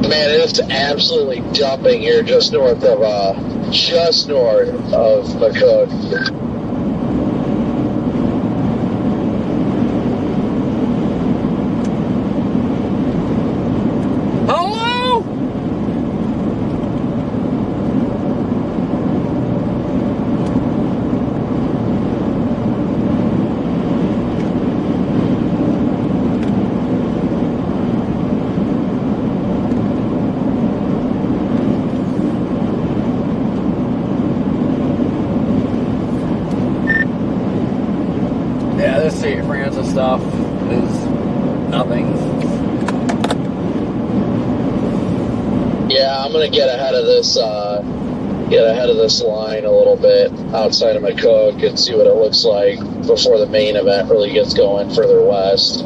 Man, it's absolutely dumping here just north of McCook. St. Francis stuff is nothing. Yeah, I'm gonna get ahead of this line a little bit outside of McCook and see what it looks like before the main event really gets going further west.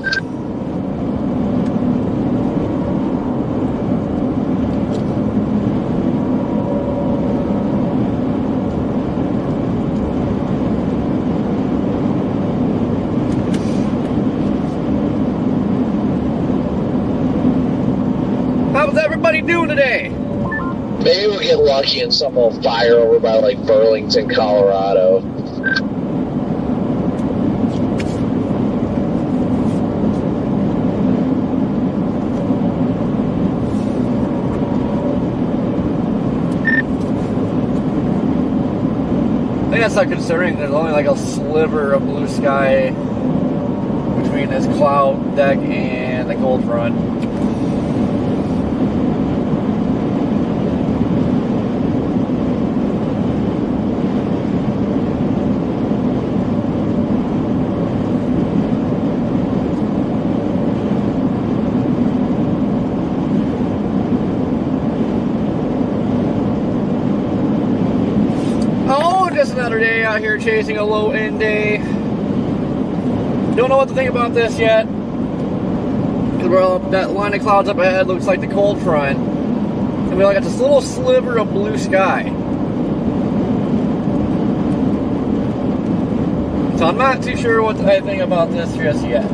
How's everybody doing today? Maybe we'll get lucky and some will fire over by like Burlington, Colorado. I think that's not concerning. There's only like a sliver of blue sky between this cloud deck and the cold front. Just another day out here chasing a low end day. Don't know what to think about this yet. Because that line of clouds up ahead looks like the cold front. And we got this little sliver of blue sky. So I'm not too sure what I think about this just yet.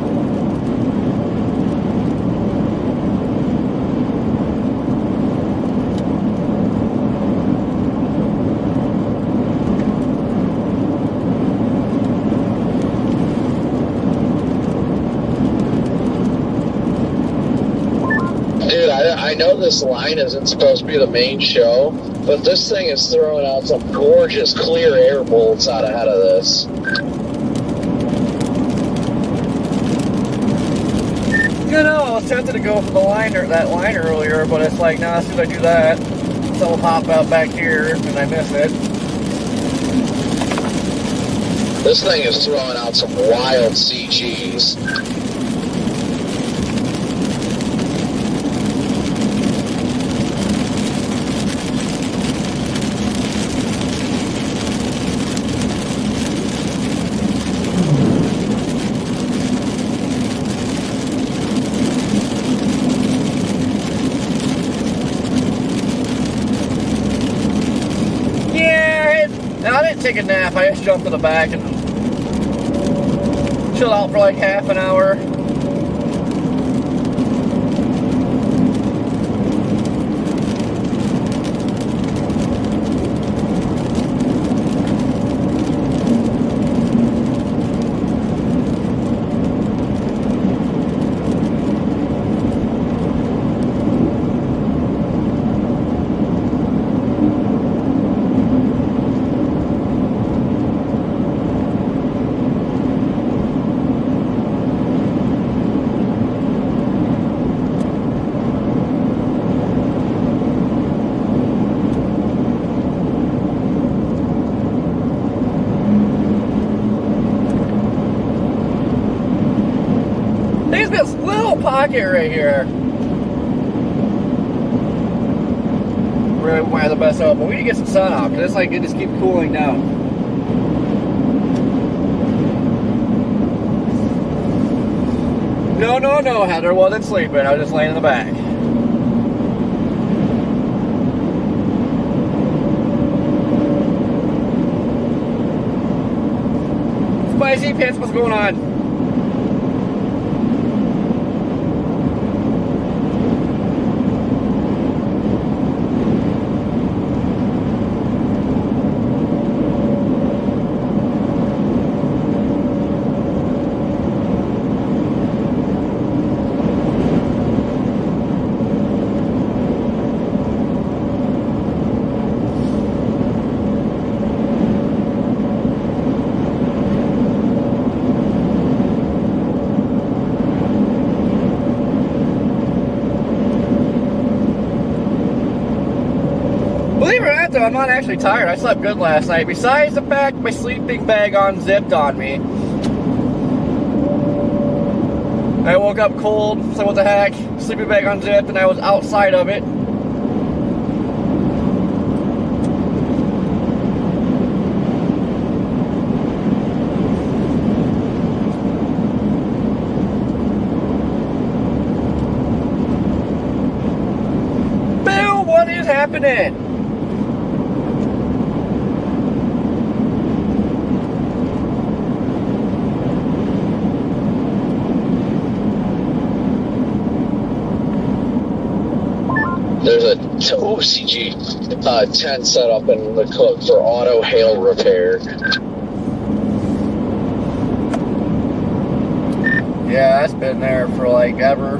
I know this line isn't supposed to be the main show, but this thing is throwing out some gorgeous clear air bolts out ahead of this. You know, I was tempted to go for that line earlier, but it's like, nah, as soon as I do that, something will pop out back here and I miss it. This thing is throwing out some wild CGs. I didn't take a nap, I just jumped in the back and chilled out for like half an hour. There's this little pocket right here. Really might have the best of it, but we need to get some sun out because it's like it just keeps cooling down. No, Heather wasn't sleeping. I was just laying in the back. Spicy Pants, what's going on? though, I'm not actually tired. I slept good last night. Besides the fact my sleeping bag unzipped on me. I woke up cold, so what the heck? Sleeping bag unzipped, and I was outside of it. Bill, what is happening? There's a OCG tent set up in the Cook for auto hail repair. Yeah, that's been there for like ever.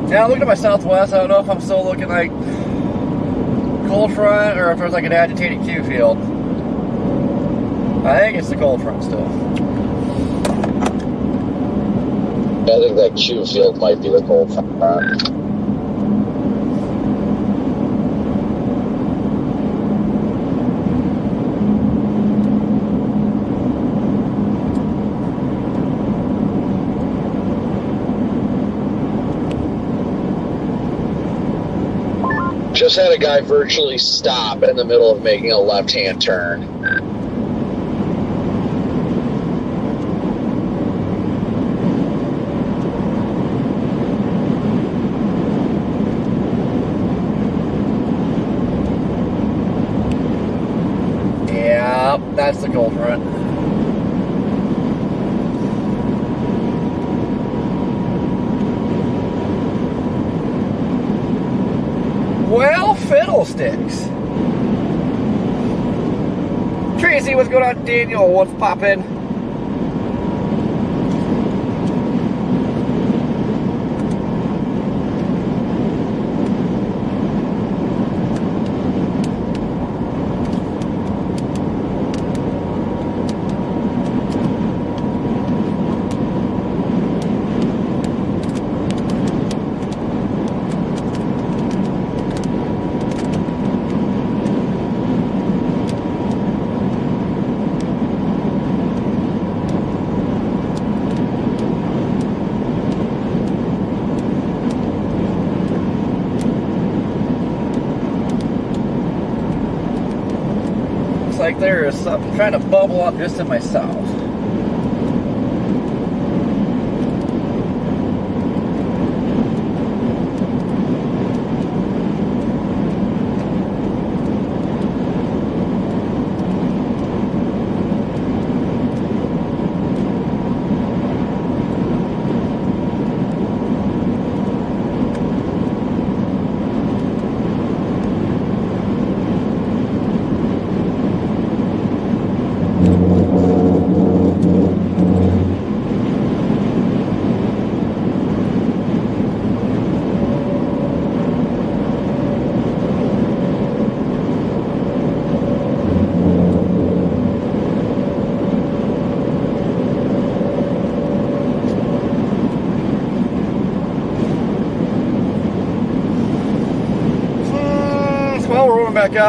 Yeah, looking at my southwest, I don't know if I'm still looking like cold front or if there's like an agitated Q field. I think it's the cold front still. I think that Q field might be the cold front. Just had a guy virtually stop in the middle of making a left-hand turn. Yeah, that's the cold front. Well, fiddlesticks. Tracy, what's going on? Daniel, what's poppin'? Like there is something trying to bubble up just to my south.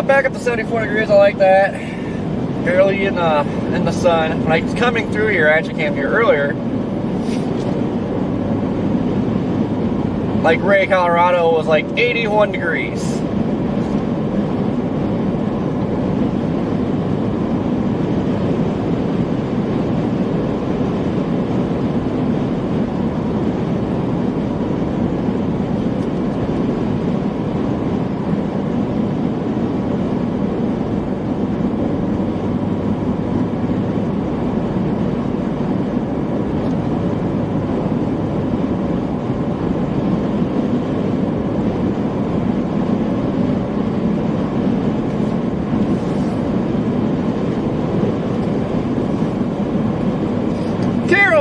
Back up to 74 degrees. I like that. Barely in the sun. When I was coming through here, I actually came here earlier. Like Ray, Colorado was like 81 degrees.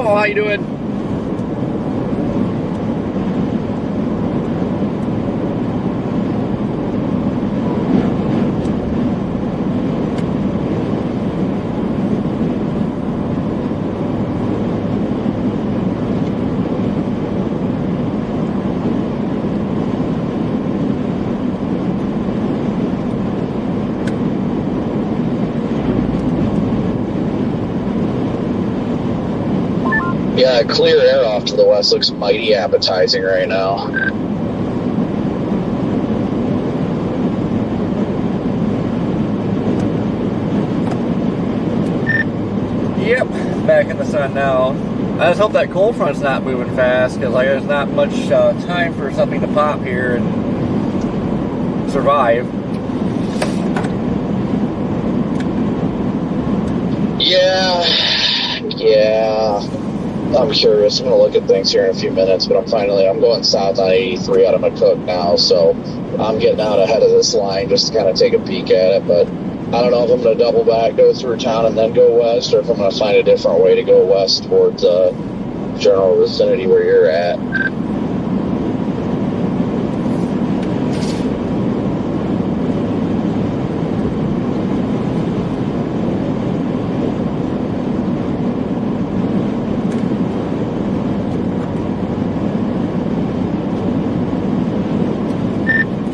How you doing? Yeah, clear air off to the west looks mighty appetizing right now. Yep, back in the sun now. I just hope that cold front's not moving fast, because like there's not much time for something to pop here and survive. Yeah. I'm curious. I'm going to look at things here in a few minutes, but I'm going south on 83 out of McCook now, so I'm getting out ahead of this line just to kind of take a peek at it, but I don't know if I'm going to double back, go through town, and then go west, or if I'm going to find a different way to go west towards general vicinity where you're at.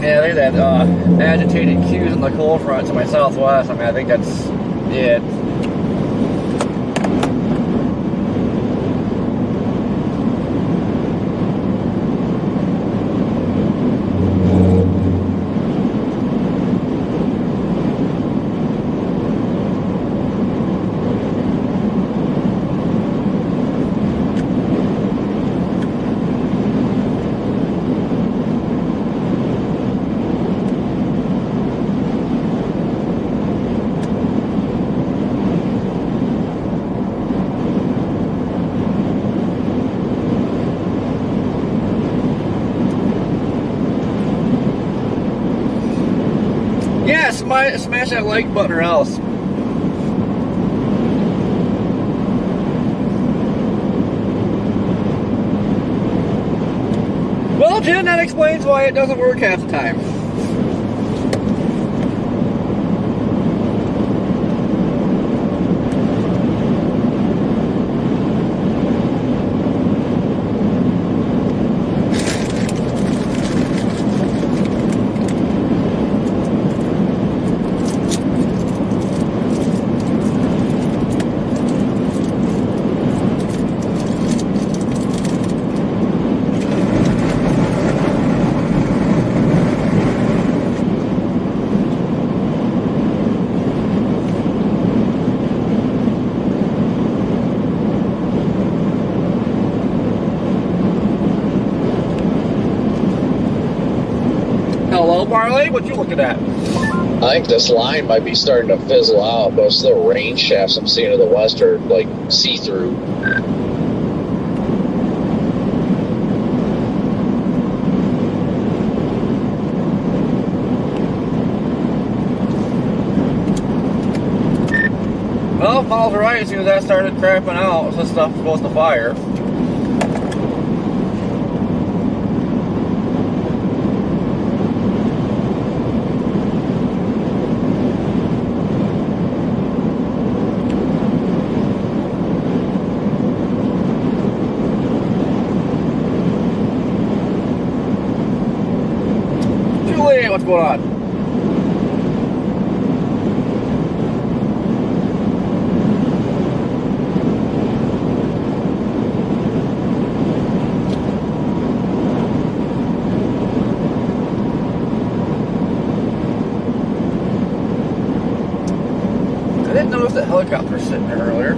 Yeah, look at that agitated cues in the cold front to my southwest. I mean, I think that's it. Yeah, smash that like button or else. Well, Jen, that explains why it doesn't work half the time. Hello, Barley. What you looking at? I think this line might be starting to fizzle out. Most of the rain shafts I'm seeing to the west are like see-through. Well, miles are right. As soon as that started crapping out, this stuff goes to fire. Julie, what's going on? I didn't notice that helicopter sitting there earlier.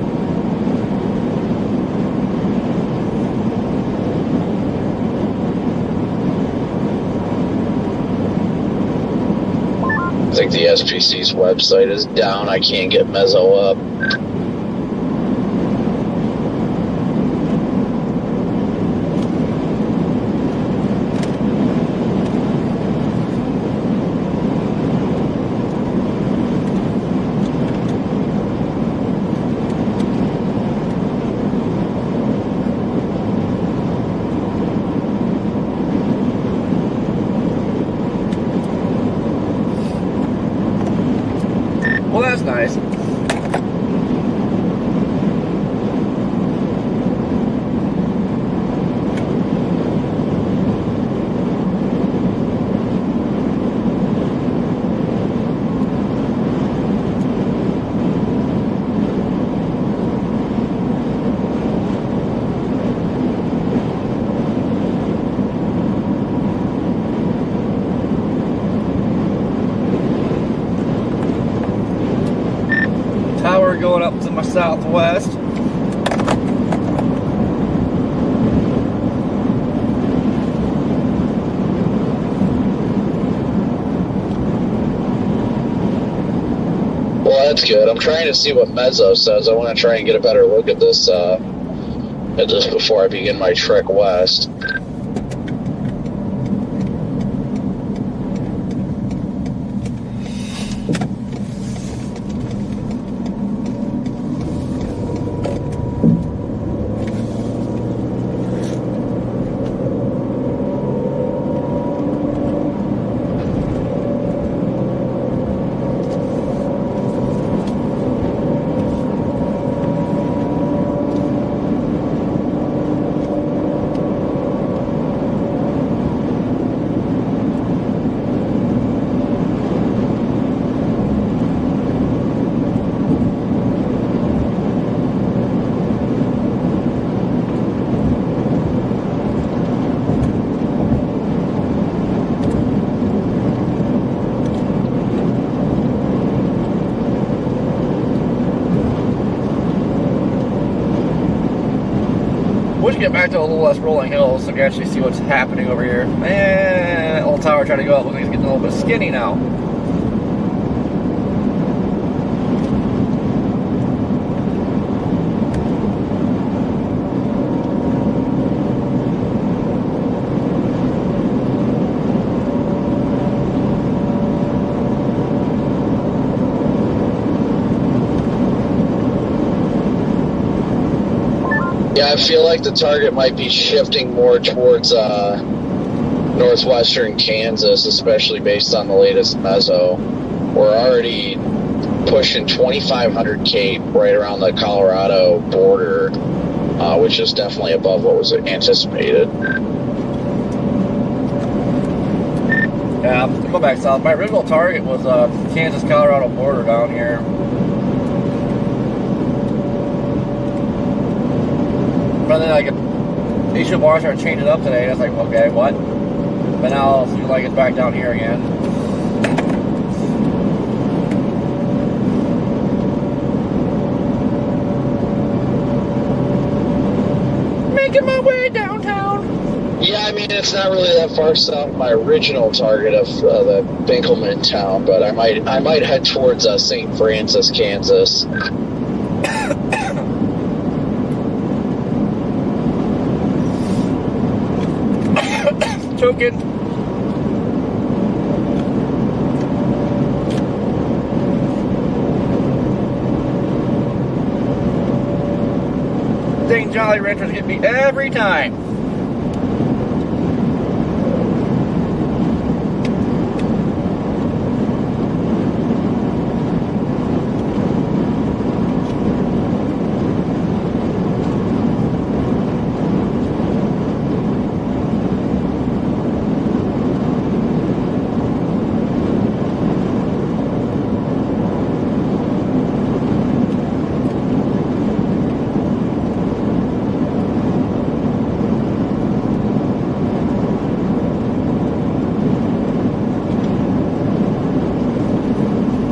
I think the SPC's website is down. I can't get Mezzo up. Well, that's nice. we're going up to my southwest. Well, that's good. I'm trying to see what Mezzo says. I want to try and get a better look at this before I begin my trek west. We should get back to a little less rolling hills so we can actually see what's happening over here. And old tower trying to go up, looks like it's getting a little bit skinny now. Yeah, I feel like the target might be shifting more towards northwestern Kansas, especially based on the latest Mezzo. We're already pushing 2,500 Cape right around the Colorado border, which is definitely above what was anticipated. Yeah, to go back south. My original target was Kansas-Colorado border down here. But then like issue bars started changing up today. I was like, okay, what? But now it seems like it's back down here again. Making my way downtown. Yeah, I mean, it's not really that far south of my original target of the Binkelman town, but I might head towards St. Francis, Kansas. Choking. Dang, Jolly Ranchers get me every time.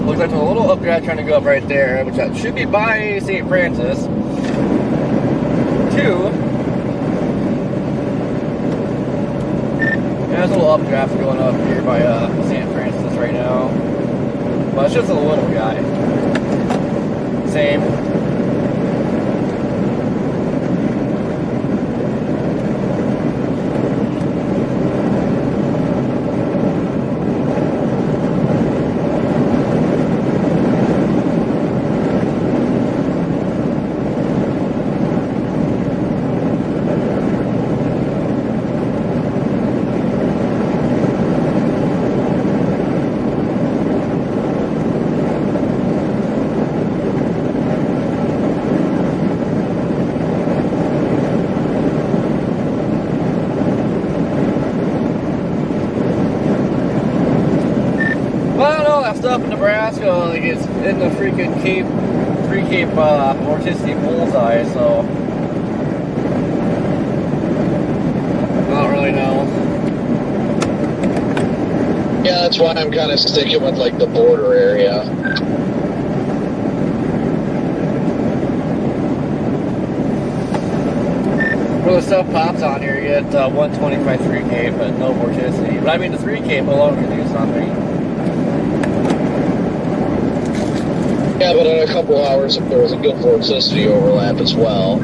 Looks like there's a little updraft trying to go up right there, which that should be by St. Francis. 2. Yeah, there's a little updraft going up here by St. Francis right now. But it's just a little guy. Same. Up in Nebraska, like it's in the freaking Cape, pre-Cape vorticity bullseye, so I don't really know. Yeah, that's why I'm kind of sticking with like the border area. Well, the stuff pops on here. You get 125 3K, but no vorticity. But I mean, the 3K alone can do something. Yeah, but in a couple hours, if there was a good vorticity overlap as well.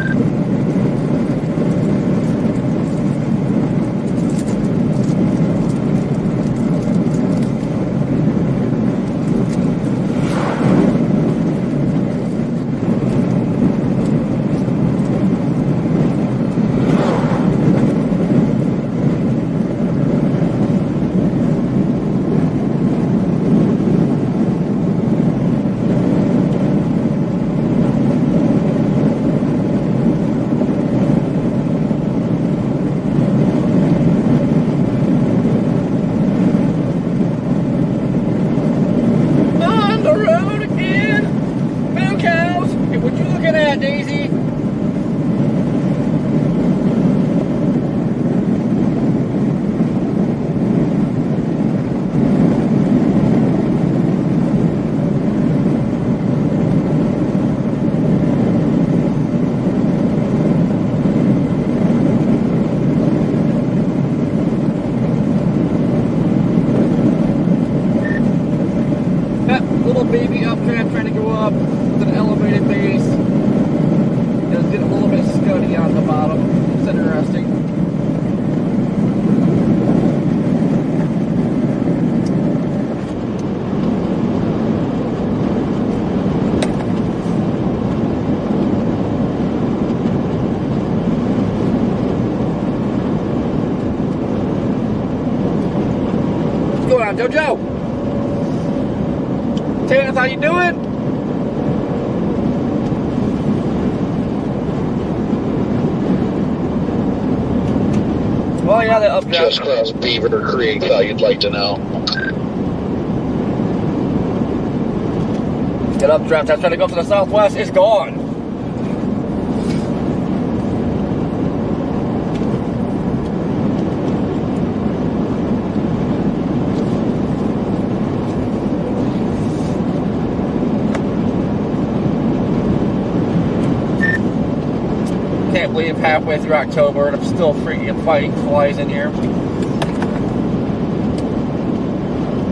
Daisy. That little baby updraft trying to go up with an elevated base. Does get a little bit scuddy on the bottom. It's interesting. What's going on, JoJo? Tanith, how you doing? Oh yeah, the updraft. Just crossed Beaver Creek, thought you'd like to know. That updraft that's trying to go to the southwest is gone. Can't believe halfway through October and I'm still freaking fighting flies in here.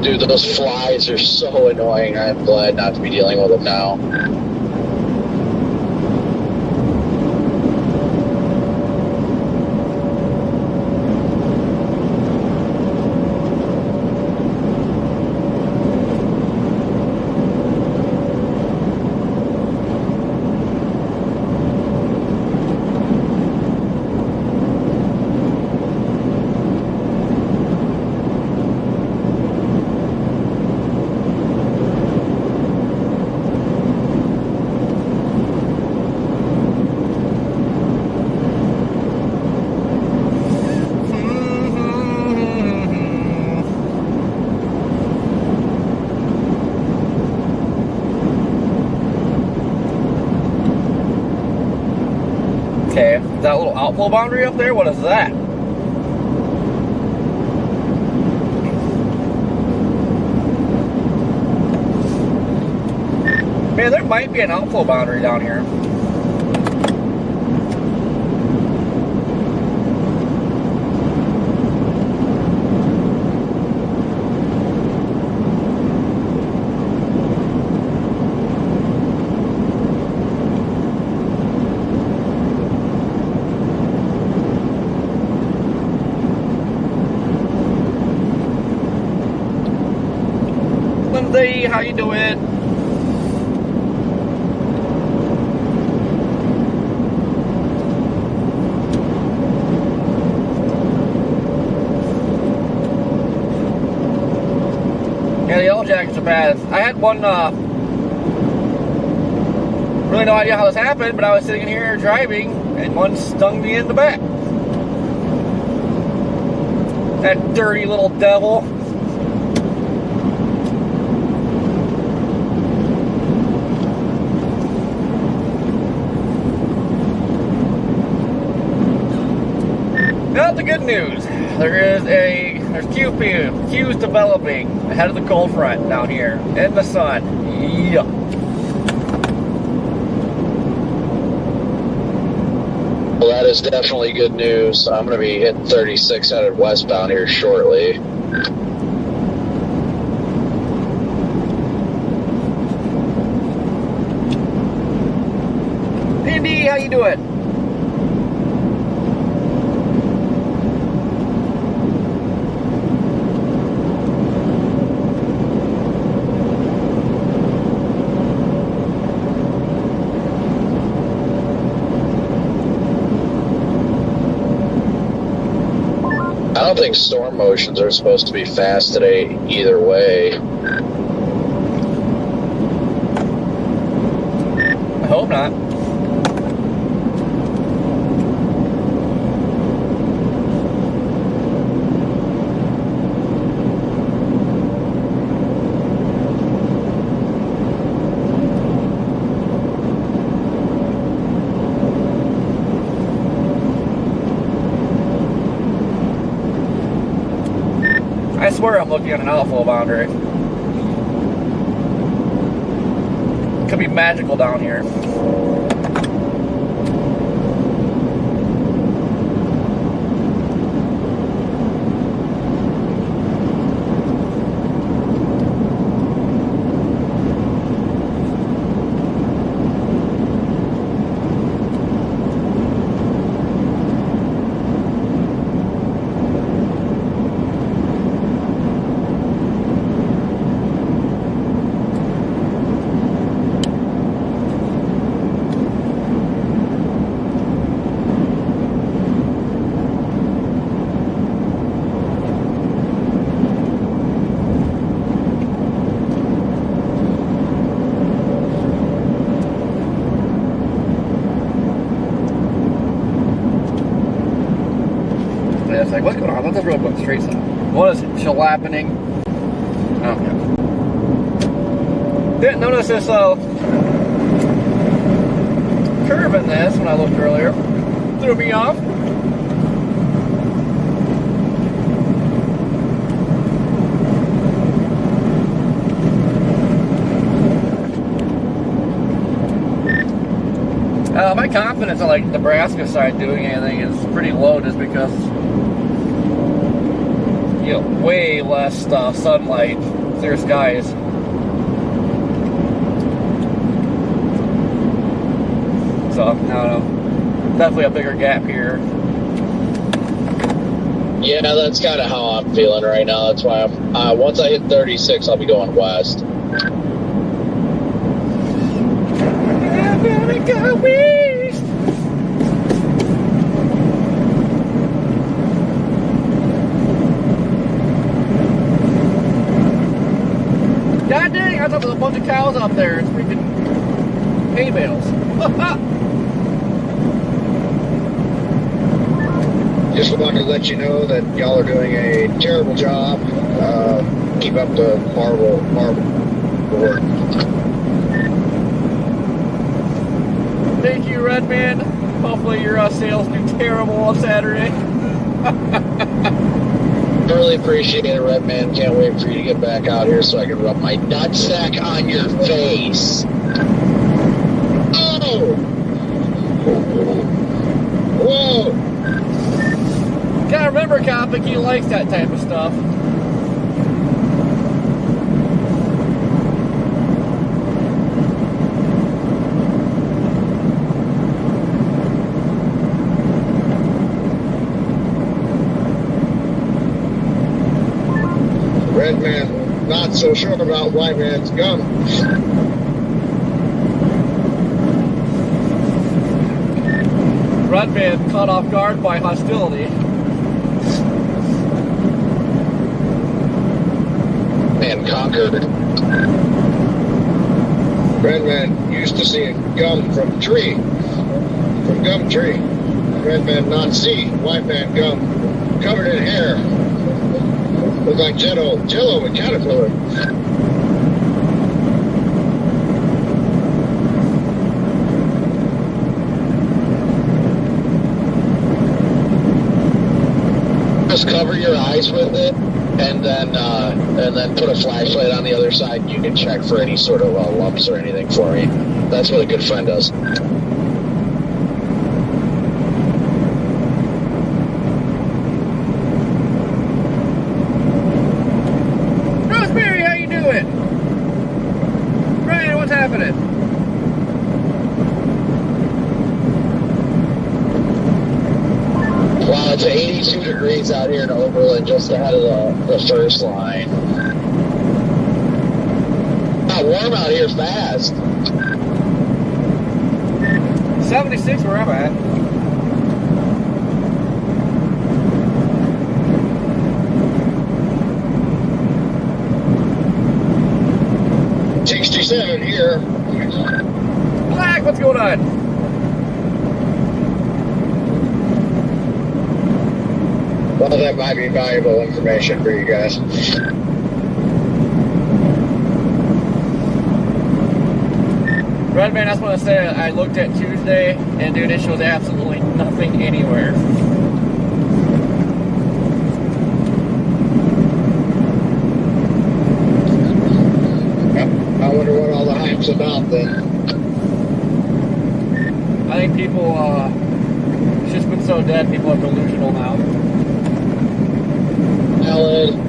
Dude, those flies are so annoying. I'm glad not to be dealing with them now. Okay, that little outflow boundary up there, what is that? Man, there might be an outflow boundary down here. Lindsay, how you doing? Yeah, the yellow jackets are bad. I had one, really no idea how this happened, but I was sitting in here driving, and one stung me in the back. That dirty little devil. Now the good news. There's Q's developing ahead of the cold front down here in the sun. Yeah. Well, that is definitely good news. I'm going to be hitting 36 headed westbound here shortly. Indy, how you doing? I don't think storm motions are supposed to be fast today either way. I hope not. I swear I'm looking at an outflow boundary. Could be magical down here. Yeah, it's like, what's going on? I thought this road went straight south. What is it? Happening? I don't know. Didn't notice this curve in this when I looked earlier. Threw me off. My confidence on like Nebraska side doing anything is pretty low, just because way less sunlight, clear skies. So I don't know. Definitely a bigger gap here. Yeah, that's kind of how I'm feeling right now. That's why I'm. Once I hit 36, I'll be going west. I'm gonna go west. God dang, I thought there was a bunch of cows up there. It's freaking hay bales. Just wanted to let you know that y'all are doing a terrible job. Keep up the marvel work. Thank you, Redman. Hopefully your sales do terrible on Saturday. Really appreciate it, Redman. Can't wait for you to get back out here so I can rub my nutsack on your face. Oh! Whoa! Gotta remember, Kopic, he likes that type of stuff. Red man, not so sure about white man's gum. Red man caught off guard by hostility. And conquered. Red man used to see gum from tree. From gum tree. Red man not see. White man gum. Covered in hair. Look like Jello with caterpillar. Just cover your eyes with it, and then put a flashlight on the other side. You can check for any sort of lumps or anything for me. That's what a good friend does. up to 82 degrees out here in Oberlin, just ahead of the first line. Got warm out here fast. 76 where I'm at. '67 here. Black, what's going on? Well, that might be valuable information for you guys. Redman, that's what I said. I looked at Tuesday, and dude, it shows absolutely nothing anywhere. I wonder what all the hype's about then. I think people, it's just been so dead, people are delusional now. Ellen.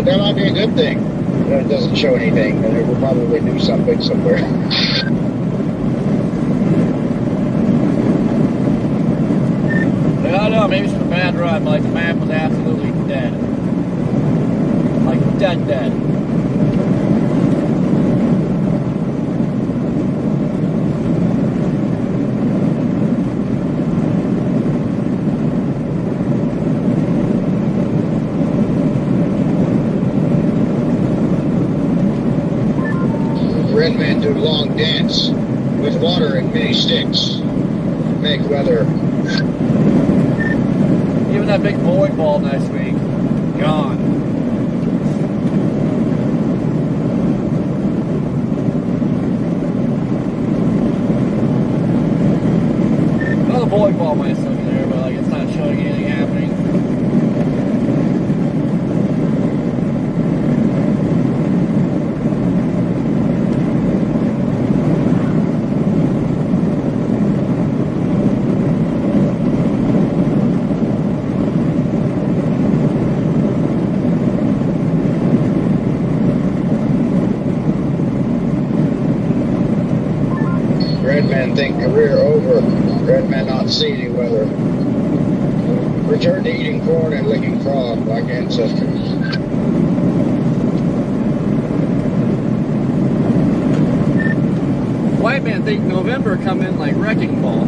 That might be a good thing that it doesn't show anything, and it will probably do something somewhere. I don't know, maybe it's just a bad run, but like the map was absolutely dead. Like dead. Red men do long dance with water and mini sticks. Make weather. Even that big bowling ball next week, gone. Well, the bowling ball might still be there, but like it's not showing anything happening. Red men think career over. Red men not see any weather. Return to eating corn and licking frog like ancestors. White man think November come in like wrecking ball.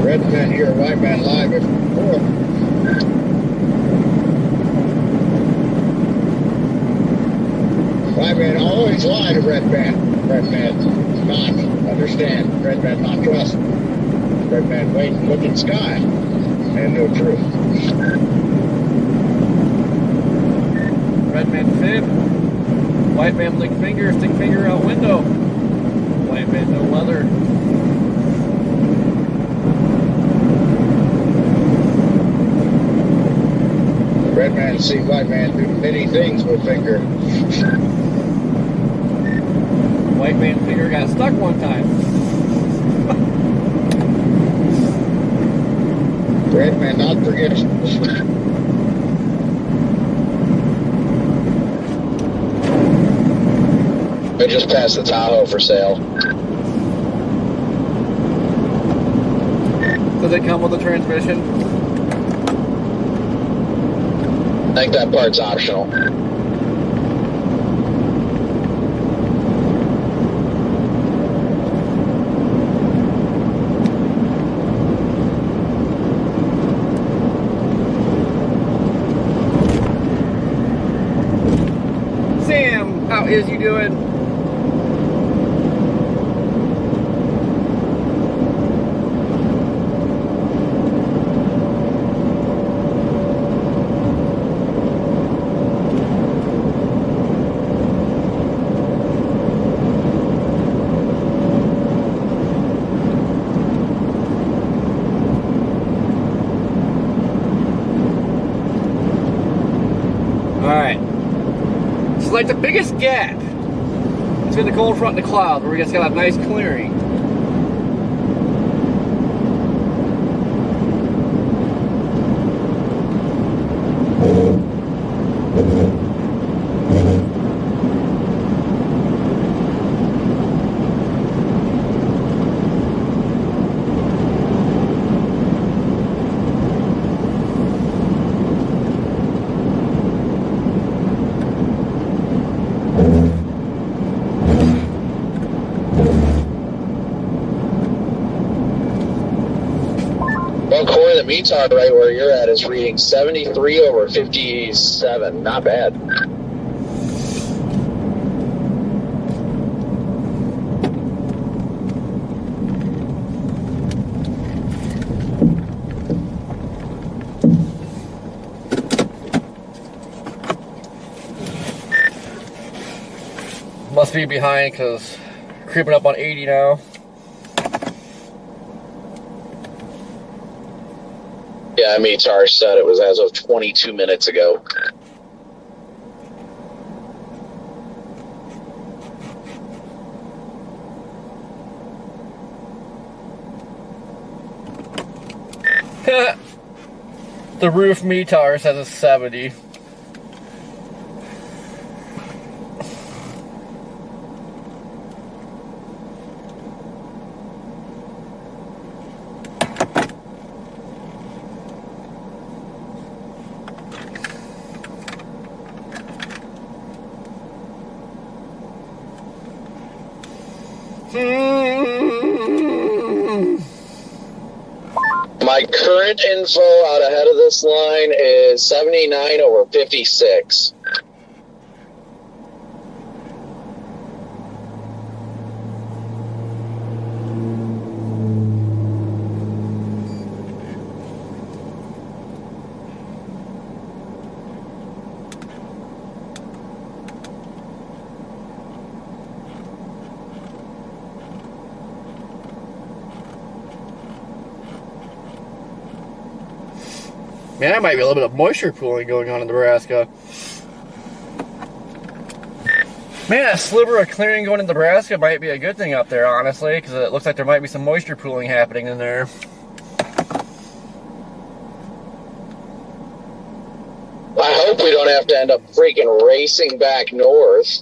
Red men here, white man live at 4. White man always lie to red man. Red man not understand. Red man not trust. Red man wait and look at sky and know truth. Red man fib. White man lick finger, stick finger out window. White man no leather. Red man see white man do many things with finger. White man finger got stuck one time. Red man not forget. I just passed the Tahoe for sale. Does it come with a transmission? I think that part's optional. Sam, how is you doing? It's like the biggest gap between the cold front and the cloud, where we just got a nice clearing. Well, Corey, the METAR right where you're at is reading 73 over 57. Not bad. Must be behind because creeping up on 80 now. Yeah, METAR said it was as of 22 minutes ago. The roof METAR says it's 70. My current info out ahead of this line is 79 over 56. Man, that might be a little bit of moisture pooling going on in Nebraska. Man, that sliver of clearing going in Nebraska might be a good thing up there, honestly, because it looks like there might be some moisture pooling happening in there. I hope we don't have to end up freaking racing back north.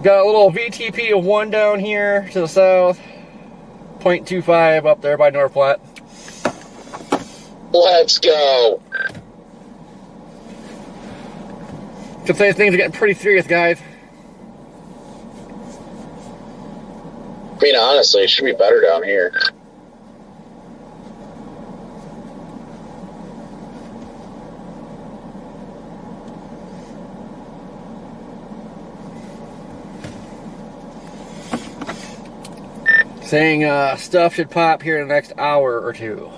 Got a little VTP of 1 down here to the south. 0.25 up there by North Platte. Let's go. Could say things are getting pretty serious, guys. I mean, honestly, it should be better down here. Saying stuff should pop here in the next hour or two.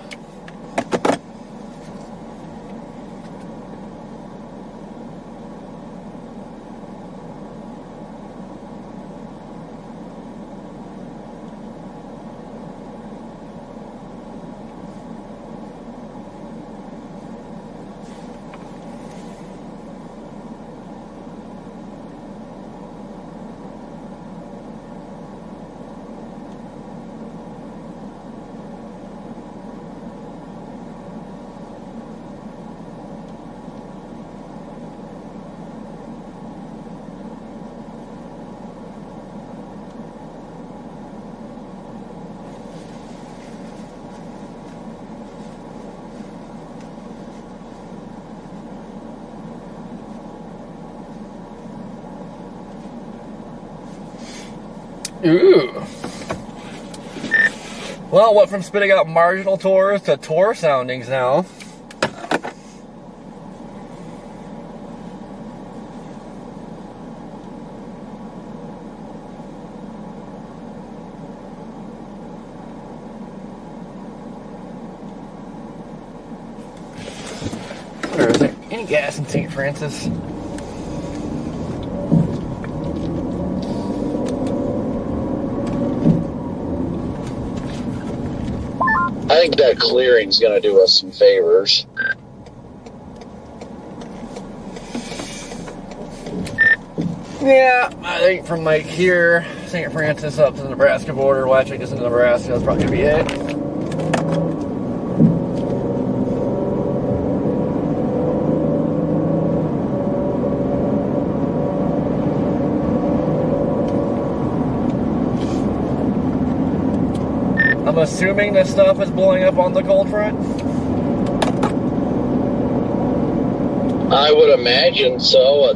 Ooh. Well, went from spitting out marginal torrs to torr soundings now. Or is there any gas in St. Francis? think that clearing's going to do us some favors. Yeah, I think from like here, St. Francis up to the Nebraska border, well, actually just into Nebraska, that's probably going to be it. I'm assuming this stuff is blowing up on the cold front. I would imagine so.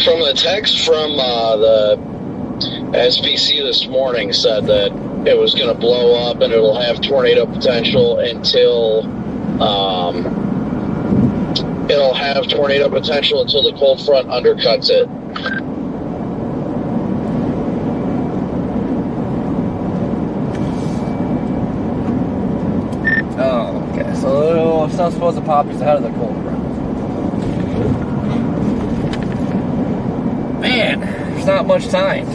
From the text from the SPC this morning said that it was going to blow up and it'll have tornado potential until the cold front undercuts it. Oh, okay. So stuff's supposed to pop just ahead of the cold front. Man, there's not much time.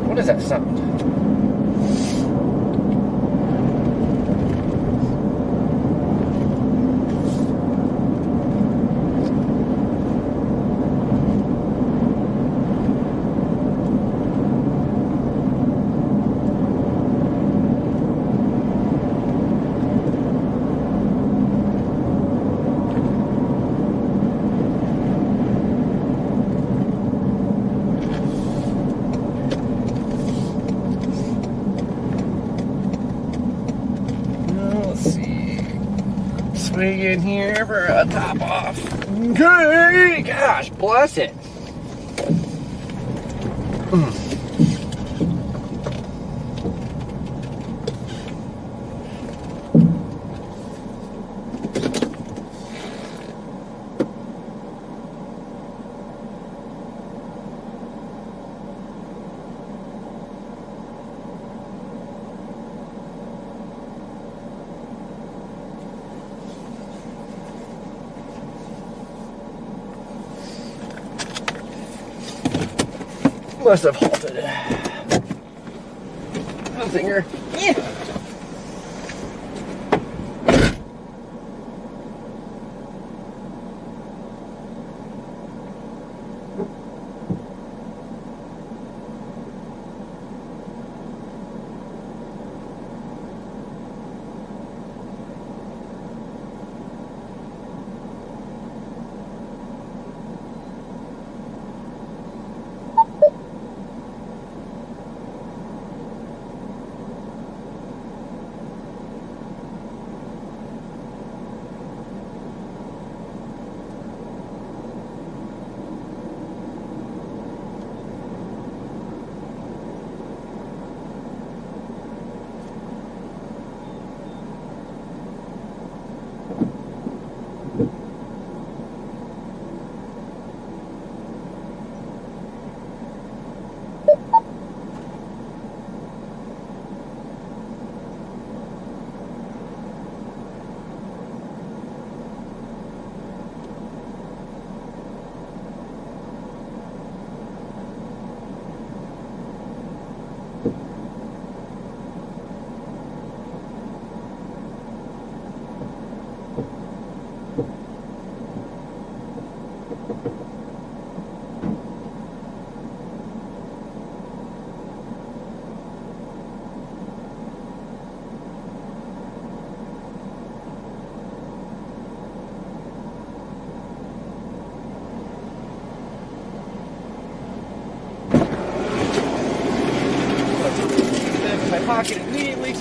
What is that sound? Swing in here for a top off. Okay, gosh, bless it. Must have halted. Zinger. Yeah.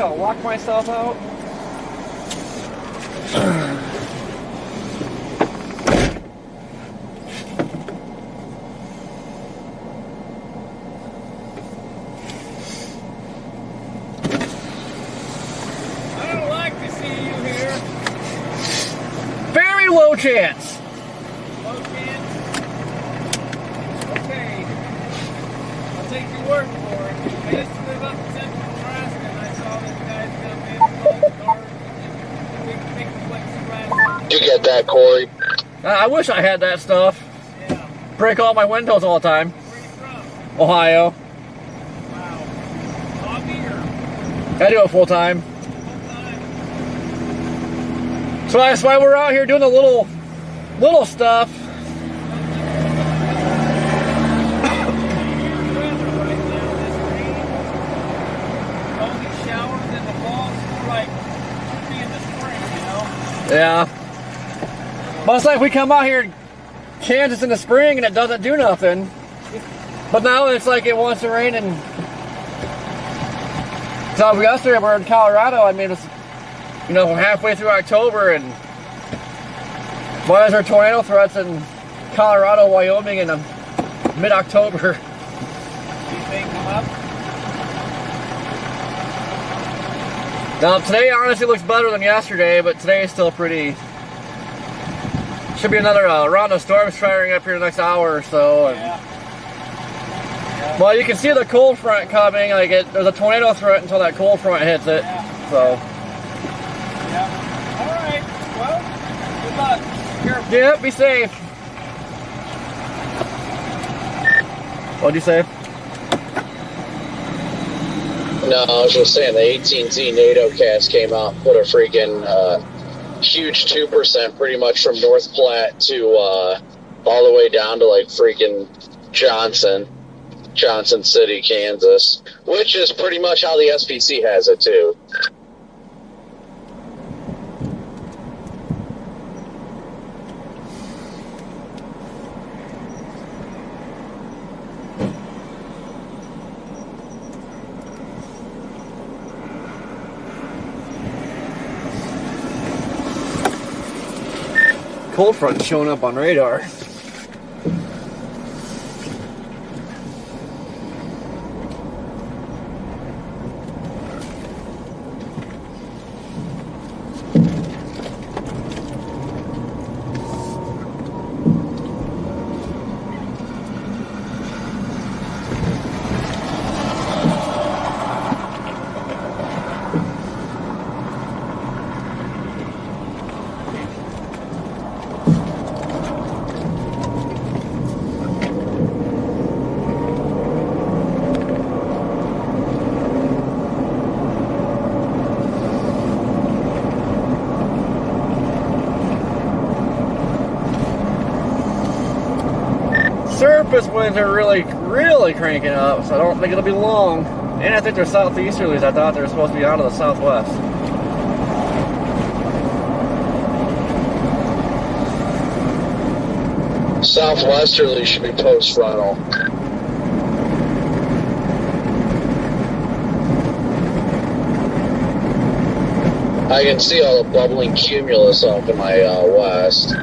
I'll lock myself out. I don't like to see you here. Very low chance. Low chance. Okay. I'll take your word for it. I used to live up in central Nebraska and I saw this guy come in with all the cars and big plexiglass. You get that, Corey? I wish I had that stuff. Yeah. Break all my windows all the time. Where you from? Ohio. Wow. Hobby or I do it full time. full time? So that's why we're out here doing the little stuff. Yeah. But it's like we come out here in Kansas in the spring and it doesn't do nothing. But now it's like it wants to rain and so yesterday we're in Colorado. I mean, it's, you know, halfway through October and why is there tornado threats in Colorado, Wyoming in mid-October? Anything come up? Now today honestly looks better than yesterday, but today is still pretty. Should be another round of storms firing up here in the next hour or so. And, Yeah. well, you can see the cold front coming. Like there's a tornado threat until that cold front hits it. Yeah. So Yeah. All right. Well, good luck. Careful. yeah, be safe. What'd you say? No, I was just saying the AT&T NATO cast came out and put a freaking huge 2% pretty much from North Platte to all the way down to like freaking Johnson City, Kansas, which is pretty much how the SPC has it too. Cold front showing up on radar. Surface winds are really cranking up, so I don't think it'll be long. And I think they're southeasterlies. I thought they were supposed to be out of the southwest. Southwesterly should be post frontal. I can see all the bubbling cumulus off to my west.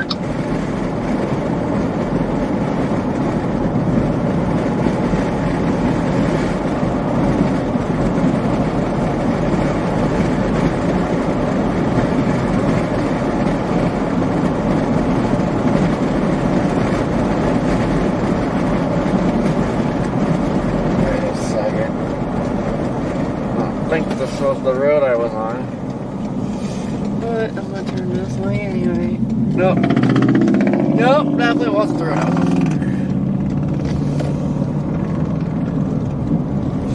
I think this was the road I was on. But I'm gonna turn this way anyway. Nope. Nope, definitely wasn't the road I was on.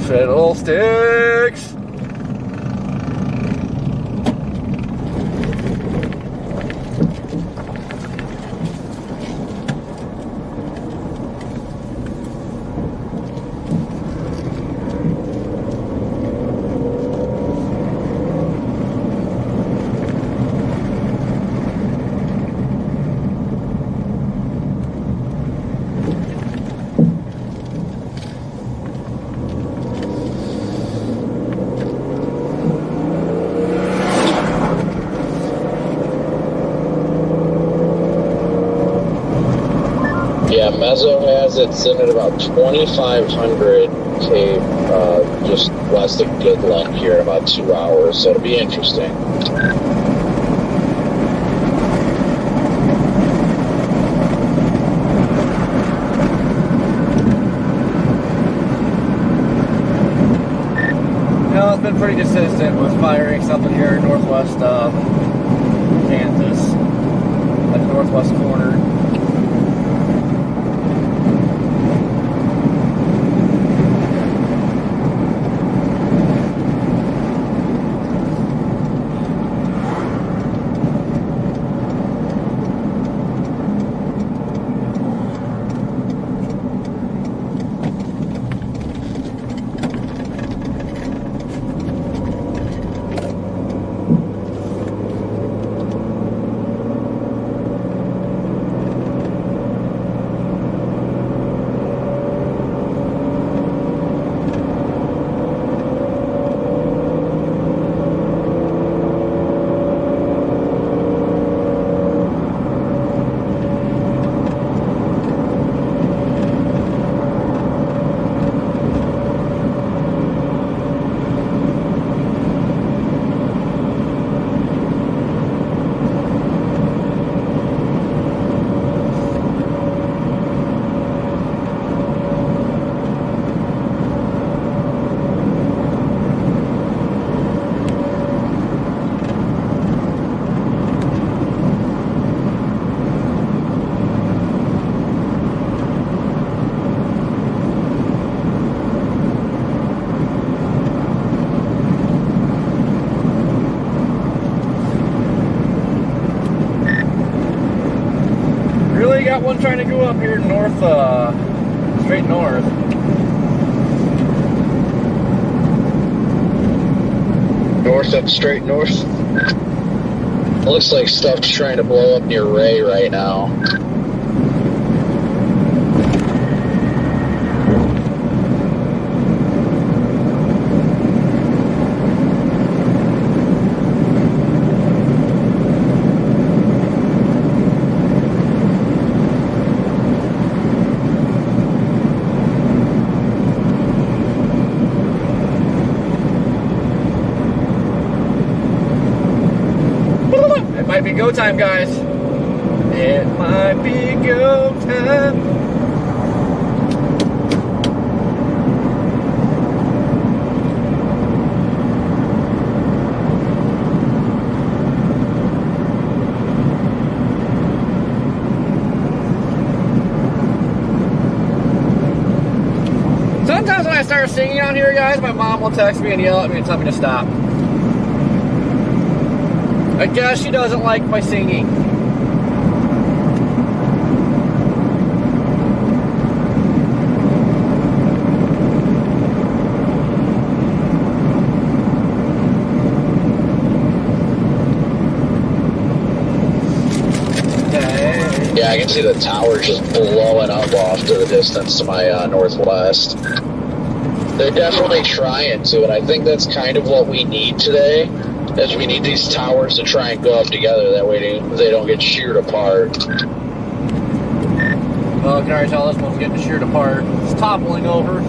Fiddlesticks! Lazo has it sitting at about 2,500 K, just west of Goodland here in about 2 hours. So it'll be interesting. It's been pretty consistent with firing something here northwest of Kansas, at the northwest corner. Got one trying to go up here north, straight north. North up straight north. Looks like stuff's trying to blow up near Ray right now. Might be go time, guys. It might be go time. Sometimes when I start singing on here, guys, my mom will text me and yell at me and tell me to stop. I guess she doesn't like my singing. Yeah, I can see the tower just blowing up off to the distance to my northwest. They're definitely trying to, and I think that's kind of what we need today. Is we need these towers to try and go up together. That way they don't get sheared apart. Well, I can already tell this one's getting sheared apart. It's toppling over.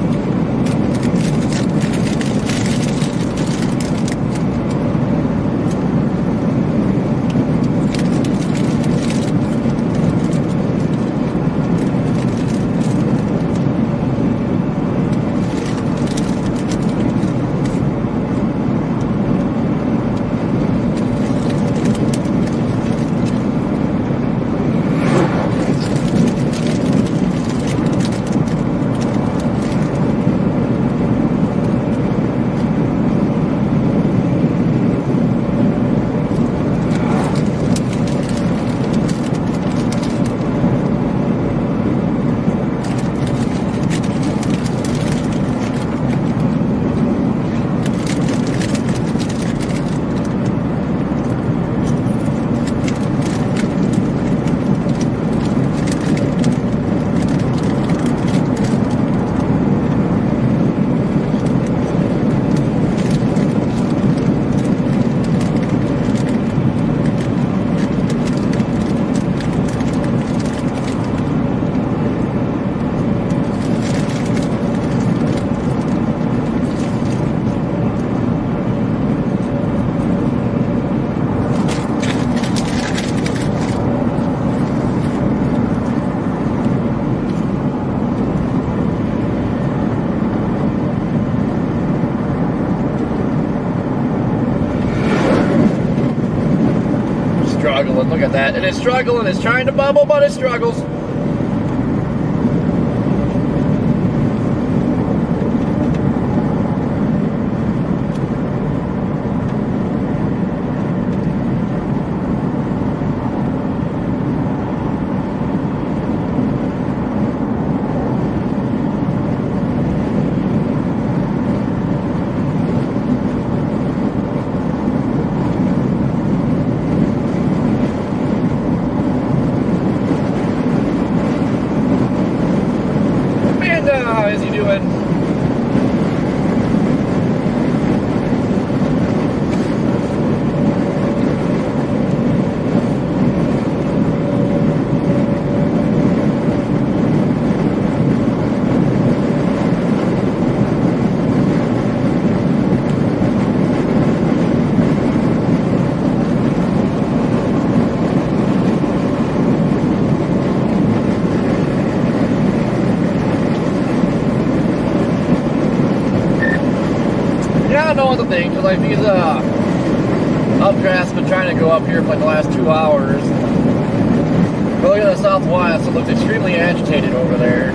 at that. It is struggling. It's trying to bubble, but it struggles. How is he doing? Yeah, no other thing, because like these updrafts been trying to go up here for like the last 2 hours. But look at the southwest, it looks extremely agitated over there.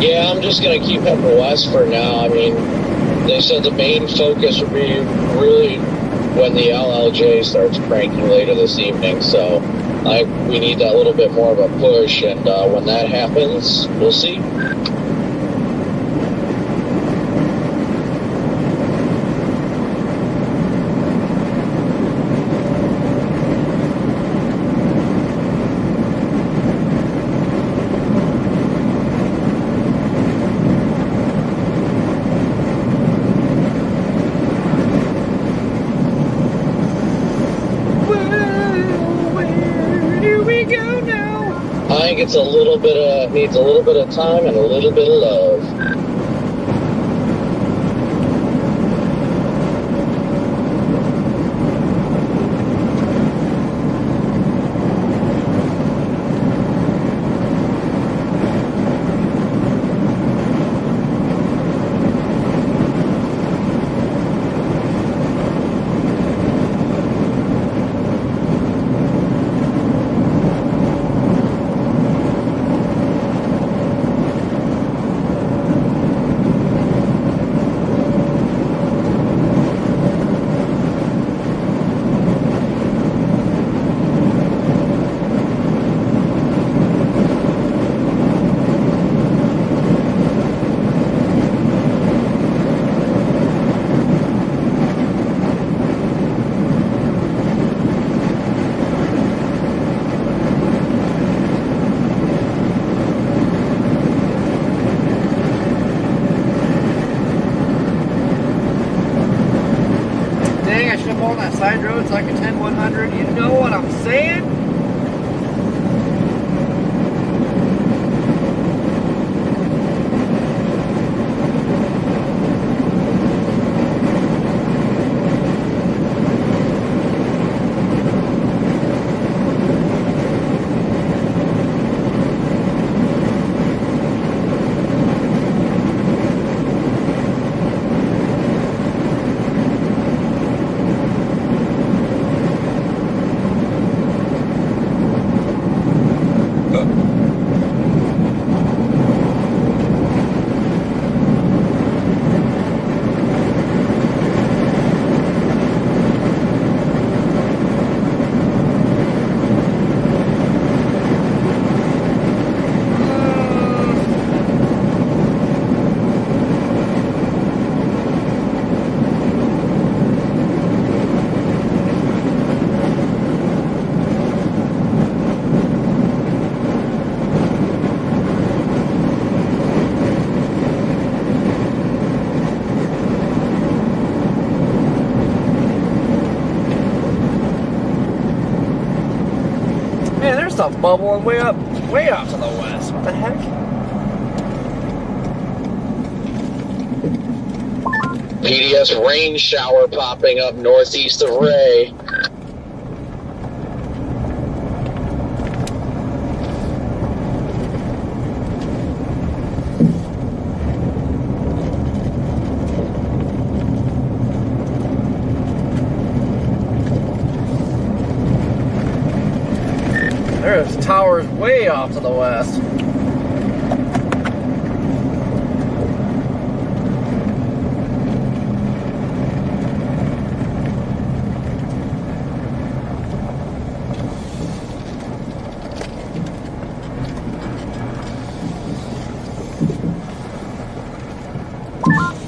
Yeah, I'm just going to keep heading west for now. I mean, they said the main focus would be really when the LLJ starts cranking later this evening, so we need that little bit more of a push, and when that happens, we'll see. I think it's needs a little bit of time and a little bit of love. Dang, I should have pulled on that side road so I could 10 100. You know what I'm saying? Man, there's stuff bubbling way up to the west. What the heck? PDS rain shower popping up northeast of Ray. west.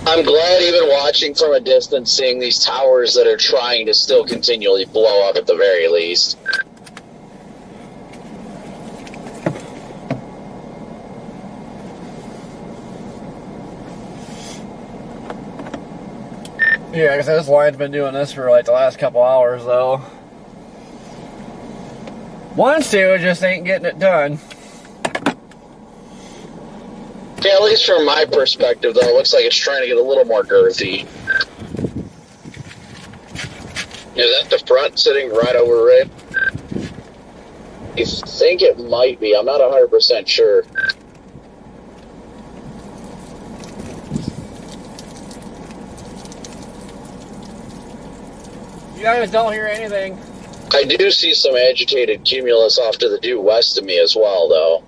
I'm glad even watching from a distance, seeing these towers that are trying to still continually blow up at the very least. Yeah, I guess this line's been doing this for like the last couple hours though. Wants to, it just ain't getting it done. Yeah, at least from my perspective, though, it looks like it's trying to get a little more girthy. Is that the front sitting right over Ray? I think it might be. I'm not 100% sure. You guys don't hear anything. I do see some agitated cumulus off to the due west of me as well, though.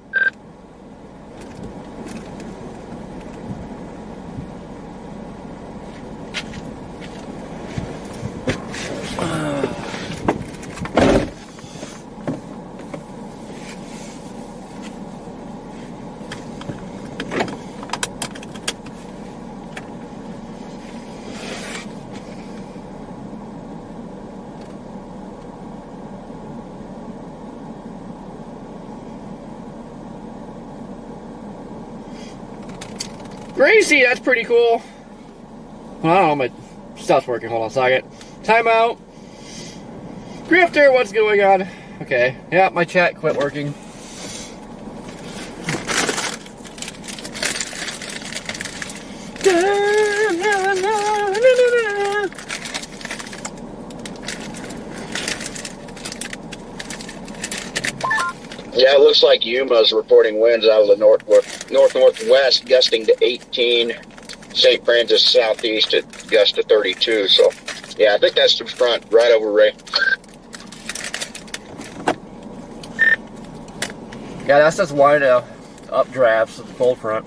Gracie, that's pretty cool. Well, I don't know, my stuff's working. Hold on a second. Timeout. Grifter, what's going on? Okay, yeah, my chat quit working. Yeah, it looks like Yuma's reporting winds out of the north-northwest, gusting to 18. St. Francis southeast at gust to 32. So, yeah, I think that's the front, right over Ray. Yeah, that's just wide updrafts of the cold front.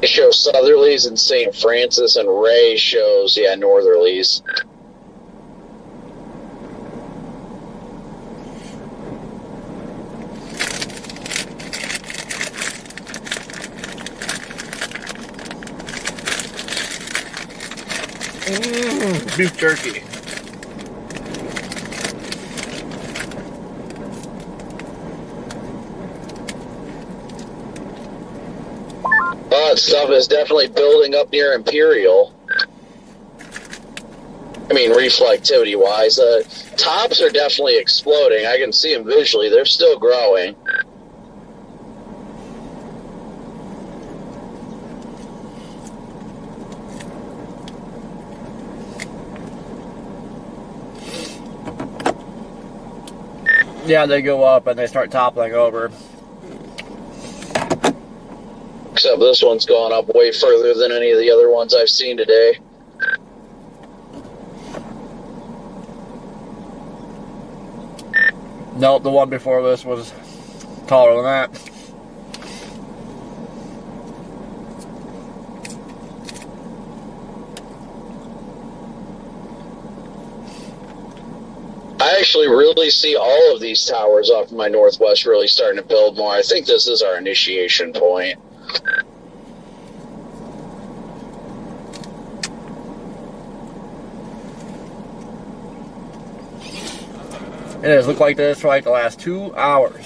It shows southerlies in St. Francis, and Ray shows, yeah, northerlies. Beef jerky. That stuff is definitely building up near Imperial. I mean, reflectivity-wise, tops are definitely exploding. I can see them visually. They're still growing. Yeah, they go up and they start toppling over. Except this one's gone up way further than any of the other ones I've seen today. Nope, the one before this was taller than that. I actually really see all of these towers off my northwest really starting to build more. I think this is our initiation point. It has looked like this for like the last 2 hours.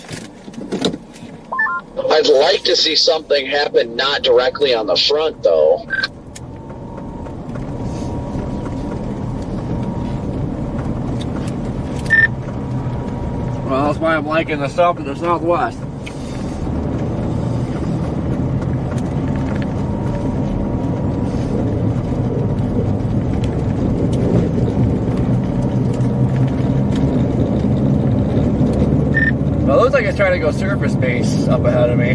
I'd like to see something happen not directly on the front, though. Well, that's why I'm liking the stuff to the southwest. Sounds like it's trying to go surface base up ahead of me.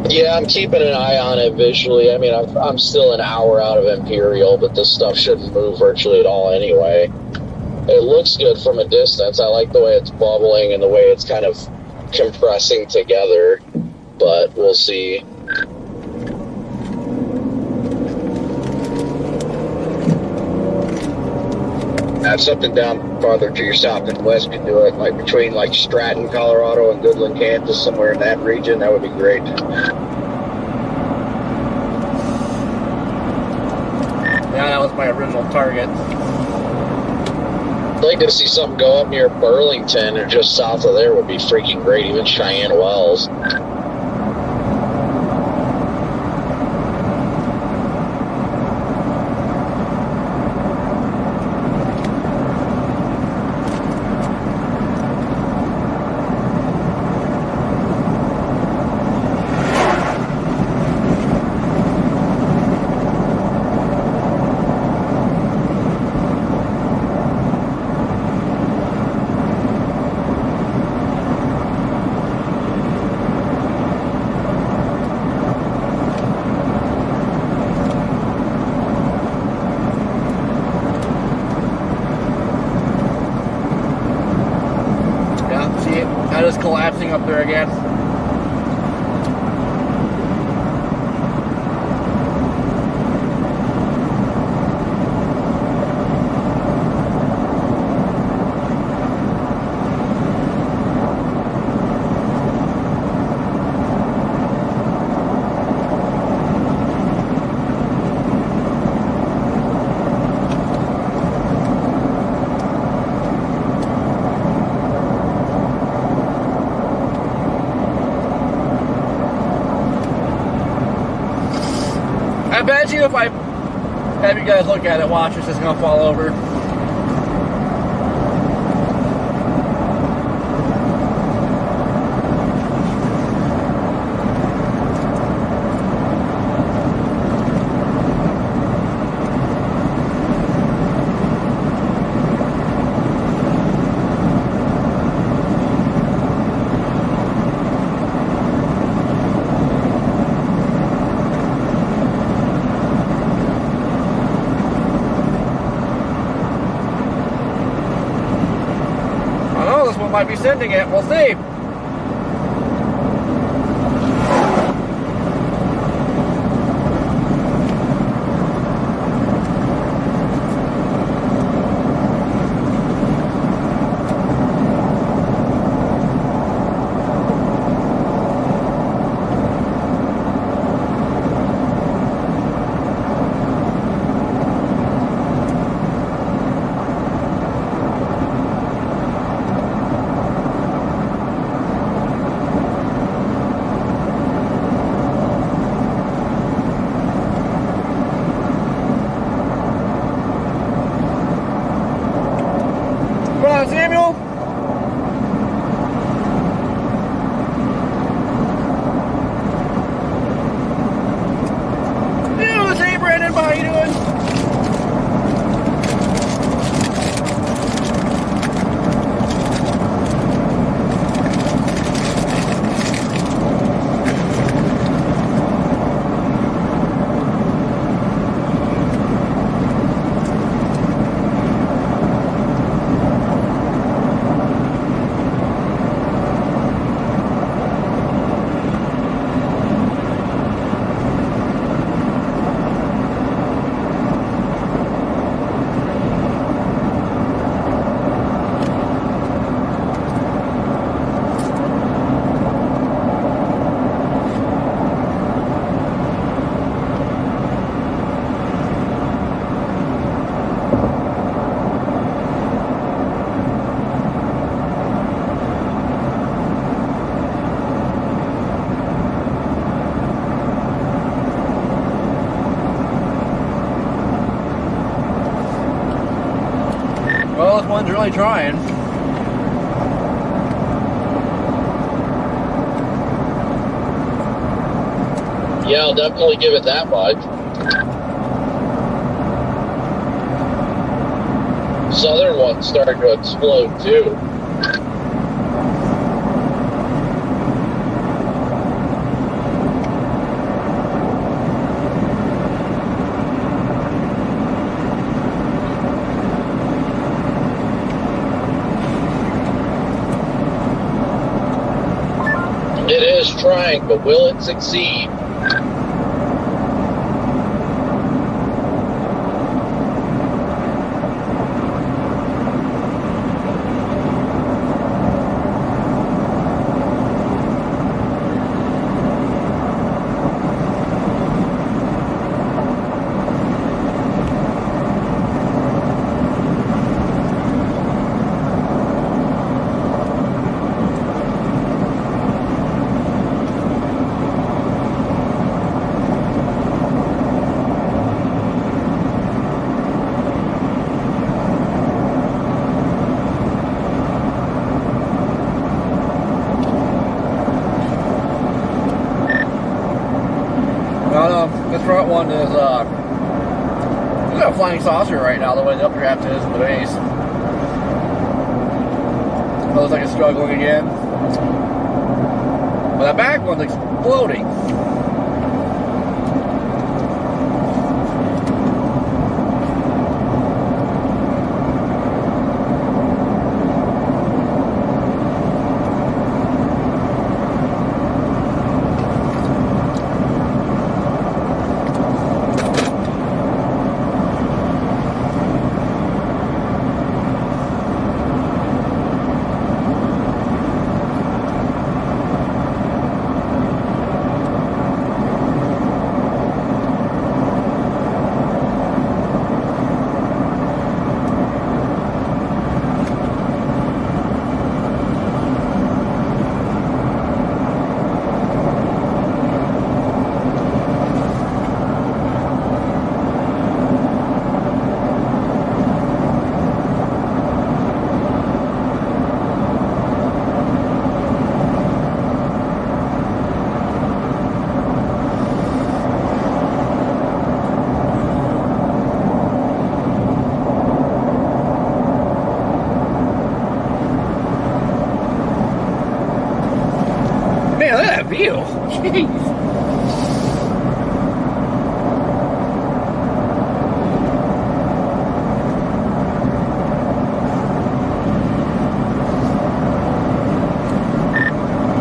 Yeah, I'm keeping an eye on it visually. I mean, I'm still an hour out of Imperial, but this stuff shouldn't move virtually at all anyway. It looks good from a distance. I like the way it's bubbling and the way it's kind of compressing together, but we'll see. Add something down farther to your south and west can do it, like between like Stratton, Colorado and Goodland, Kansas, somewhere in that region. That would be great. Yeah, that was my original target. I'd like to see something go up near Burlington or just south of there would be freaking great, even Cheyenne Wells. That is collapsing up there again. I bet you if I have you guys look at it, watch, it's just gonna fall over. Might be sending it. We'll see. Come on, Samuel. Hey, Brandon, how you doing? Well, this one's really trying. Yeah, I'll definitely give it that much. southern one's starting to explode too. It is trying, but will it succeed? This front one is got a flying saucer right now, the way the updraft is in the base. Looks like it's struggling again. But that back one's exploding. Man, look at that view. Jeez.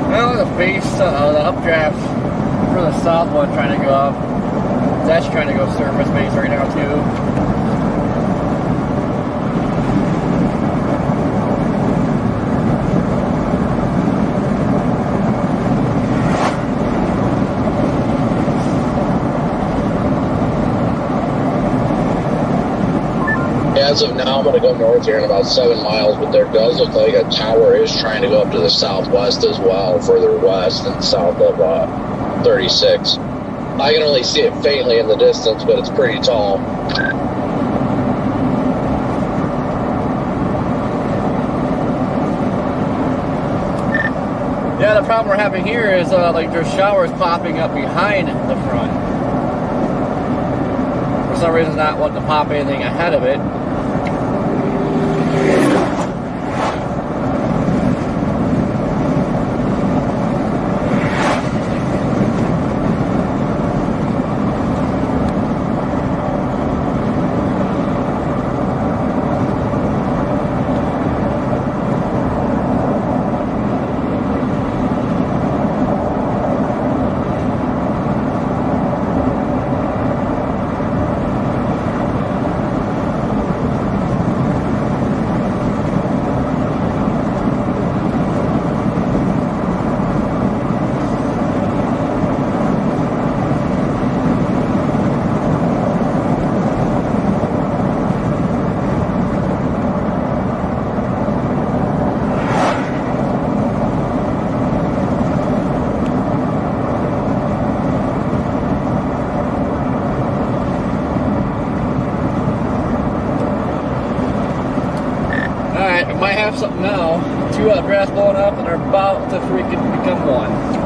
Well, the base, the updraft for the south one trying to go up. That's trying to go surface base right now too. As of now, I'm going to go north here in about 7 miles, but there does look like a tower is trying to go up to the southwest as well, further west and south of 36. I can only see it faintly in the distance, but it's pretty tall. Yeah, the problem we're having here is like there's showers popping up behind the front. For some reason, not wanting to pop anything ahead of it. Might have something now. 2 grass blowing up and they're about to freaking become 1.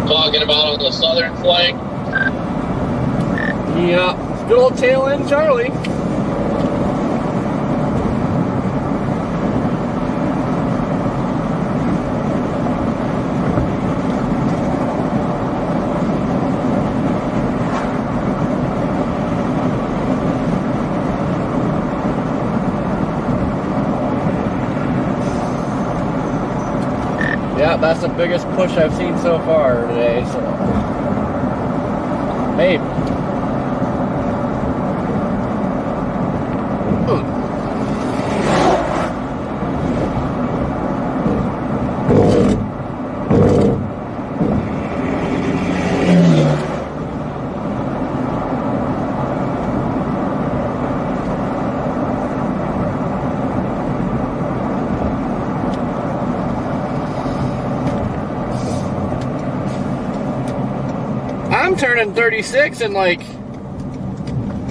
talking about on the southern flank. Yeah, good old tail end Charlie. Yeah, that's the biggest push I've seen so far today, so maybe. I'm turning 36 in like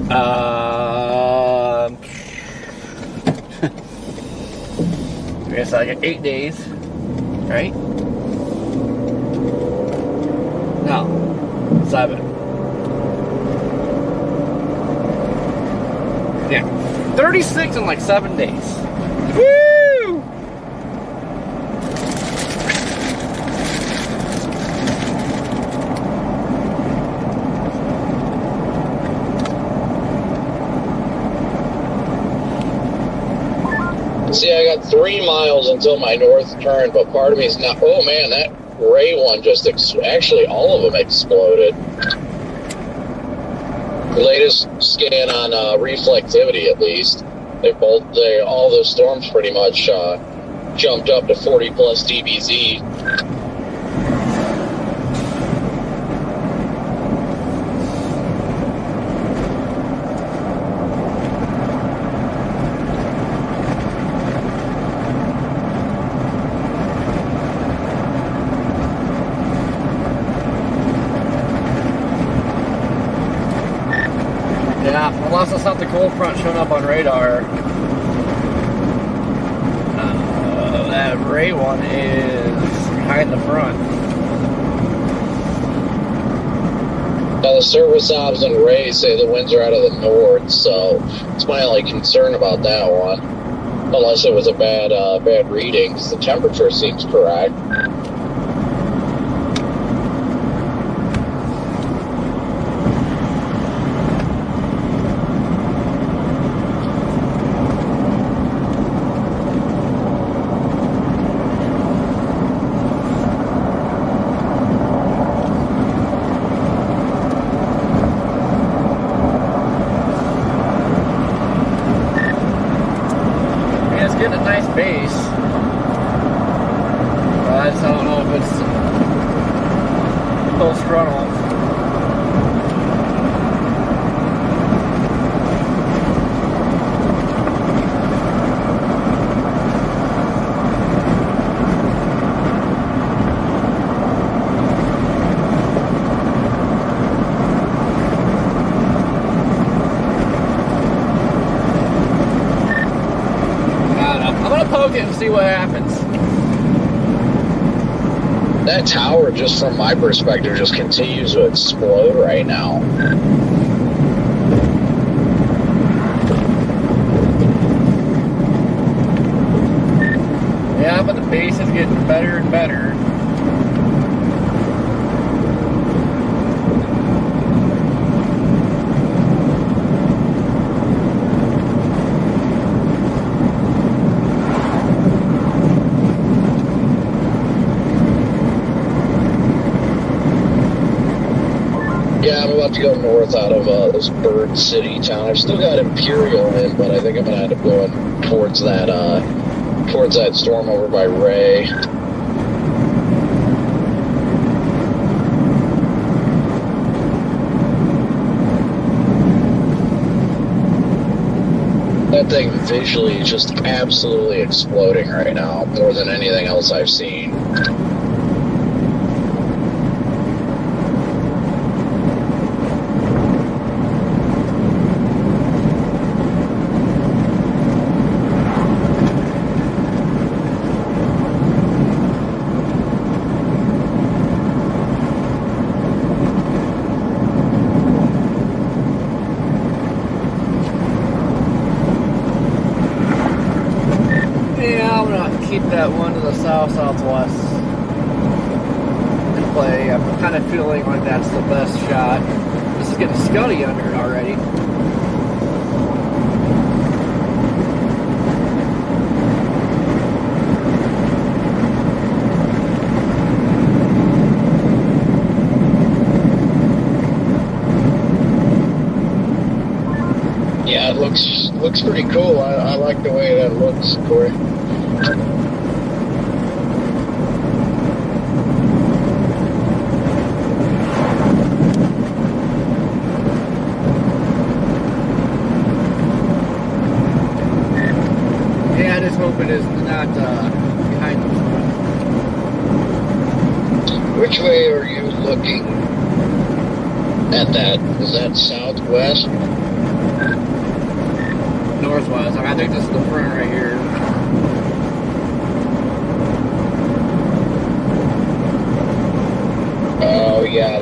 I guess like 8 days, right? No, 7. Yeah, 36 in like 7 days. Woo! See, I got 3 miles until my north turn, but part of me is not. Oh man, that Ray one just actually all of them exploded. The latest scan on reflectivity, at least, all those storms pretty much jumped up to 40 plus dBz. Yeah, unless it's not the cold front showing up on radar. That Ray one is behind the front. Now the service obs and Ray say the winds are out of the north, so it's my only concern about that one. Unless it was a bad reading, because the temperature seems correct. Getting a nice base. I just don't know if it's post runoff. Poke it and see what happens. That tower, just from my perspective, just continues to explode right now. Yeah, but the base is getting better and better. Yeah, I'm about to go north out of this bird city town. I've still got Imperial in, but I think I'm gonna end up going towards that storm over by Ray. That thing visually is just absolutely exploding right now, more than anything else I've seen. that one to the southwest in play. I'm kind of feeling like that's the best shot. This is getting scuddy under it already. Yeah, it looks pretty cool. I like the way that looks, Corey. Yeah, I just hope it is not behind the front. Which way are you looking at that? Is that southwest? Northwest. I think this is the front right here. Oh yeah,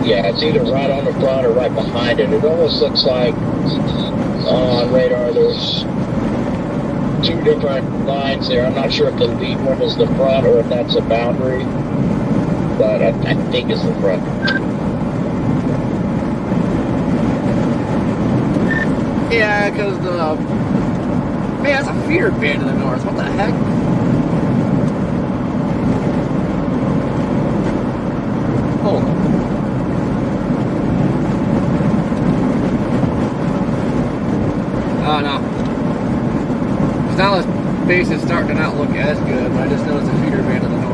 yeah, it's either right on the front or right behind it. It almost looks like on radar there's two different lines there. I'm not sure if the lead one is the front or if that's a boundary, but I think it's the front. Yeah, because the... Man, that's a feeder band to the north. What the heck? Hold on. Oh, no. Because now this base is starting to not look as good, but I just noticed a feeder band to the north.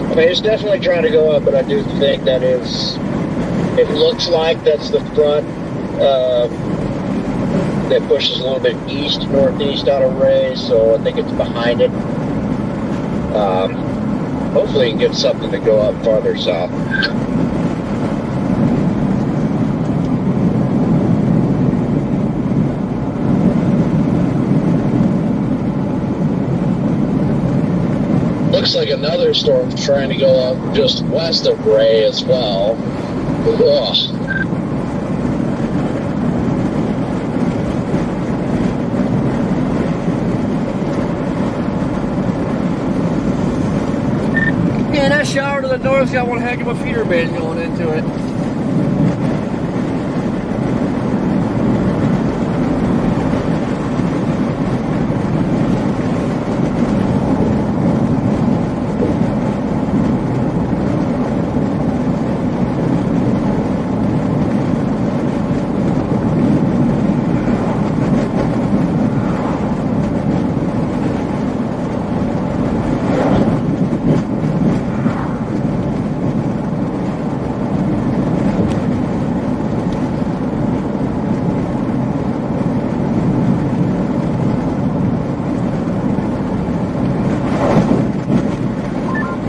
I mean, it's definitely trying to go up, but I do think that is, it looks like that's the front that pushes a little bit east, northeast out of Ray, so I think it's behind it. Hopefully you can get something to go up farther south. Looks like another storm's trying to go up just west of Ray as well. Ugh. Yeah, that shower to the north's got one heck of a feeder band going into it.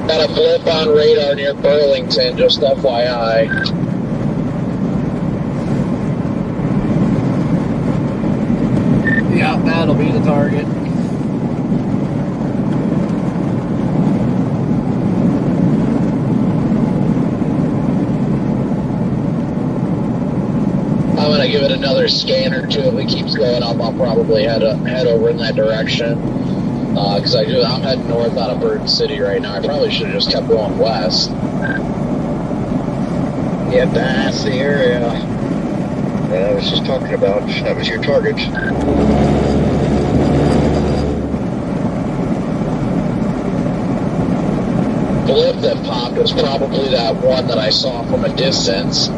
Got a blip on radar near Burlington, just FYI. Yeah, that'll be the target. I'm gonna give it another scan or two. If it keeps going up, I'll probably head over in that direction. Because I'm heading north out of Burton City right now. I probably should have just kept going west. Yeah, that's the area that I was just talking about. That was your target. The blip that popped was probably that one that I saw from a distance.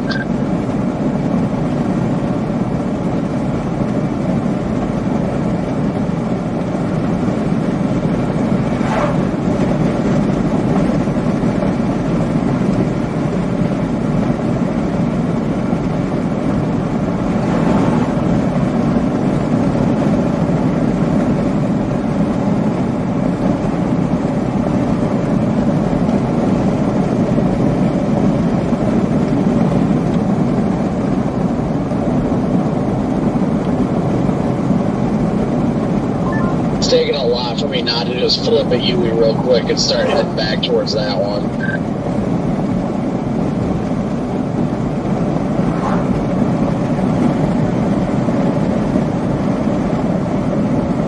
taking a lot for me not to just flip a Yui real quick and start heading back towards that one.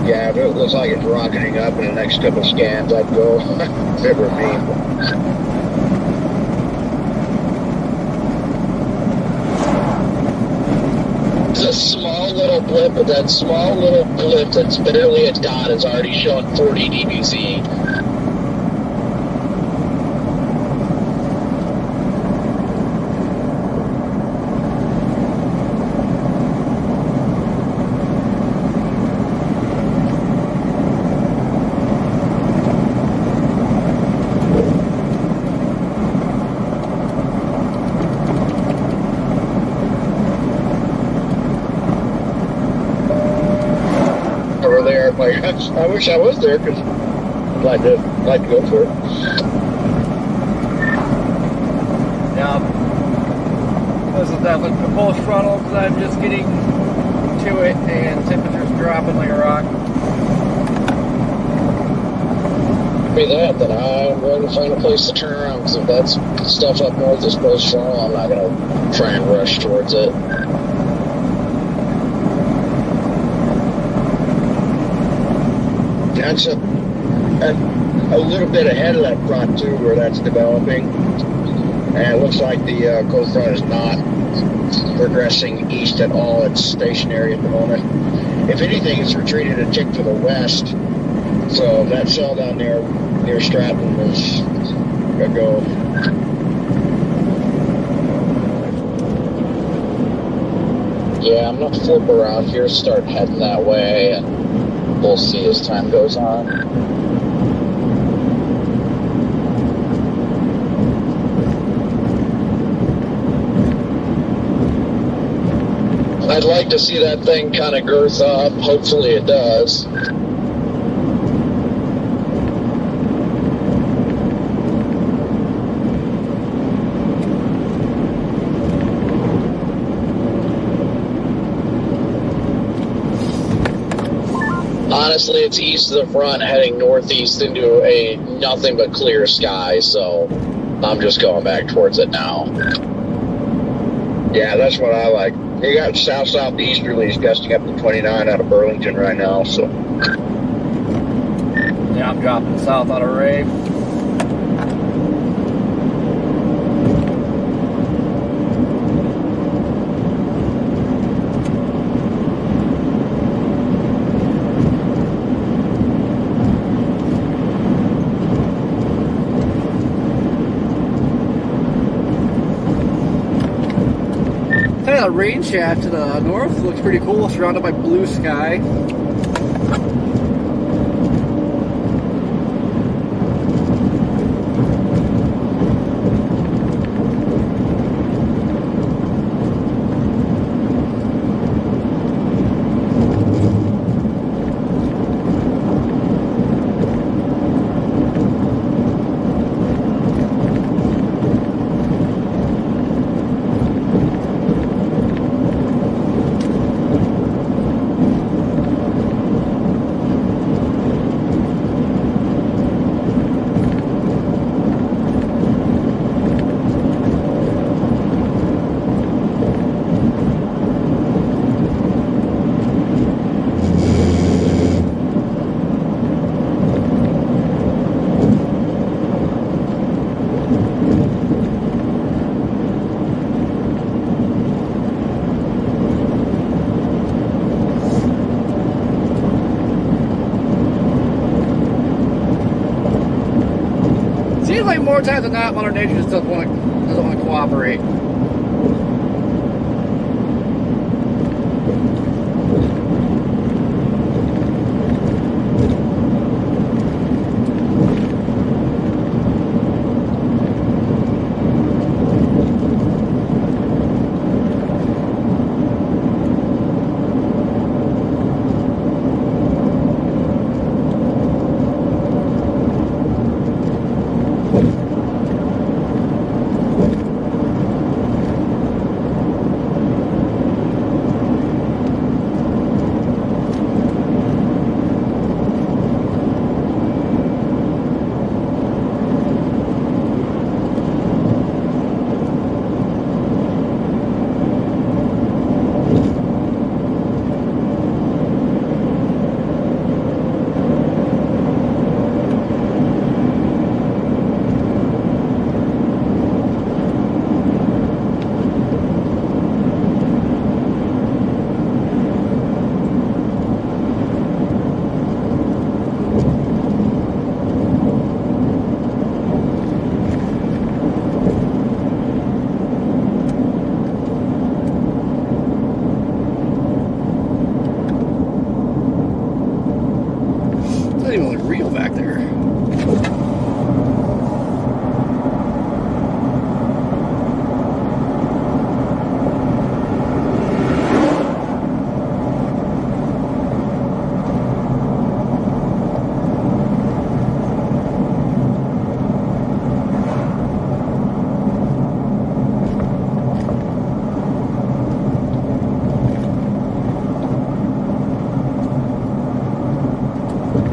Yeah, if it looks like it's rocketing up in the next couple scans, I'd go. If it were me. It's a small little blip, but that small little blip that's barely a dot is already showing 40 dBz. Over there, like, I wish I was there because I'd like to go for it. Yeah, this is definitely full throttle because I'm just getting to it and temperature's dropping like a rock. Be that, then I'm going to find a place to turn around because if that's stuff up north is close throttle, I'm not going to try and rush towards it. That's a little bit ahead of that front too, where that's developing, and it looks like the cold front is not progressing east at all. It's stationary at the moment. If anything, it's retreated a tick to the west. So that cell down there near Stratton is a go. Yeah, I'm gonna flip around here, start heading that way, and we'll see as time goes on. I'd like to see that thing kind of girth up. Hopefully it does. Honestly, it's east of the front, heading northeast into a nothing but clear sky, so I'm just going back towards it now. Yeah, that's what I like. You got south-southeasterlies gusting up to 29 out of Burlington right now, so. Yeah, I'm dropping south out of Ray. The rain shaft to the north looks pretty cool, surrounded by blue sky. Seems like more times than not, Mother Nature just doesn't want to cooperate.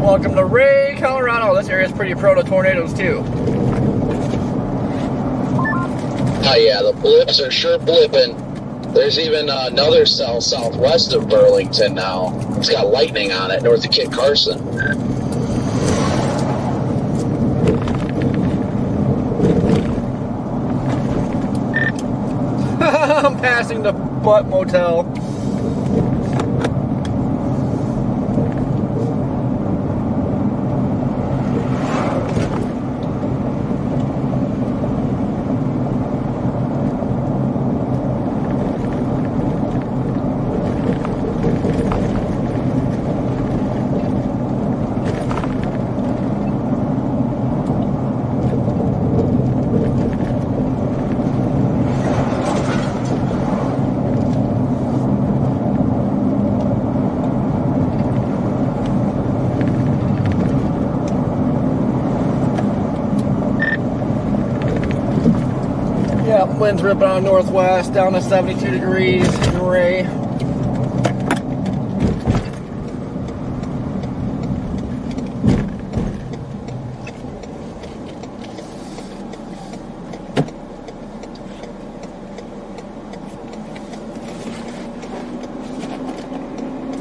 welcome to Ray, Colorado. This area is pretty prone to tornadoes too. Oh yeah, the blips are sure blipping. There's even another cell southwest of Burlington now. It's got lightning on it, north of Kit Carson. I'm passing the Butt Motel. Yeah, wind's ripping on northwest down to 72 degrees in Ray.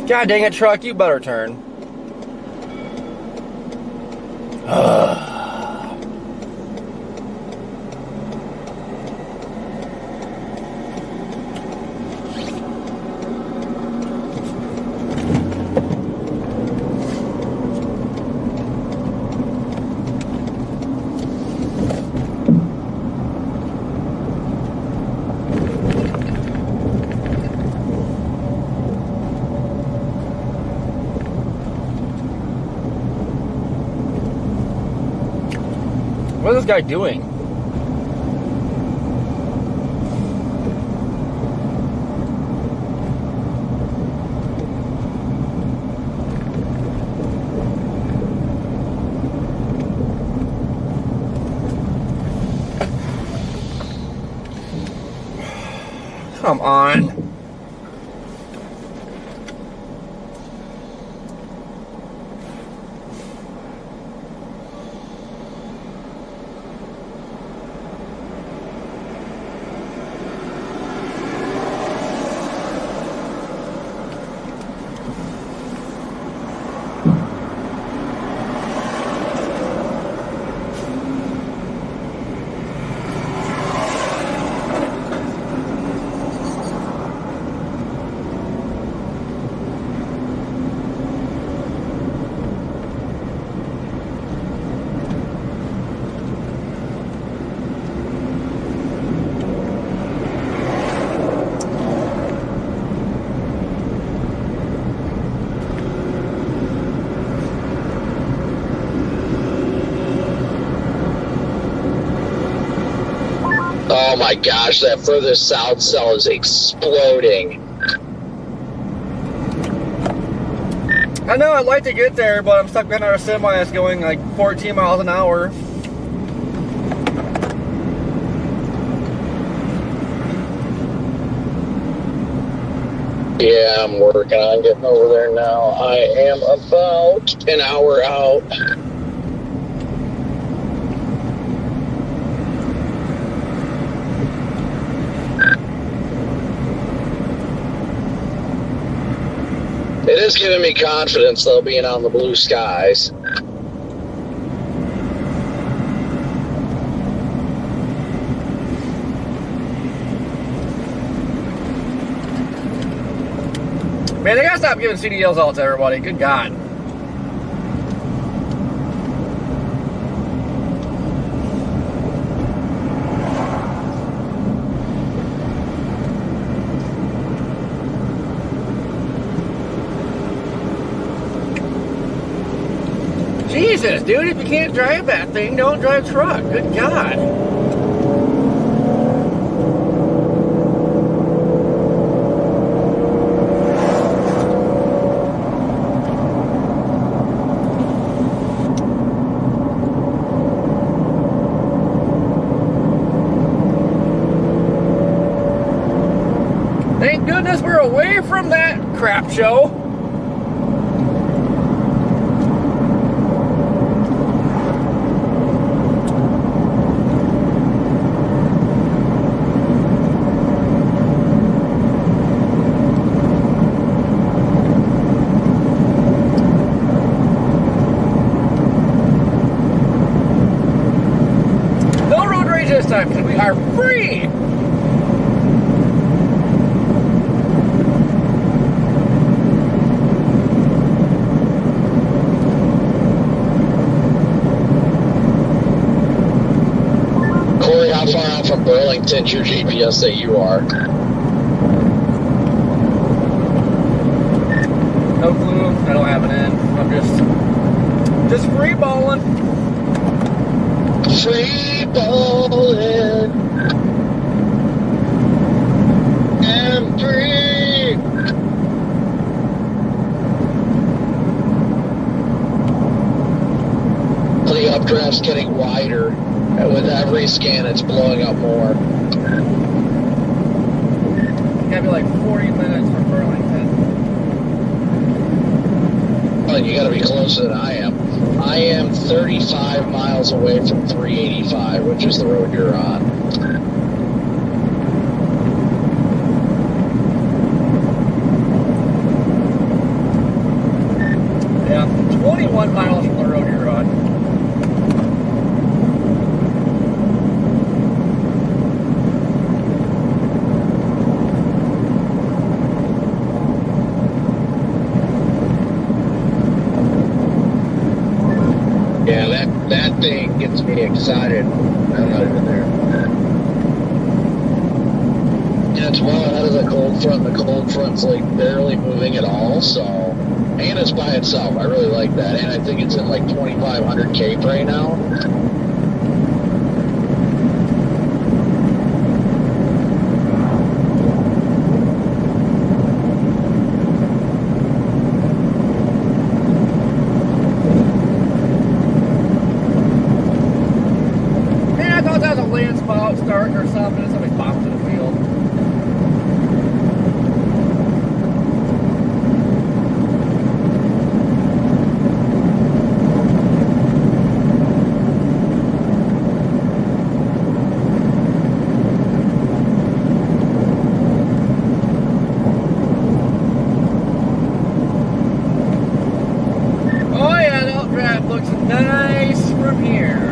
God dang it, truck, you better turn. What is this guy doing? Come on. Oh my gosh, that further south cell is exploding. I know I'd like to get there, but I'm stuck behind our semi that's going like 14 miles an hour. Yeah, I'm working on getting over there now. I am about an hour out. It is giving me confidence, though, being on the blue skies. Man, they gotta stop giving CDLs out to everybody. Good God. Jesus, dude, if you can't drive that thing, don't drive truck. Good God. Thank goodness we're away from that crap show. are free! Corey, how far out from Burlington's your GPS say you are? No clue. I don't have an end. I'm just free balling. Free ballin'. I'm free. The updraft's getting wider. And with every scan, it's blowing up more. Gotta be like 40 minutes from Burlington. Well, you gotta be closer than I am. I am 35 miles away from 385, which is the road you're on. Yeah, 21 miles from the road you're on. Yeah, that thing gets me excited. I'm not even there. Yeah, it's well ahead of the cold front. The cold front's like barely moving at all, so. And it's by itself. I really like that. And I think it's in like 2,500 Cape right now. Man, I thought that was a land spot starting or something. Somebody popped to the field. Oh yeah, the updraft looks nice from here.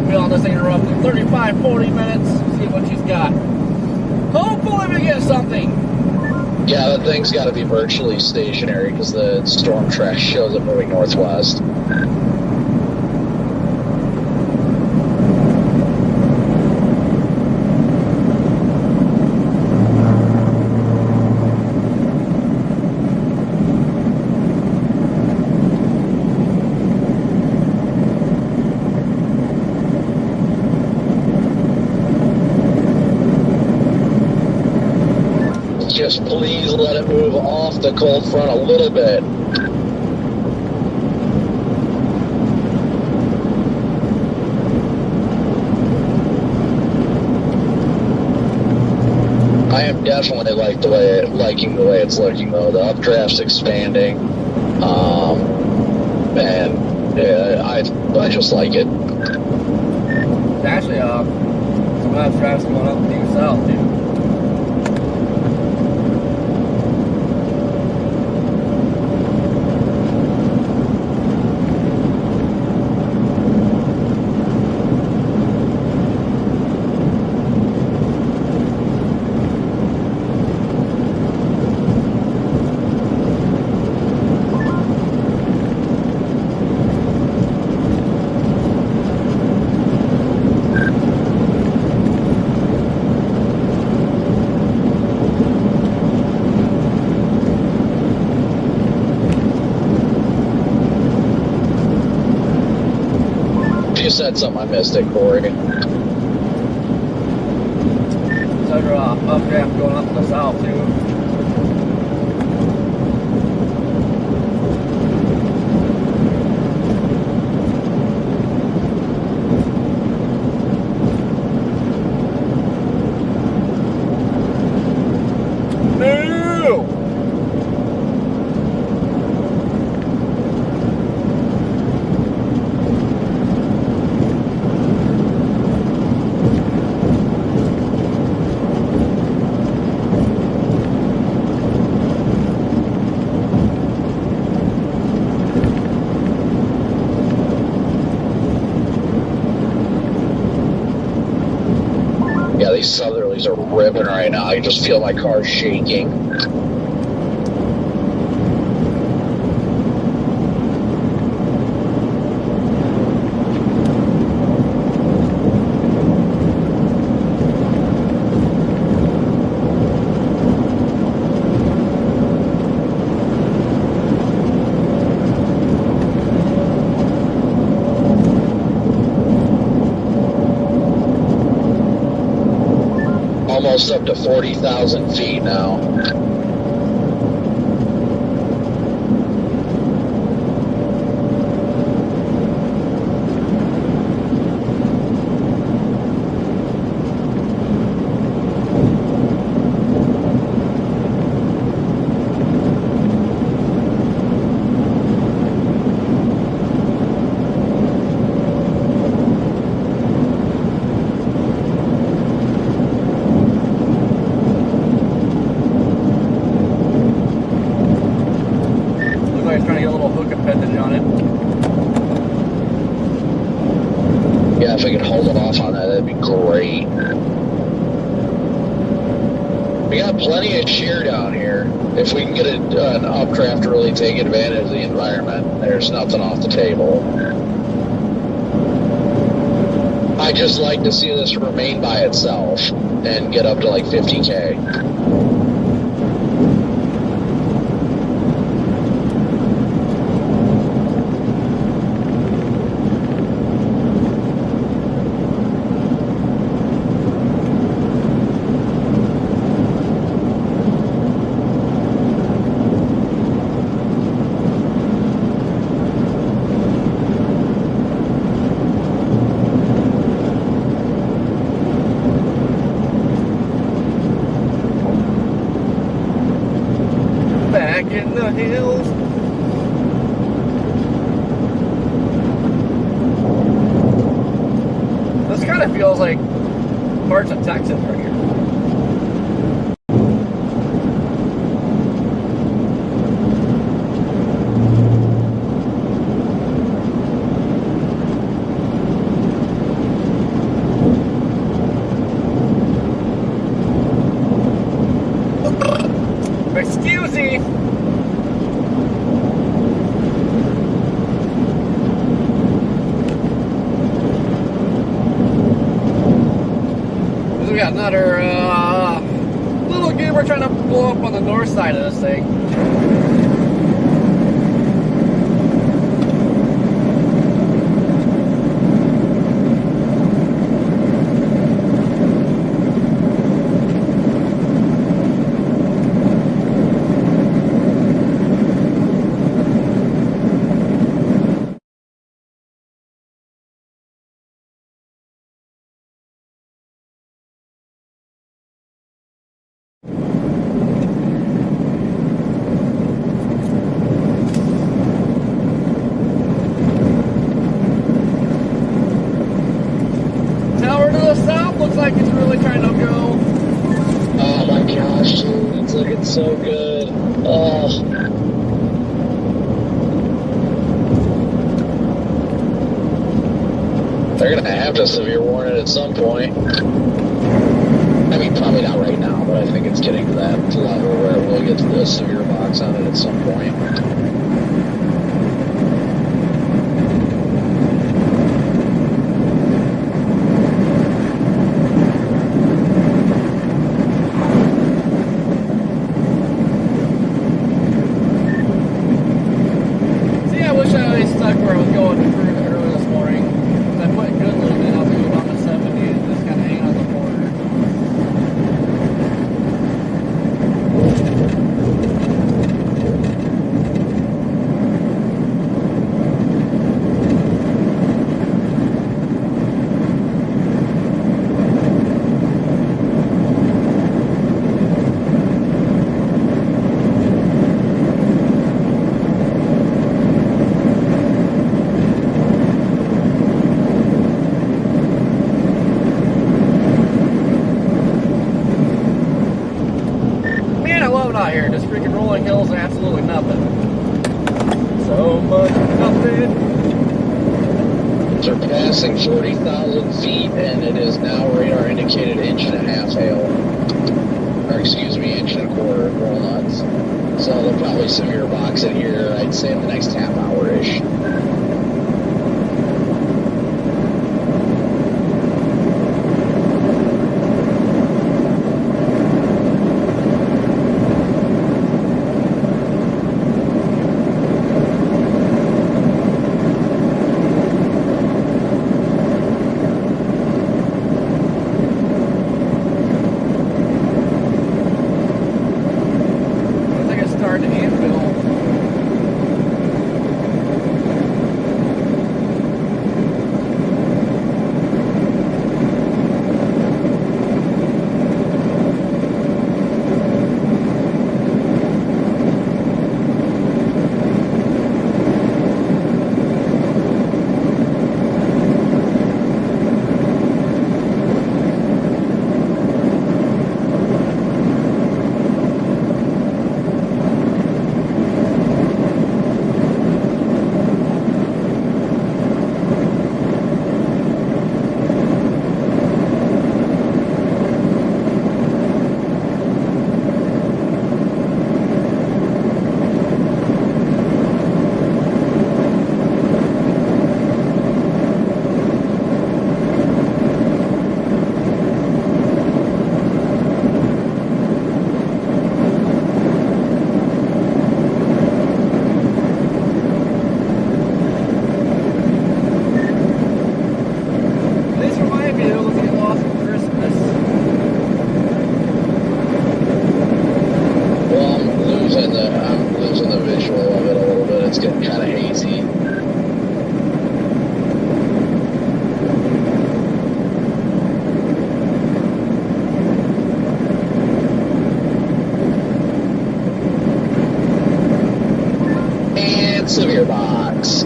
Be on this thing in roughly 35, 40 minutes. See what she's got. Hopefully we get something. Yeah, that thing's got to be virtually stationary because the storm track shows it moving northwest. Just please let it move off the cold front a little bit. I am definitely liking the way it's looking though. The updraft's expanding, and yeah, I just like it. It's actually some updrafts going up due south, dude. you said something, I missed it, Corey. So you're updraft going up to the south too. Yeah, these southerlies are ripping right now. I just feel my car shaking. Almost up to 40,000 feet now. Trying to get a little hook appendage on it. Yeah, if I could hold it off on that, that'd be great. We got plenty of shear down here. If we can get an updraft to really take advantage of the environment, there's nothing off the table. I just like to see this remain by itself and get up to like 50K. Back in the hills. This kind of feels like parts of Texas right here. Excuse me. We got another little game we're trying to blow up on the north side of this thing. Tower to the south looks like it's really trying to go. Oh my gosh, dude, it's looking so good. Oh. They're gonna have to severe warn it at some point. I mean, probably not right now, but I think it's getting to that level where it will get to the severe box on it at some point. See, I wish I stuck where I was going early this morning. I put miles, absolutely nothing. So much nothing. Surpassing 40,000 feet, and it is now radar indicated 1.5 hail. Or excuse me, 1.25 roll nuts. So they'll probably severe box it here, I'd say, in the next half hour-ish. I think I started to Anvil. At least for my view, let's get lost for Christmas. Well, I'm losing the visual of it a little bit. It's getting kind of hazy. And severe box.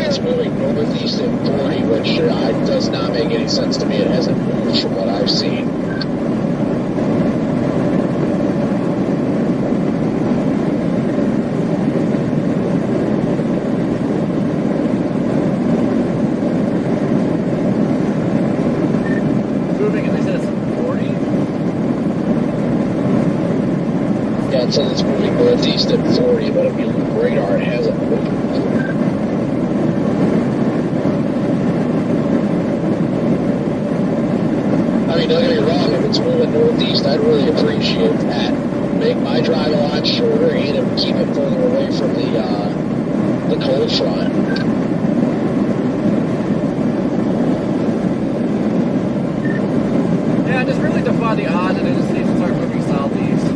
It's moving northeast at 40, which does not make any sense to me. It hasn't moved from what I've seen. Moving, and they said it's 40. Yeah, it says it's moving northeast at 40, but if you look at radar, it hasn't moved. I mean, don't get me wrong, if it's moving northeast, I'd really appreciate that. Make my drive a lot shorter and keep it further away from the cold front. Yeah, just really defy the odds that it just needs to start moving southeast.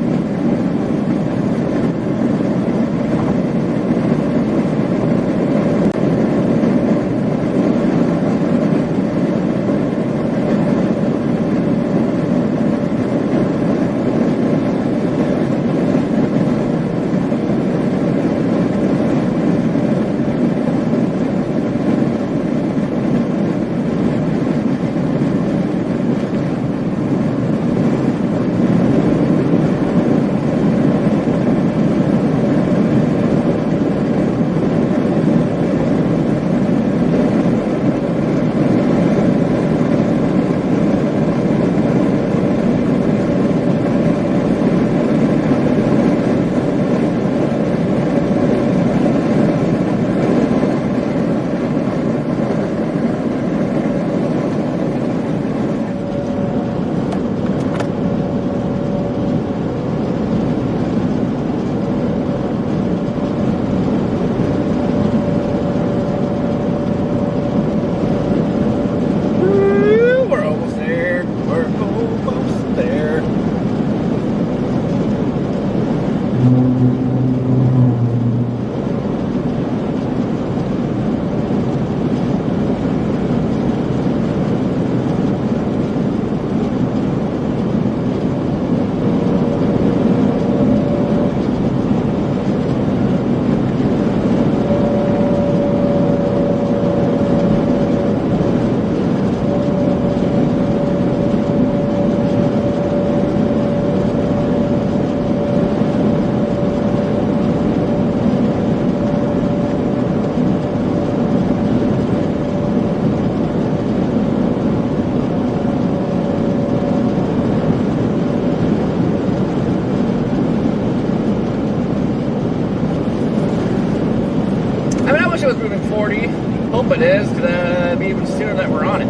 it is, because it'd be even sooner that we're on it.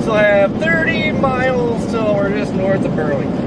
So I have 30 miles till we're just north of Burlington.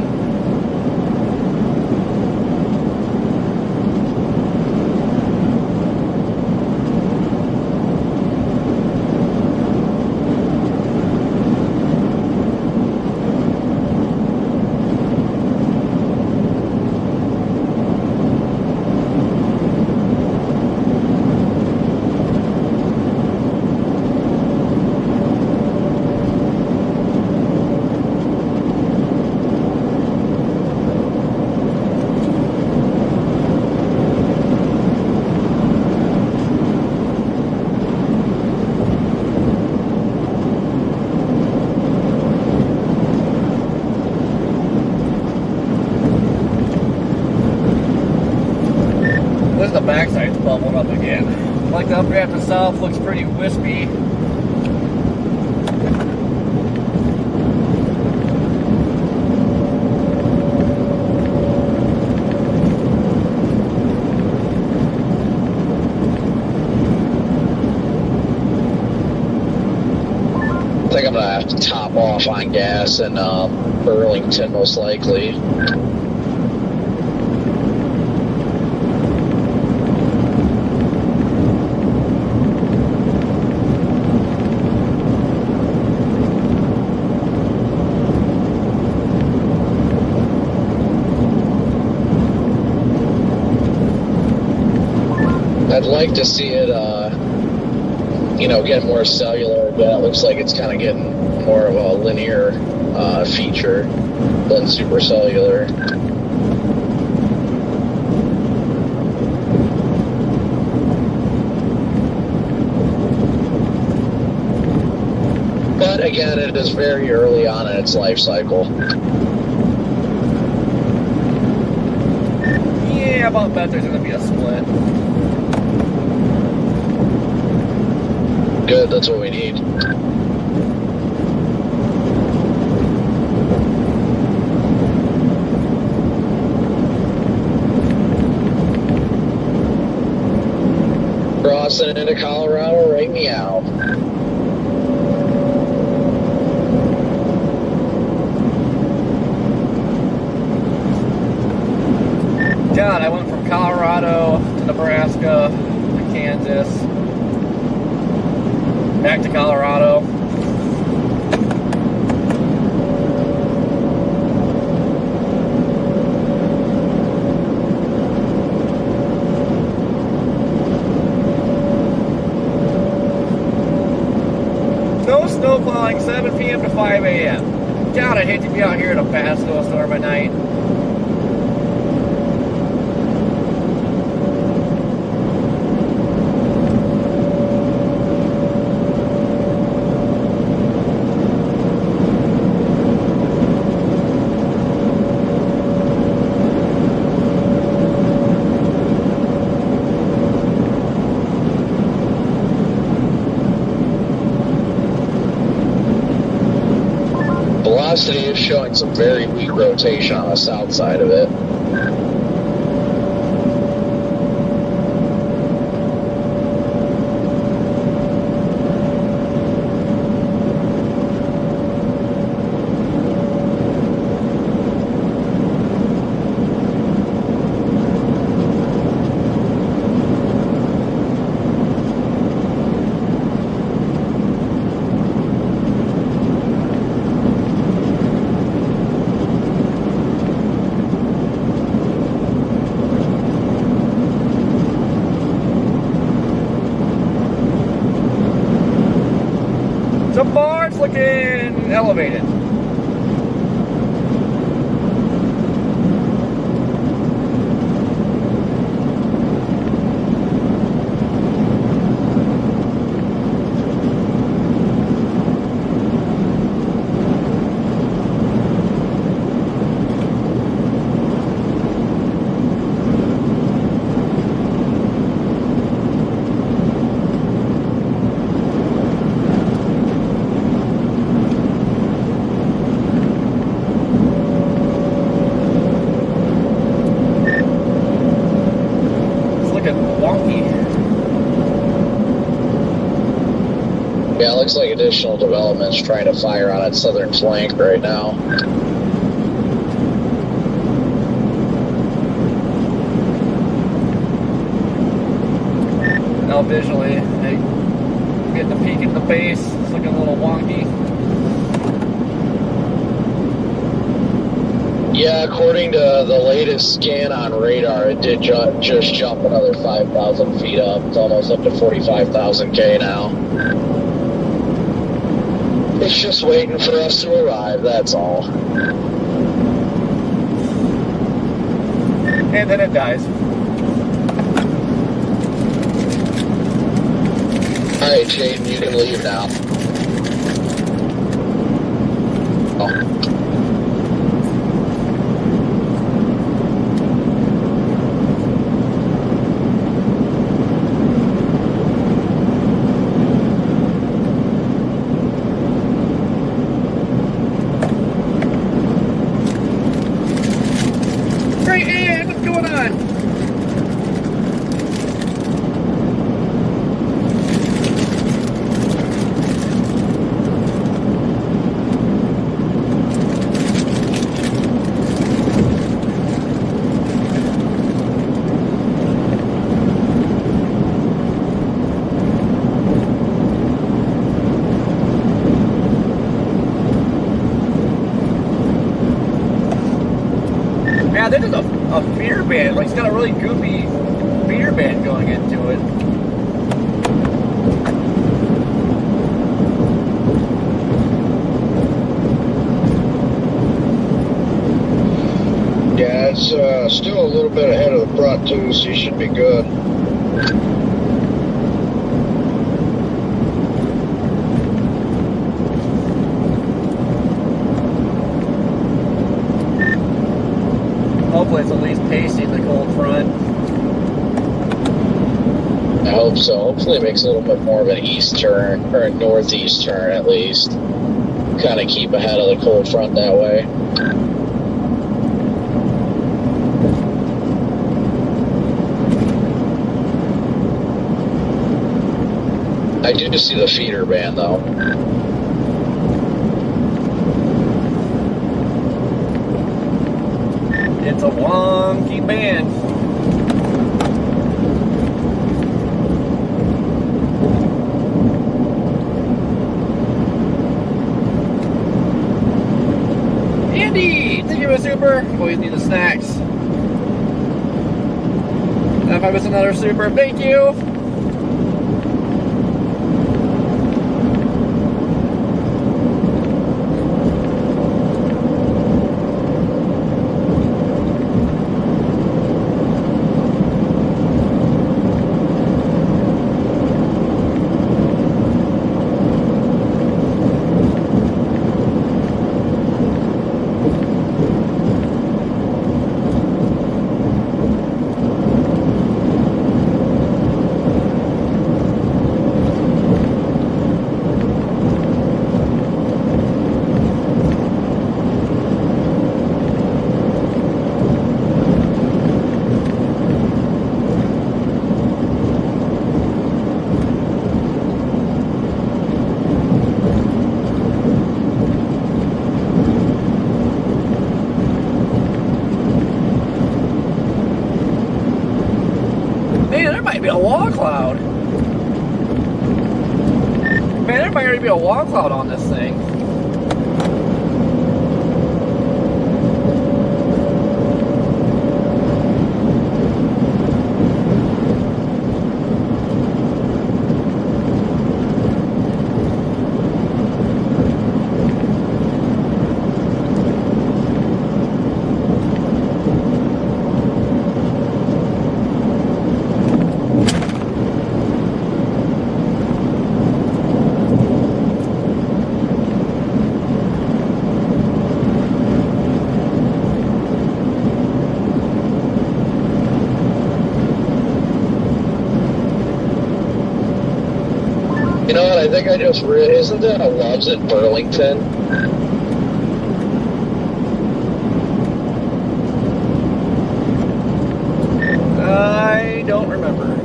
The backside's bubbled up again. Like the updraft itself looks pretty wispy. I think I'm gonna have to top off on gas in Burlington most likely. I'd like to see it, get more cellular, but it looks like it's kind of getting more of a linear feature than super cellular. But again, it is very early on in its life cycle. Yeah, I about bet there's going to be a split. Good, that's what we need. Crossing into Colorado right meow. God, I went from Colorado to Nebraska to Kansas, back to Colorado. No snow plowing, 7 p.m. to 5 a.m. God, I'd hate to be out here in a bad snowstorm at night. Velocity is showing some very weak rotation on the south side of it. The bar's looking elevated. Yeah, it looks like additional development's trying to fire on its southern flank right now. Now visually, getting the peak in the base. It's looking a little wonky. Yeah, according to the latest scan on radar, it did just jump another 5,000 feet up. It's almost up to 45,000 K now. It's just waiting for us to arrive, that's all. And then it dies. Alright, Jaden, you can leave now. Oh. Great, Ian, what's going on? Yeah, this is a feeder band. Like, it's got a really goofy feeder band going into it. Yeah, it's still a little bit ahead of the front too, so you should be good. Hopefully it's at least pacing the cold front. I hope so. Hopefully it makes a little bit more of an east turn, or a northeast turn at least. Kind of keep ahead of the cold front that way. I do see the feeder band though. It's a wonky band. Andy, thank you, super. Always need the snacks. And if I miss another super, thank you. Man, there might be a wall cloud. Man, there might already be a wall cloud on this thing. You know what? I think I just isn't that a Loves at Burlington? I don't remember.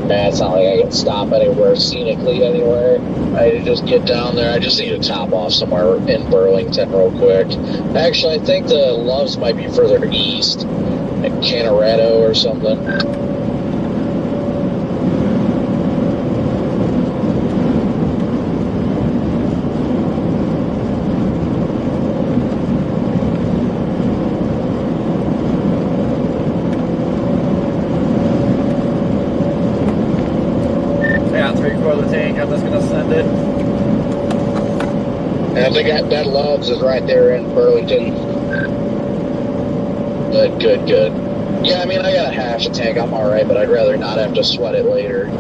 Yeah, Yeah, it's not like I can stop anywhere scenically anywhere. I just get down there. I just need to top off somewhere in Burlington real quick. Actually, I think the Loves might be further east, like Colorado or something. Yeah, 3/4 of the tank. I'm just gonna send it. And I think that Loves is right there in Burlington. Good. Yeah, I mean, I got a half a tank. I'm all right, but I'd rather not have to sweat it later.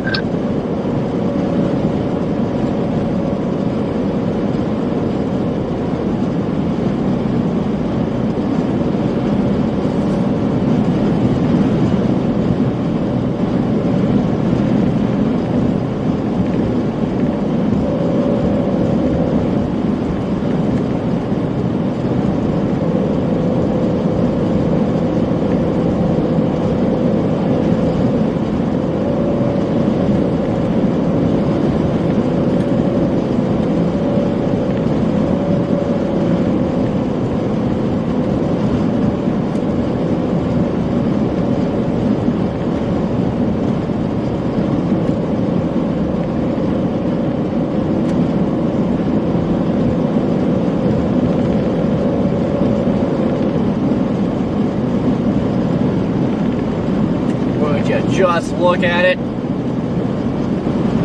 Would you just look at it?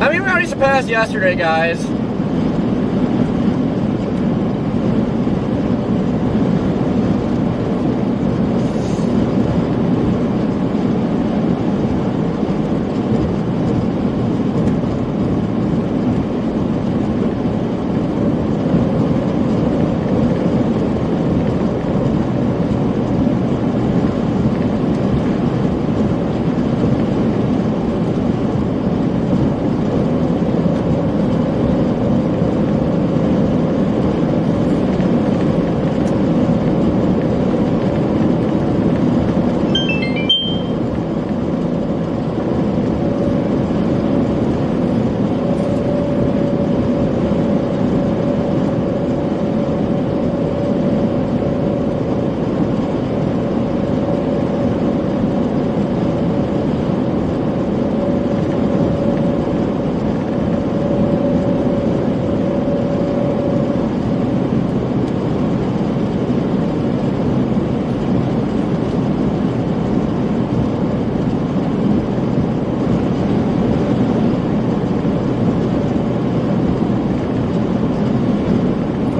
I mean, we already surpassed yesterday, guys.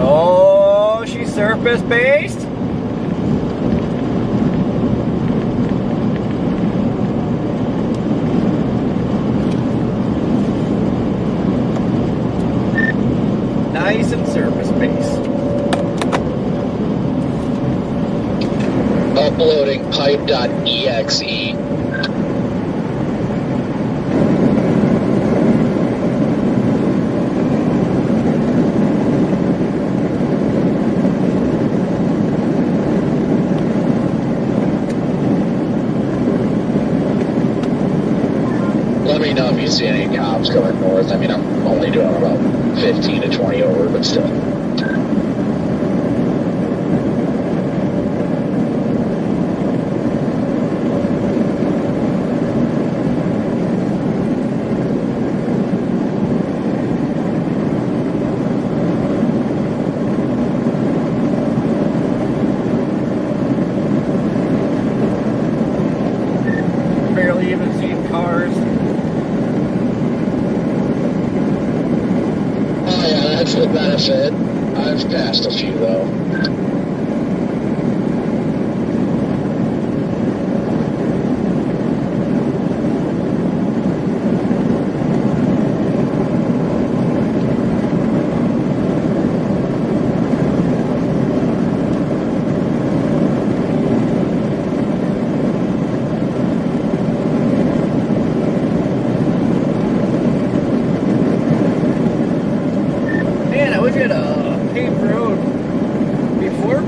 Oh, she's surface based. Nice and surface based. Uploading pipe.exe. Let me know if you see any cops coming north. I mean, I'm only doing about 15 to 20 over, but still. Barely even seen cars. Oh yeah, that's the benefit. I've passed a few though. Man, I wish we had a paved road before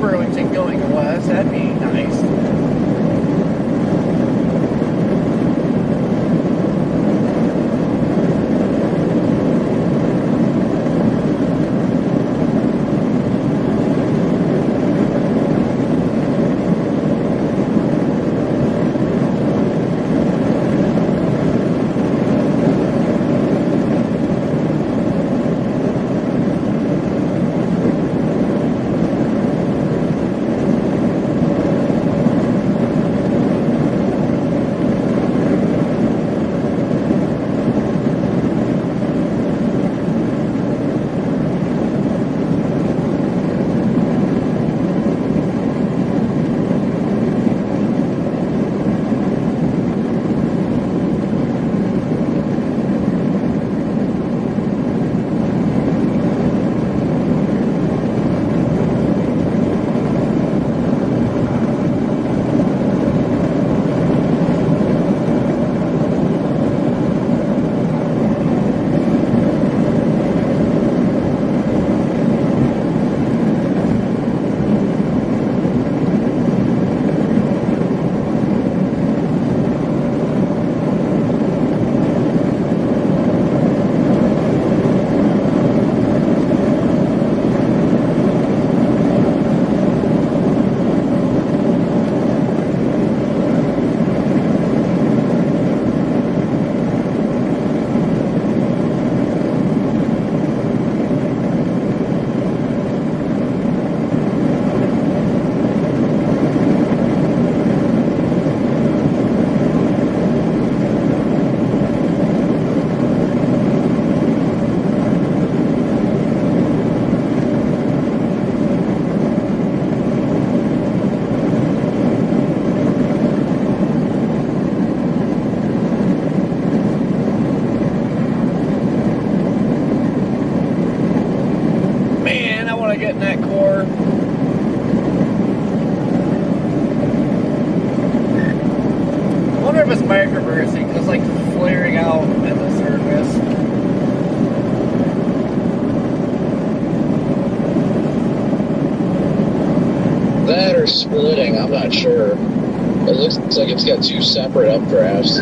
or splitting, I'm not sure. It looks like it's got two separate updrafts.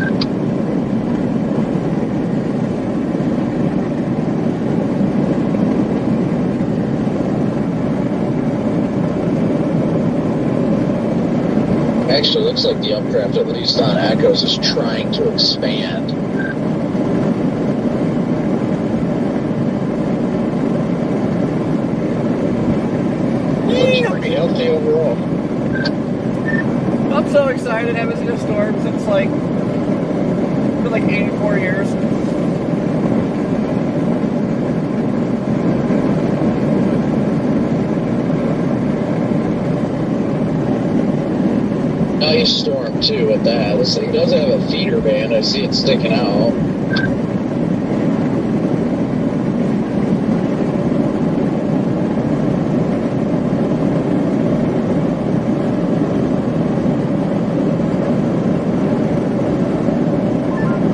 Actually, looks like the updraft, at least on Echoes, is trying to expand. Looks pretty healthy overall. I'm so excited. Haven't seen a storm since like for like 84 years. Nice storm too at that. This thing does have a feeder band. I see it sticking out.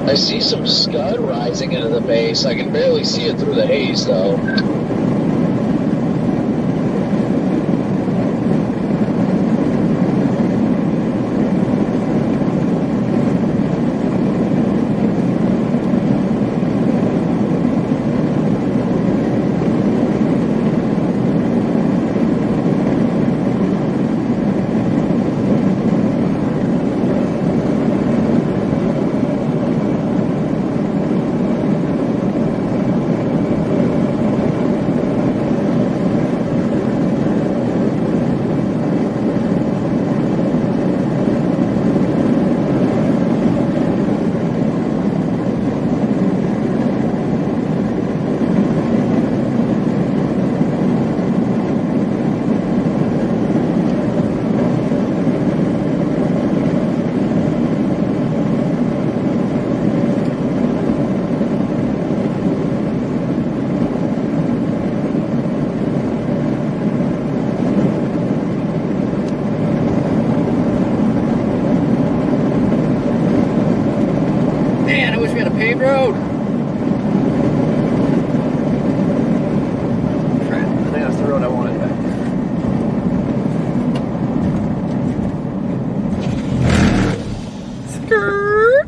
I see some scud rising into the base. I can barely see it through the haze though. paved road. Crap, I think that's the road I wanted back. Skirt.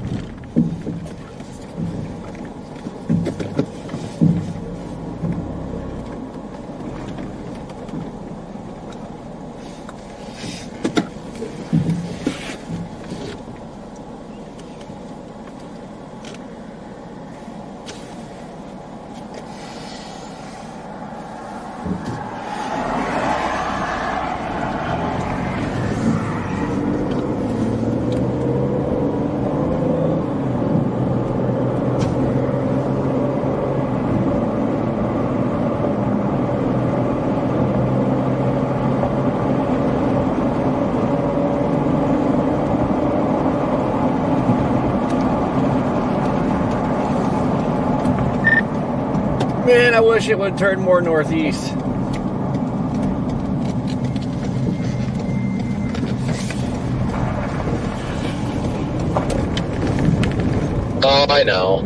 Man, I wish it would turn more northeast. Oh, I know.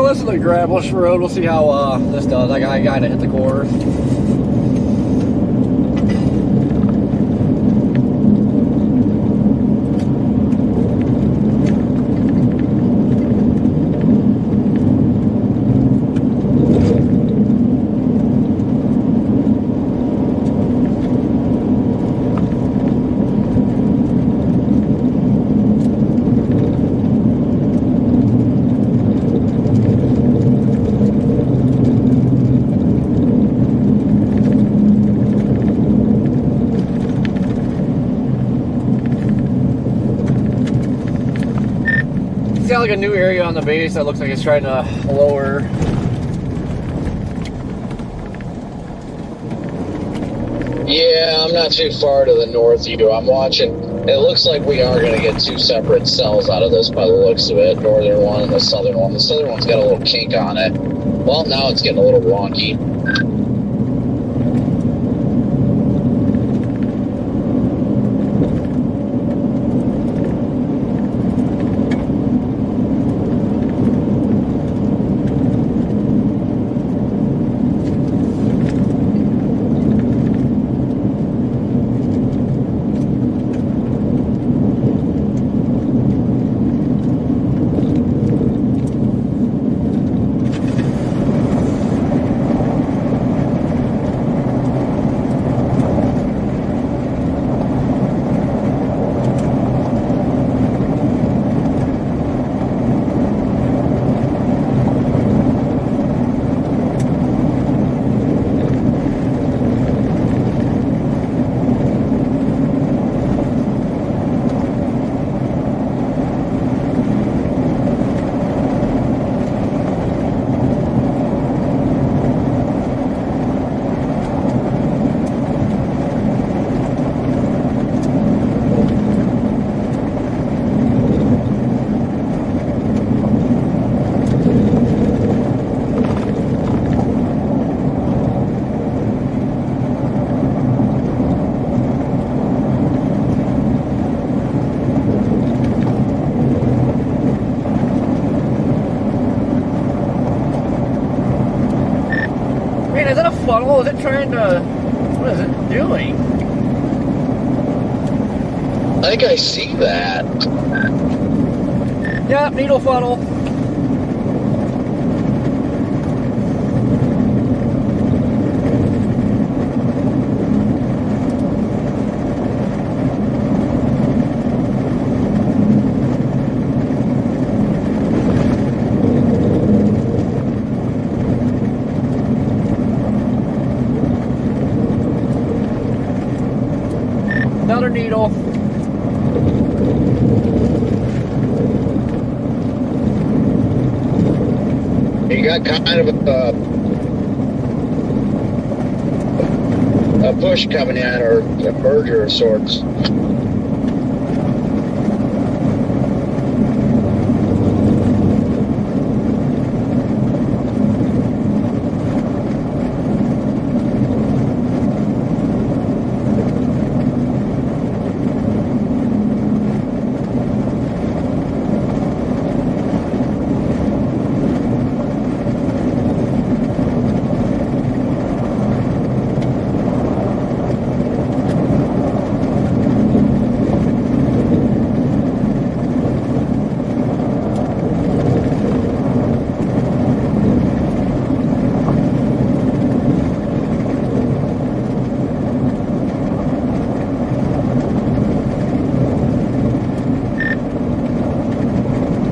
This is the gravelish road. We'll see how this does. I gotta hit the corner. It's got like a new area on the base that looks like it's trying to lower. Yeah, I'm not too far to the north of you. I'm watching. It looks like we are going to get two separate cells out of this by the looks of it. Northern one and the southern one. The southern one's got a little kink on it. Well, now it's getting a little wonky. Man, is it a funnel? Is it trying to... What is it doing? I think I see that. Yep, needle funnel. Another needle. You got kind of a push coming in, or a merger of sorts.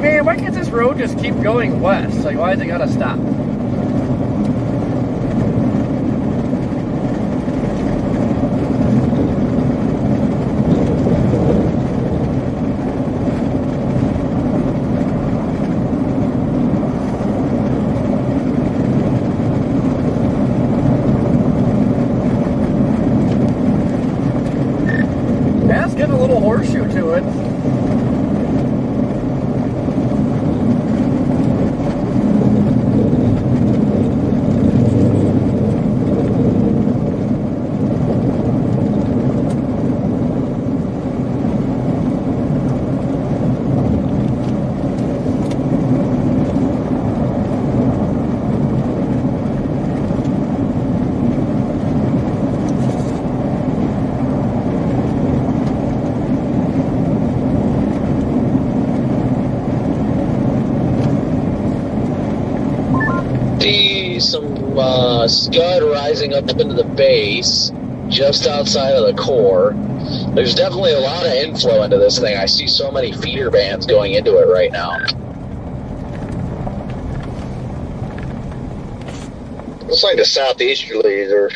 Man, why can't this road just keep going west? Like, why has it gotta stop? Yeah, it's getting a little horseshoe to it. See some scud rising up into the base, just outside of the core. There's definitely a lot of inflow into this thing. I see so many feeder bands going into it right now. Looks like the southeasterlies or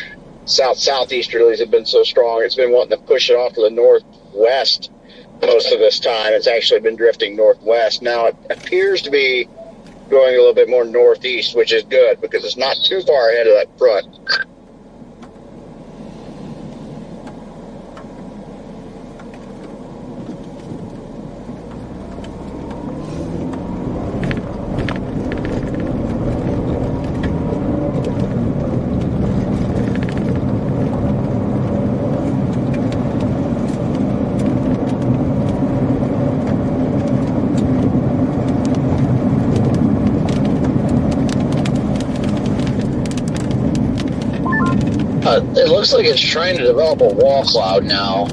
southeasterlies have been so strong, it's been wanting to push it off to the northwest most of this time. It's actually been drifting northwest. Now it appears to be going a little bit more northeast, which is good because it's not too far ahead of that front. It looks like it's trying to develop a wall cloud now.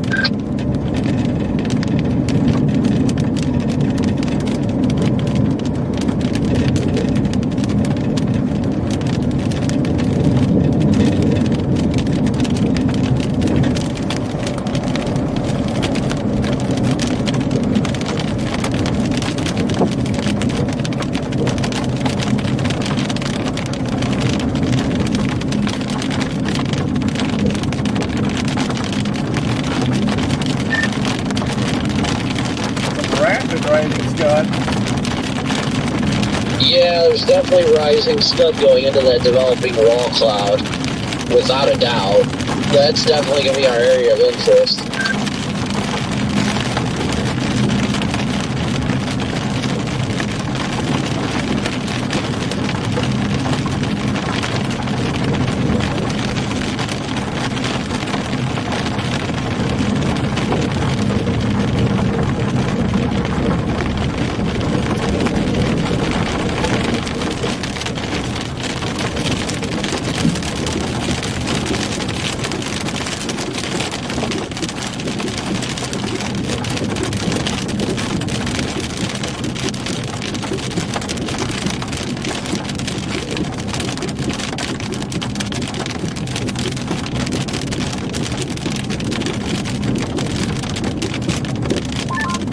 Rapid rising scud. Yeah, there's definitely rising scud going into that developing wall cloud, without a doubt. That's definitely going to be our area of interest.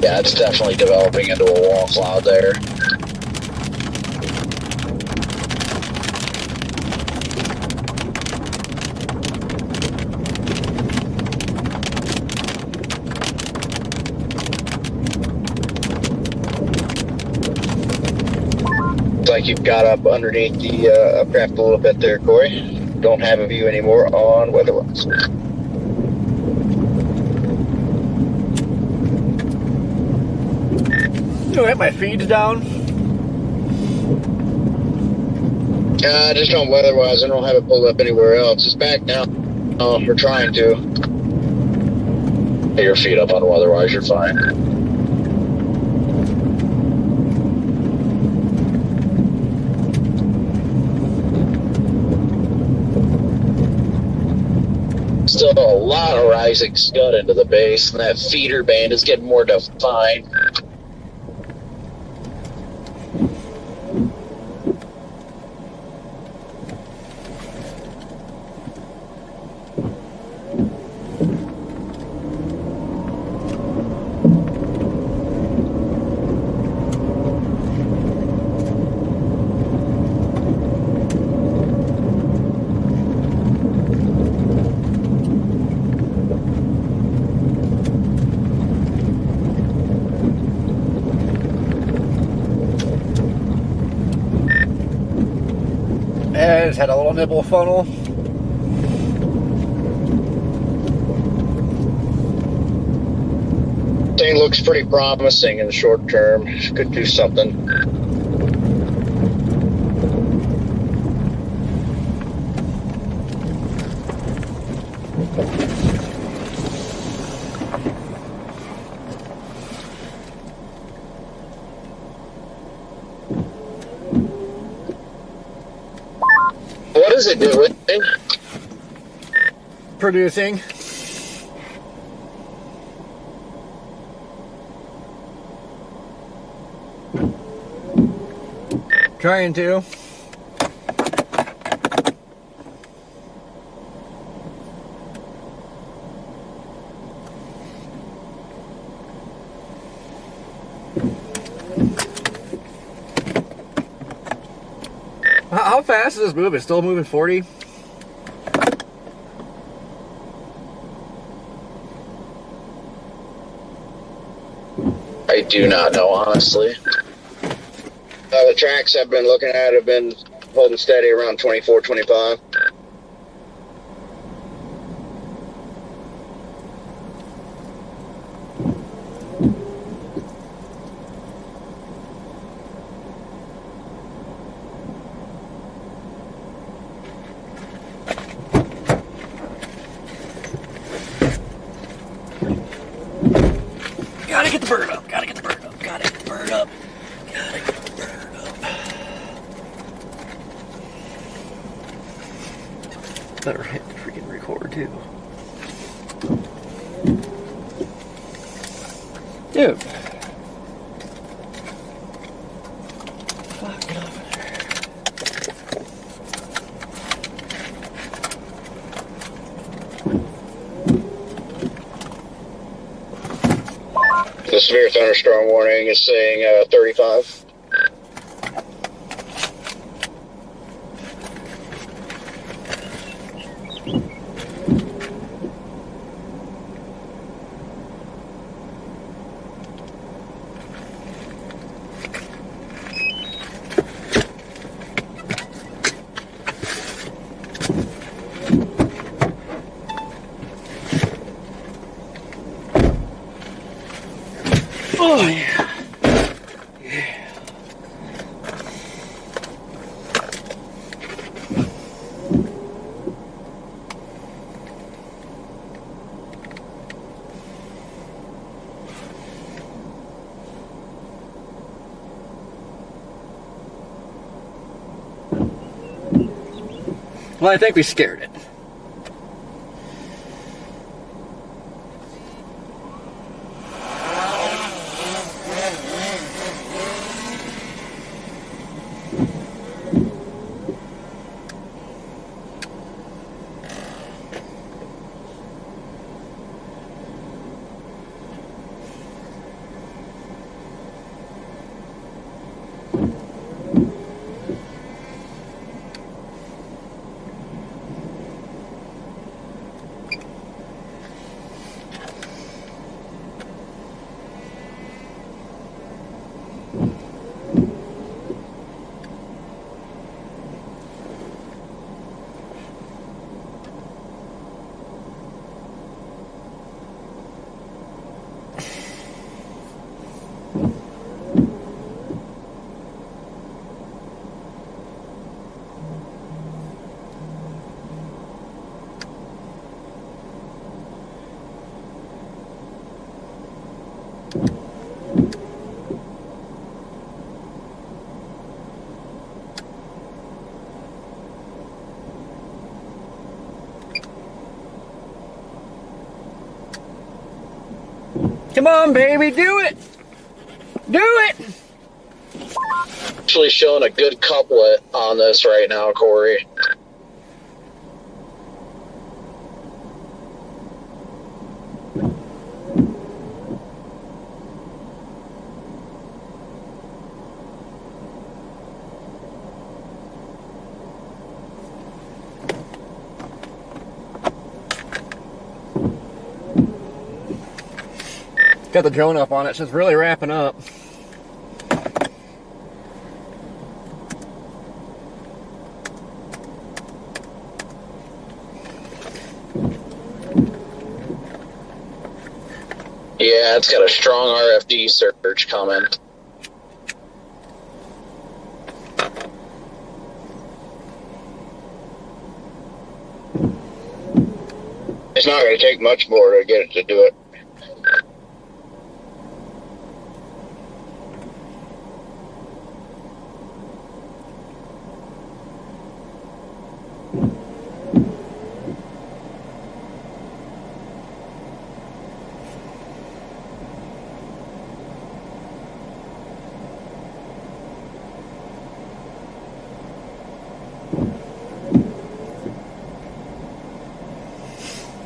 Yeah, it's definitely developing into a wall cloud there. Looks like you've got up underneath the upcraft a little bit there, Corey. Don't have a view anymore on weatherwise. You know, my feed's down. Just on weatherwise, I don't have it pulled up anywhere else. It's back now. We're trying to. Get your feet up on weatherwise, you're fine. Still a lot of rising scud into the base, and that feeder band is getting more defined. And it's had a little nibble funnel. Thing looks pretty promising in the short term. Could do something. What is it doing? Producing. Trying to. How fast is this moving? It's still moving 40? I do not know, honestly. The tracks I've been looking at have been holding steady around 24, 25. Gotta get the bird up, gotta get the bird up, gotta get the bird up, gotta get the bird up. Better hit the freaking record. too. Dude. Fuck, get off of there. The severe thunderstorm warning is saying 35. Oh yeah. Well, I think we scared it. Come on, baby, do it! Do it! Actually showing a good couplet on this right now, Corey. Got the drone up on it, so it's really wrapping up. Yeah, it's got a strong RFD surge coming. It's not going to take much more to get it to do it.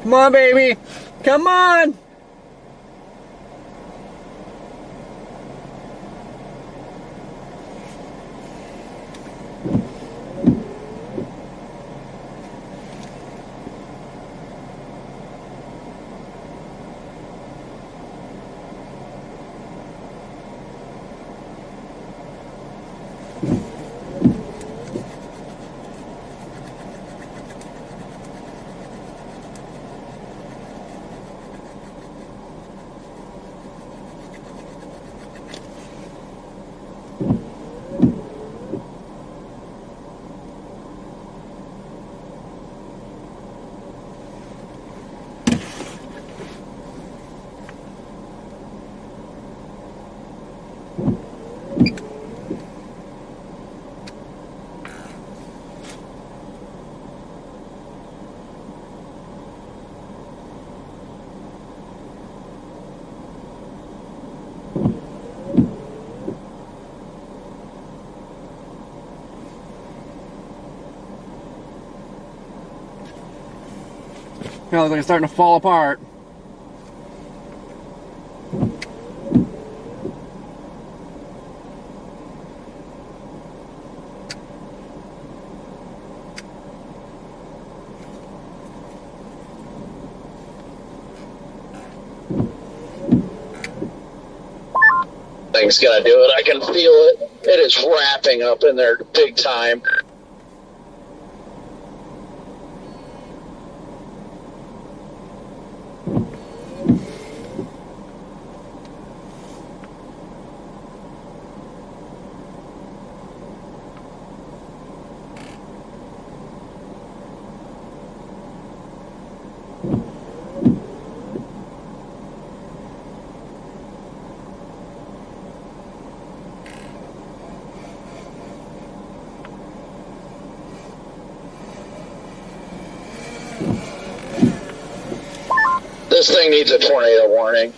Come on, baby! Come on! Now looks like it's starting to fall apart. Thing's gonna do it. I can feel it. It is wrapping up in there big time. This thing needs a tornado warning.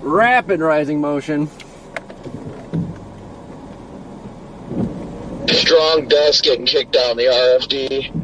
Rapid rising motion. Strong dust getting kicked down the RFD.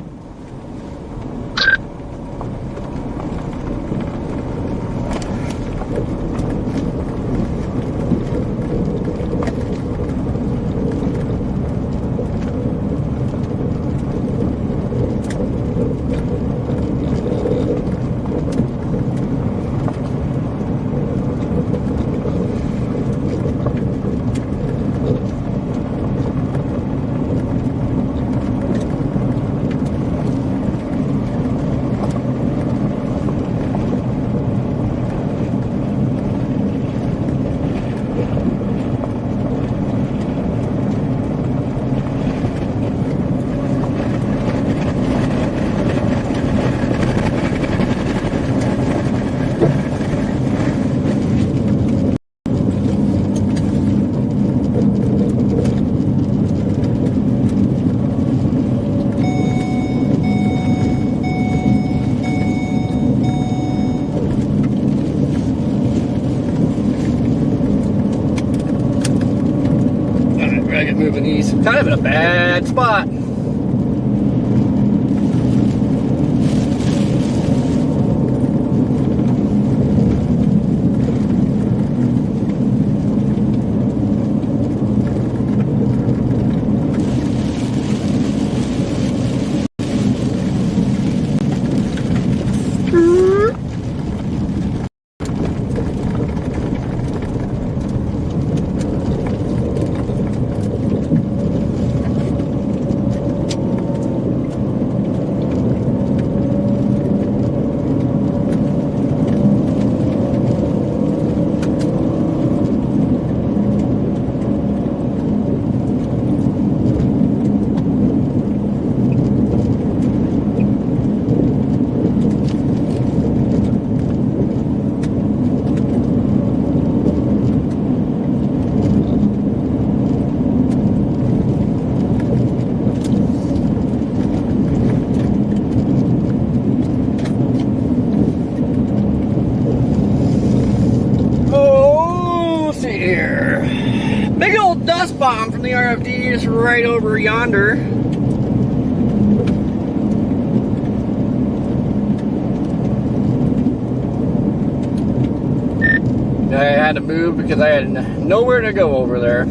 Moving east, kind of in a bad spot. RFDs right over yonder. I had to move because I had nowhere to go over there.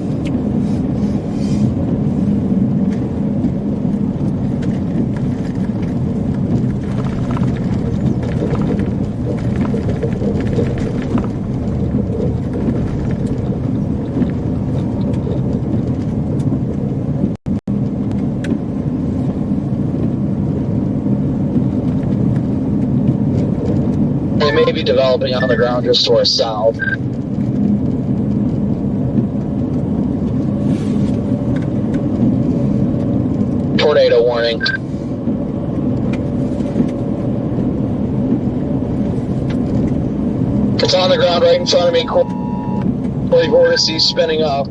They may be developing on the ground just to our south. Tornado warning. It's on the ground right in front of me. Holy vortices spinning up.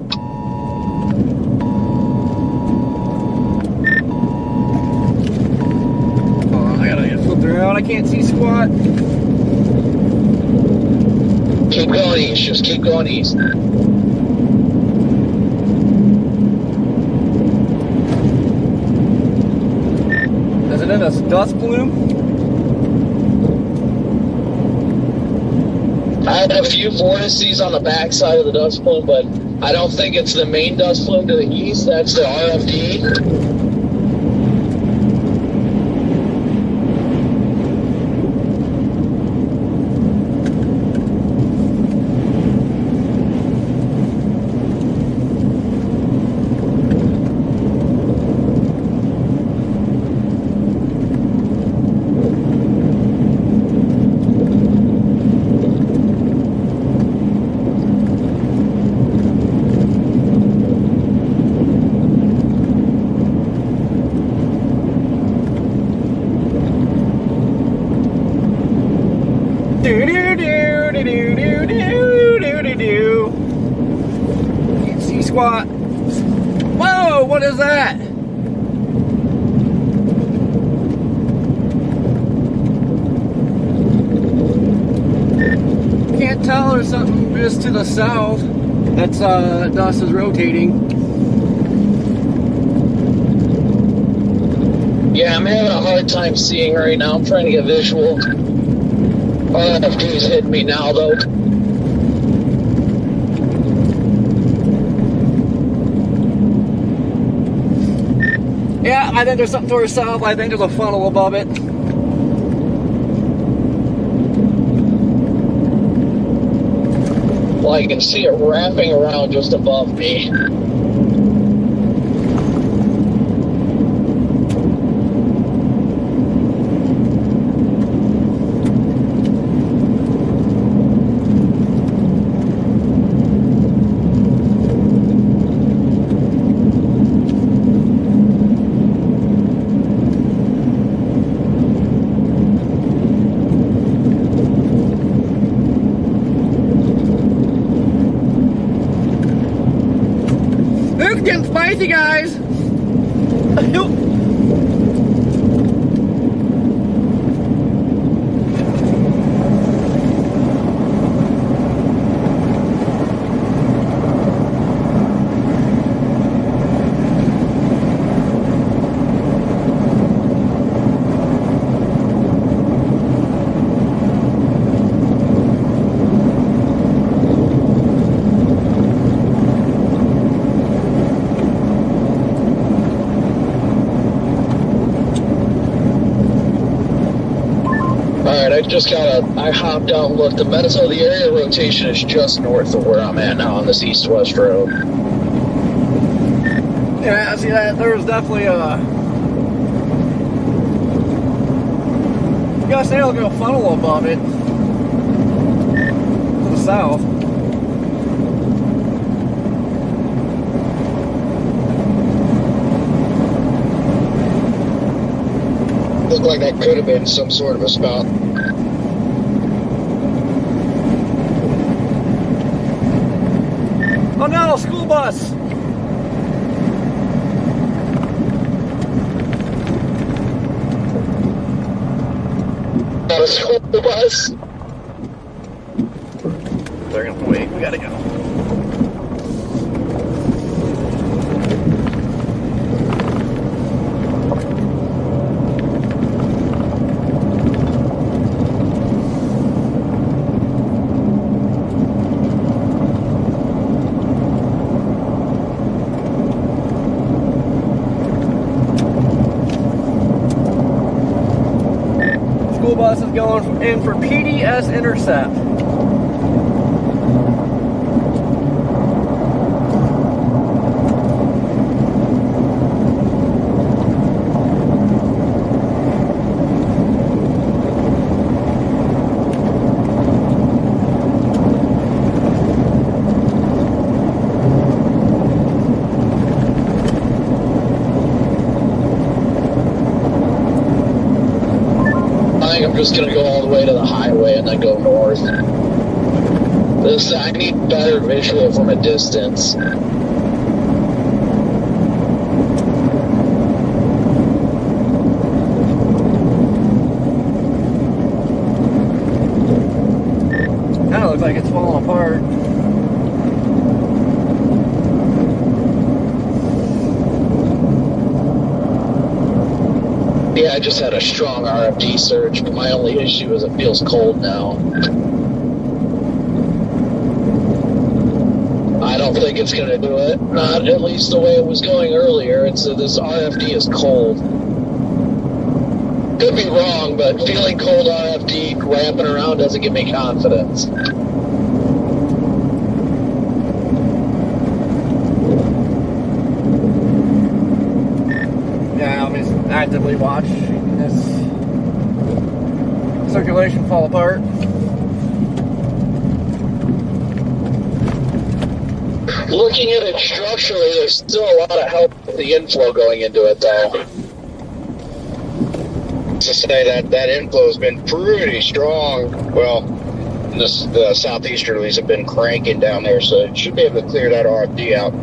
Oh, I gotta get flipped around. I can't see squat. Keep going east. Just keep going east. Is it in a dust plume? I had a few vortices on the backside of the dust plume, but I don't think it's the main dust plume to the east. That's the RFD. Can't see squat. Whoa, what is that? Can't tell, there's something just to the south. That's dust is rotating. Yeah, I'm having a hard time seeing right now. I'm trying to get visual. RFD's hitting me now, though. Yeah, I think there's something towards the south. I think there's a funnel above it. Well, I can see it wrapping around just above me. It's getting spicy, guys. Alright, I hopped out and looked. The area rotation is just north of where I'm at now on this east-west road. Yeah, I see that. There's definitely a... You gotta say, look at a funnel above it. To the south. Looked like that could have been some sort of a spout. Oh no, school bus! Not a school bus. They're gonna wait, we gotta go. bus is going in for PDS intercept. I'm just gonna go all the way to the highway and then go north. I need better visual from a distance. That looks like it's falling apart. Yeah, I just had a strong RFD surge, but my only issue is it feels cold now. I don't think it's going to do it. Not at least the way it was going earlier. It's this RFD is cold. Could be wrong, but feeling cold RFD ramping around doesn't give me confidence. Yeah, I'm just actively watching this circulation fall apart. Looking at it structurally, there's still a lot of help with the inflow going into it, though. To say that inflow has been pretty strong. Well, the southeasterlies have been cranking down there, so it should be able to clear that RFD out.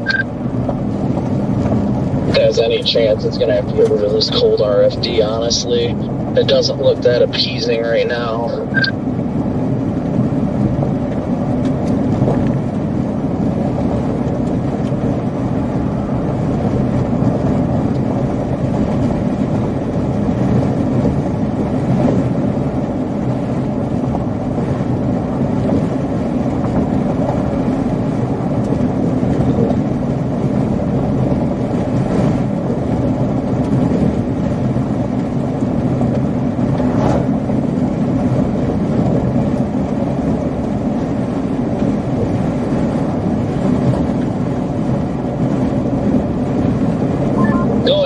If there's any chance it's going to have to get rid of this cold RFD, honestly. It doesn't look that appeasing right now.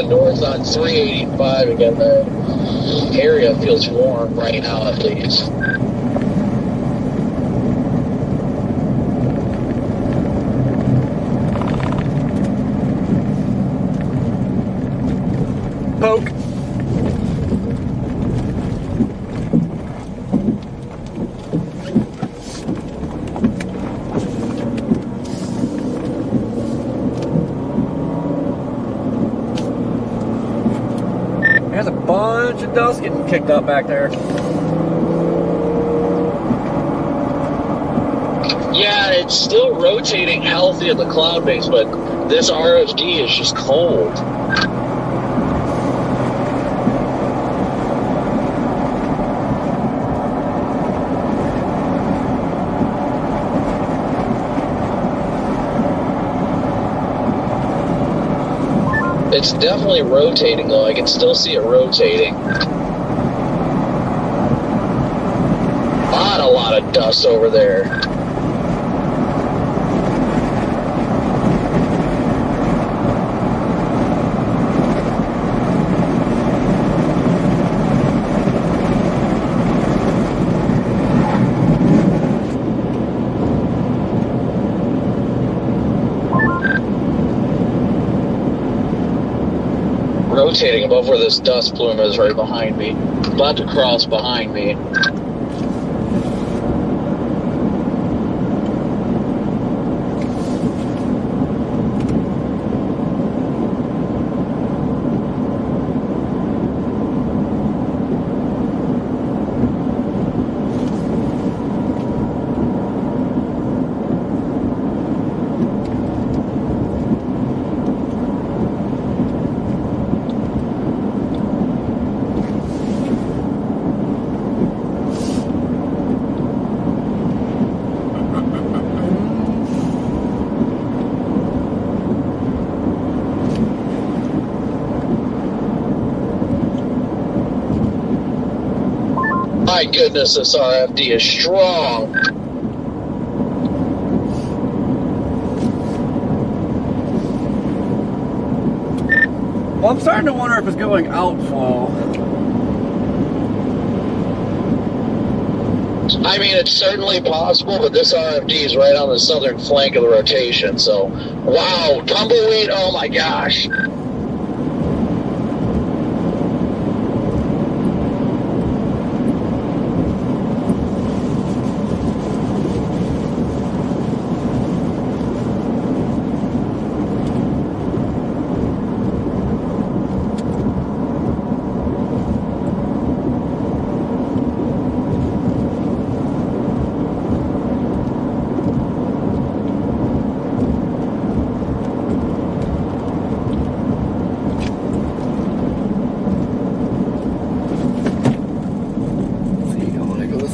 North on 385 again. The area feels warm right now, at least. Poke. There's a bunch of dust getting kicked up back there. Yeah, it's still rotating healthy at the cloud base, but this RFD is just cold. It's definitely rotating, though. I can still see it rotating. A lot of dust over there. Rotating above where this dust plume is right behind me. About to cross behind me. My goodness, this RFD is strong. Well, I'm starting to wonder if it's going outflow. I mean, it's certainly possible, but this RFD is right on the southern flank of the rotation. So, wow, tumbleweed, oh my gosh.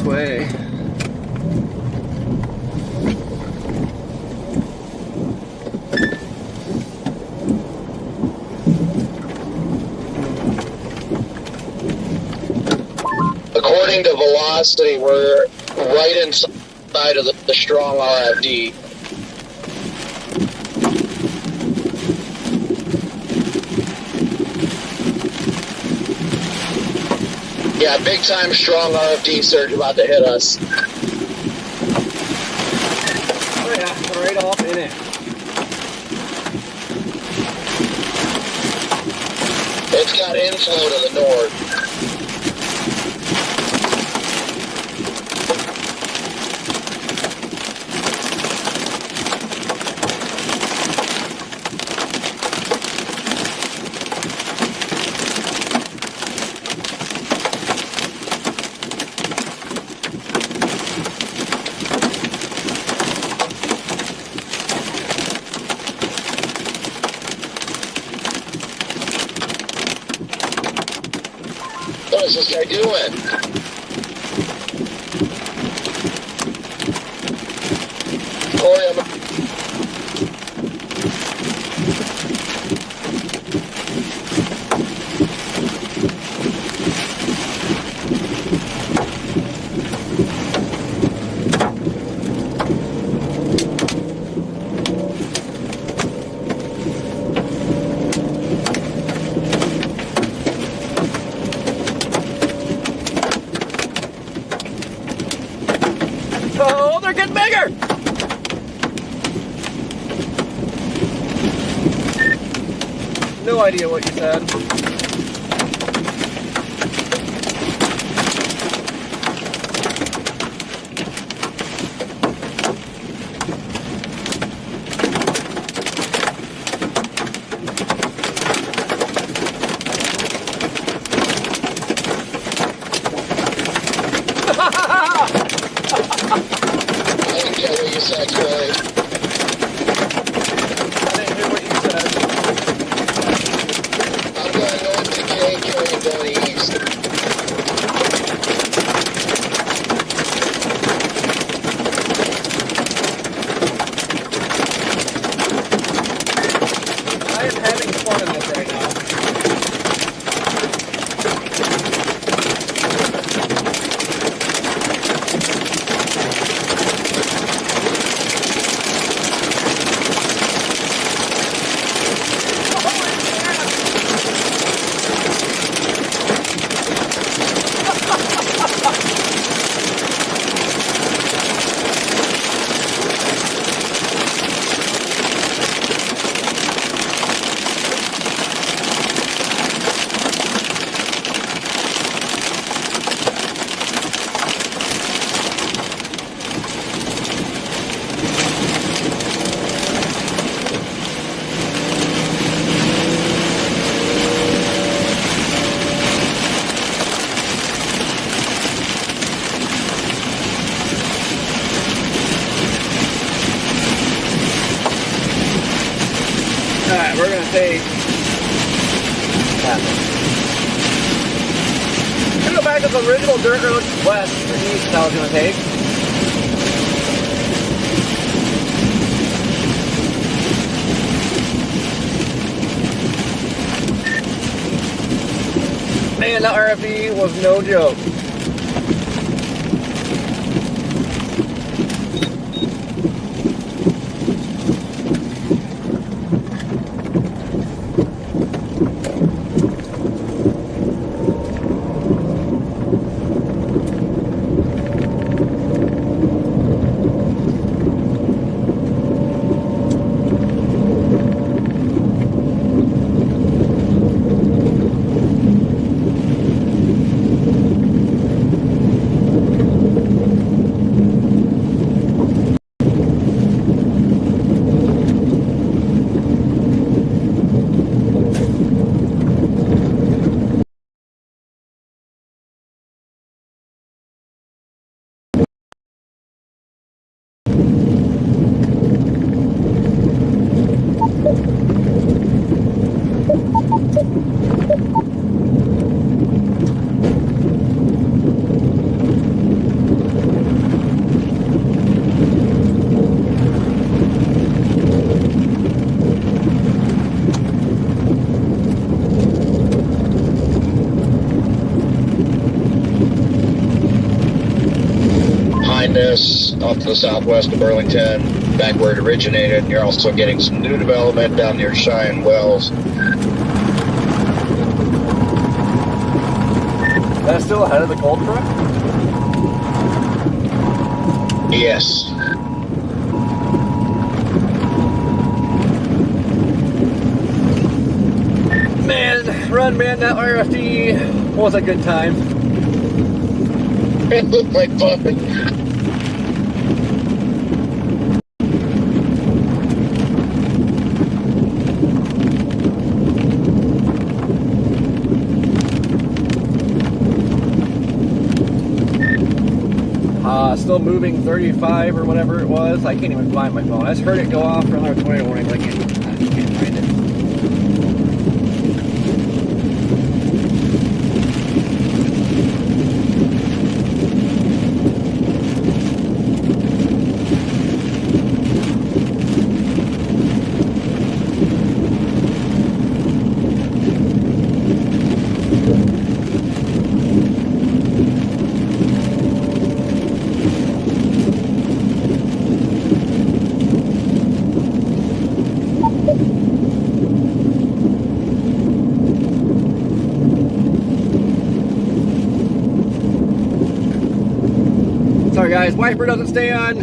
Way. According to velocity, we're right inside of the strong RFD. Yeah, big time strong RFD surge about to hit us. Oh yeah, right off in it. It's got inflow to the north. What is this guy doing? Corey, I'm... Oh, they're getting bigger! No idea what you said. I didn't get what you said, Corey. I didn't hear what you said. I'm going north to KK and going east. I am having fun in this right now. Alright, we're gonna take that. I'm gonna go back to the original dirt road west or east that I was gonna take. Man, that RFD was no joke. this off to the southwest of Burlington, back where it originated. You're also getting some new development down near Cheyenne Wells. That's still ahead of the cold truck? Yes. Man, run man, that RFD was a good time. It looked like fun. Still moving 35 or whatever it was. I can't even find my phone. I just heard it go off for another 20 warning, but I can't find it. Sorry guys, wiper doesn't stay on.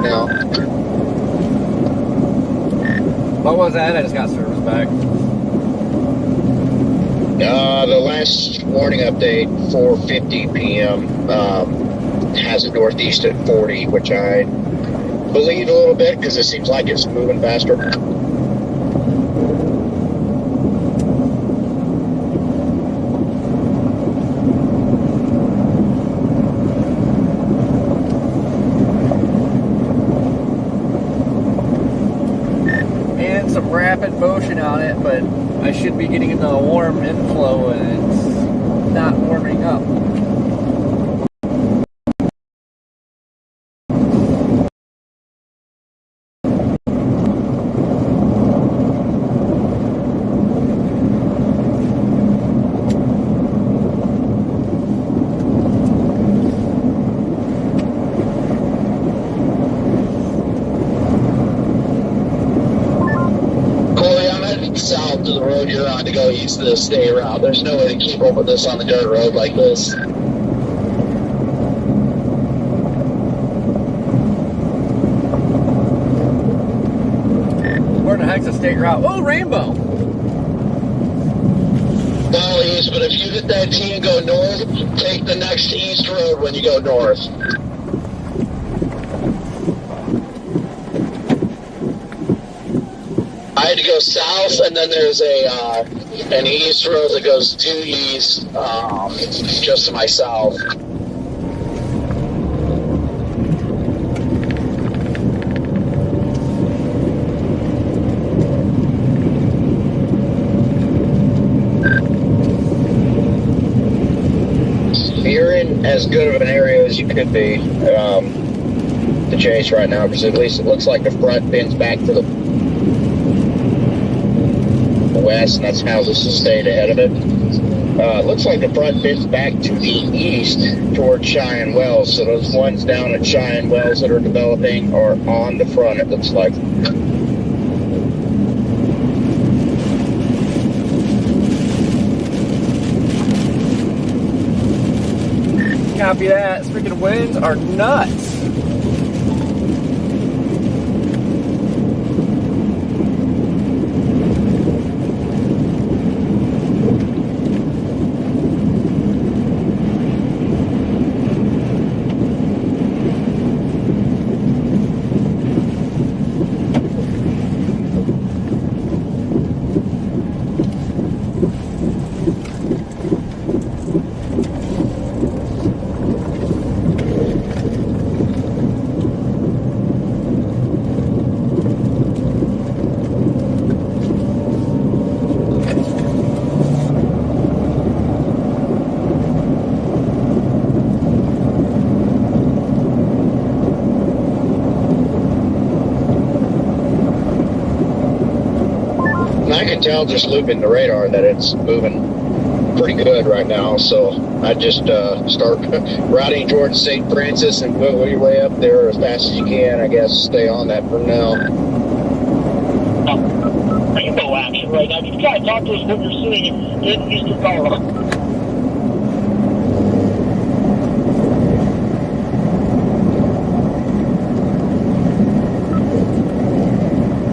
No. What was that? I just got service back. The last warning update, 4:50 p.m., has it northeast at 40, which I believe a little bit because it seems like it's moving faster. And some rapid motion on it, but I should be getting into a warm inflow and it's not warming up. South to the road you're on to go east of the state route. There's no way to keep up with this on the dirt road like this. Where the heck's the state route? Oh, Rainbow! Well, east, but if you hit that T and go north, take the next east road when you go north. I had to go south, and then there's an east road that goes due east, just to my south. You're in as good of an area as you could be to chase right now, because at least it looks like the front bends back to the west, and that's how this has stayed ahead of it. It looks like the front bends back to the east towards Cheyenne Wells, so those ones down at Cheyenne Wells that are developing are on the front, it looks like. Copy that. Freaking winds are nuts. can tell just looping the radar that it's moving pretty good right now. So I just start routing towards St. Francis and wiggle your way up there as fast as you can. I guess stay on that for now. Rainbow action right now. Just kind of talk to us what you're seeing in Eastern Colorado.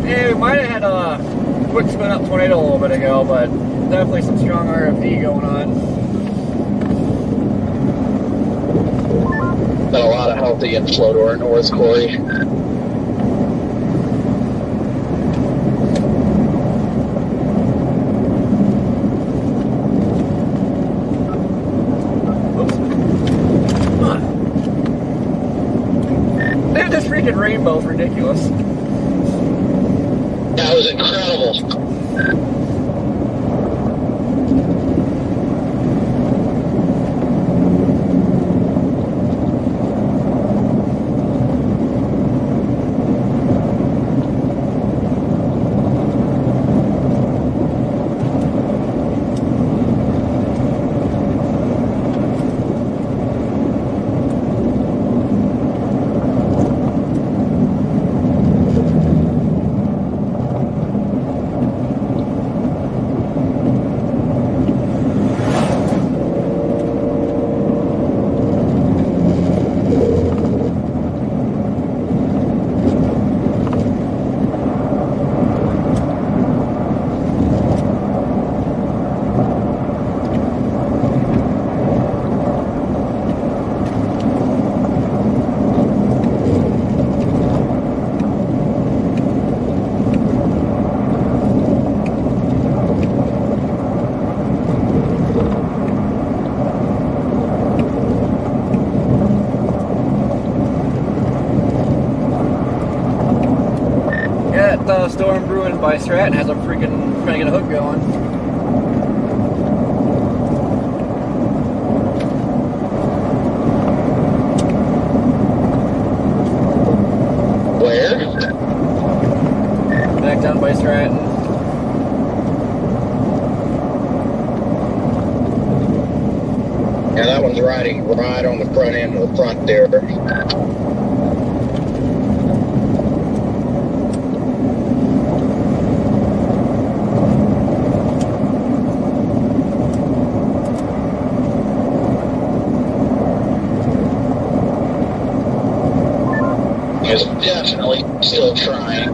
Yeah, we might have had a quick spin up tornado a little bit ago, but definitely some strong RFD going on. Got a lot of healthy inflow to our north, Corey. Dude, this freaking rainbow's ridiculous. That was incredible. Storm brewing by Stratton has a freaking trying to get a hook going. Where? Back down by Stratton. Yeah, that one's riding right on the front end of the front there. Is definitely still trying.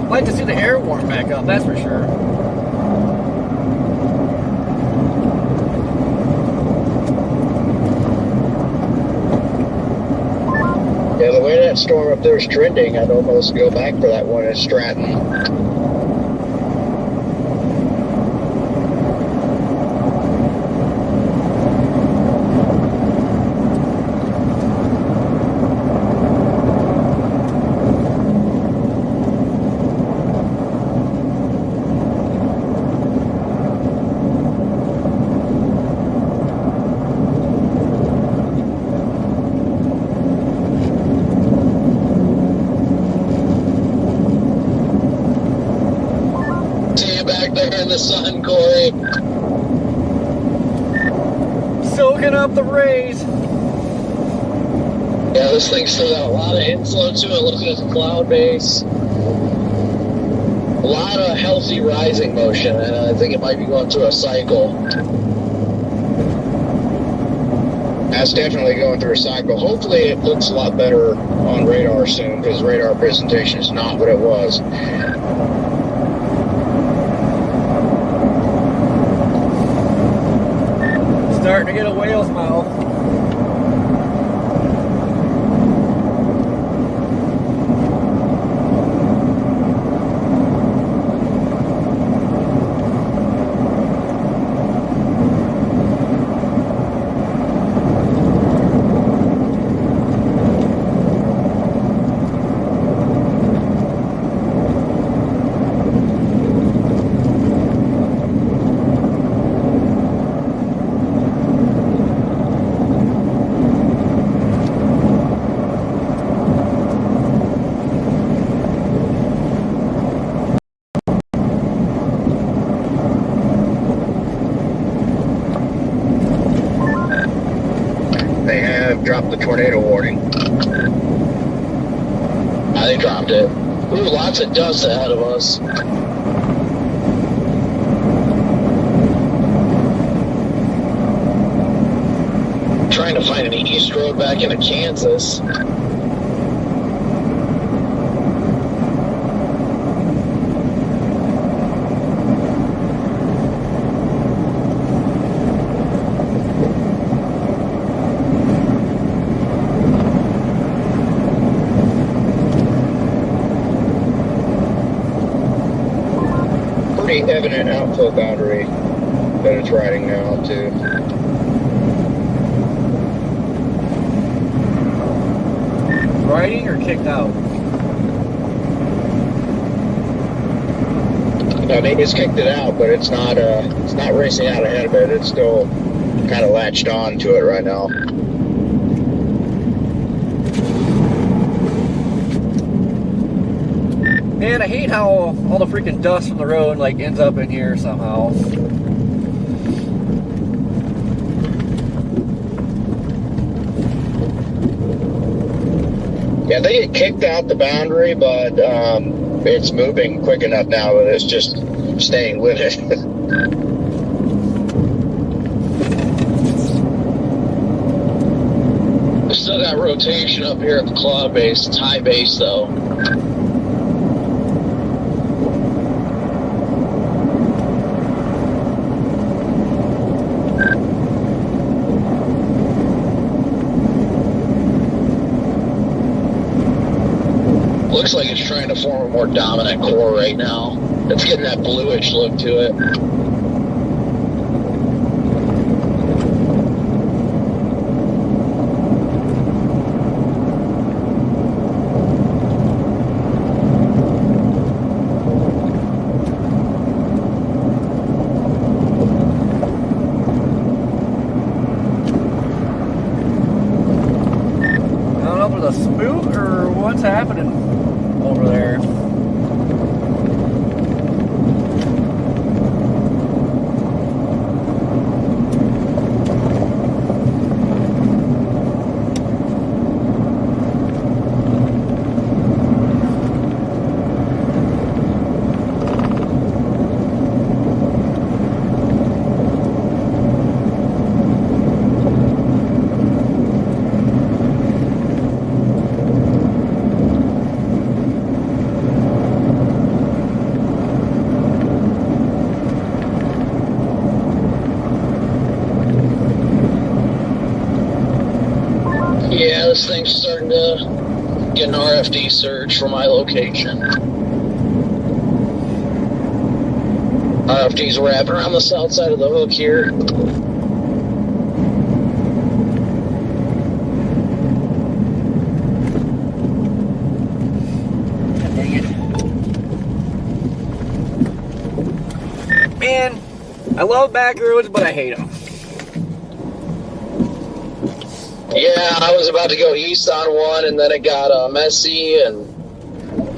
I'd like to see the air warm back up, that's for sure. Yeah, the way that storm up there is trending, I'd almost go back for that one at Stratton. There in the sun, Corey. Soaking up the rays. Yeah, this thing's still got a lot of inflow to it. Looking at the cloud base, a lot of healthy rising motion, and I think it might be going through a cycle. That's definitely going through a cycle. Hopefully it looks a lot better on radar soon, because radar presentation is not what it was. Starting to get a whale's mouth. tornado warning. They dropped it. Ooh, lots of dust ahead of us. Trying to find an east road back into Kansas. Pretty evident outflow boundary that it's riding now too. Riding or kicked out? I mean, it's kicked it out, but it's not racing out ahead of it. It's still kind of latched on to it right now. Man, I hate how all the freaking dust from the road like ends up in here somehow. Yeah, they get kicked out the boundary, but it's moving quick enough now that it's just staying with it. We still got rotation up here at the cloud base. It's high base though. Looks like it's trying to form a more dominant core right now. It's getting that bluish look to it. I don't know if it's a spook or what's happening over there. Yeah, this thing's starting to get an RFD search for my location. RFD's wrapping around the south side of the hook here. Dang it. Man, I love back roads, but I hate them. Yeah, I was about to go east on one, and then it got messy, and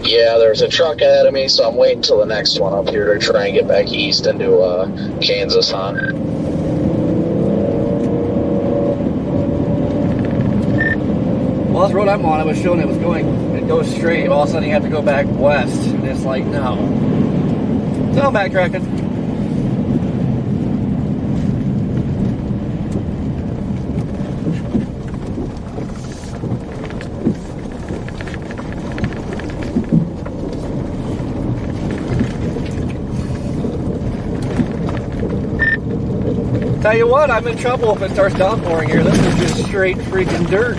yeah, there's a truck ahead of me, so I'm waiting till the next one up here to try and get back east into Kansas on. Well, this road I'm on, I was showing it goes straight, but all of a sudden you have to go back west, and it's like, no. So I'm backtracking. Tell you what, I'm in trouble if it starts downpouring here. This is just straight freaking dirt.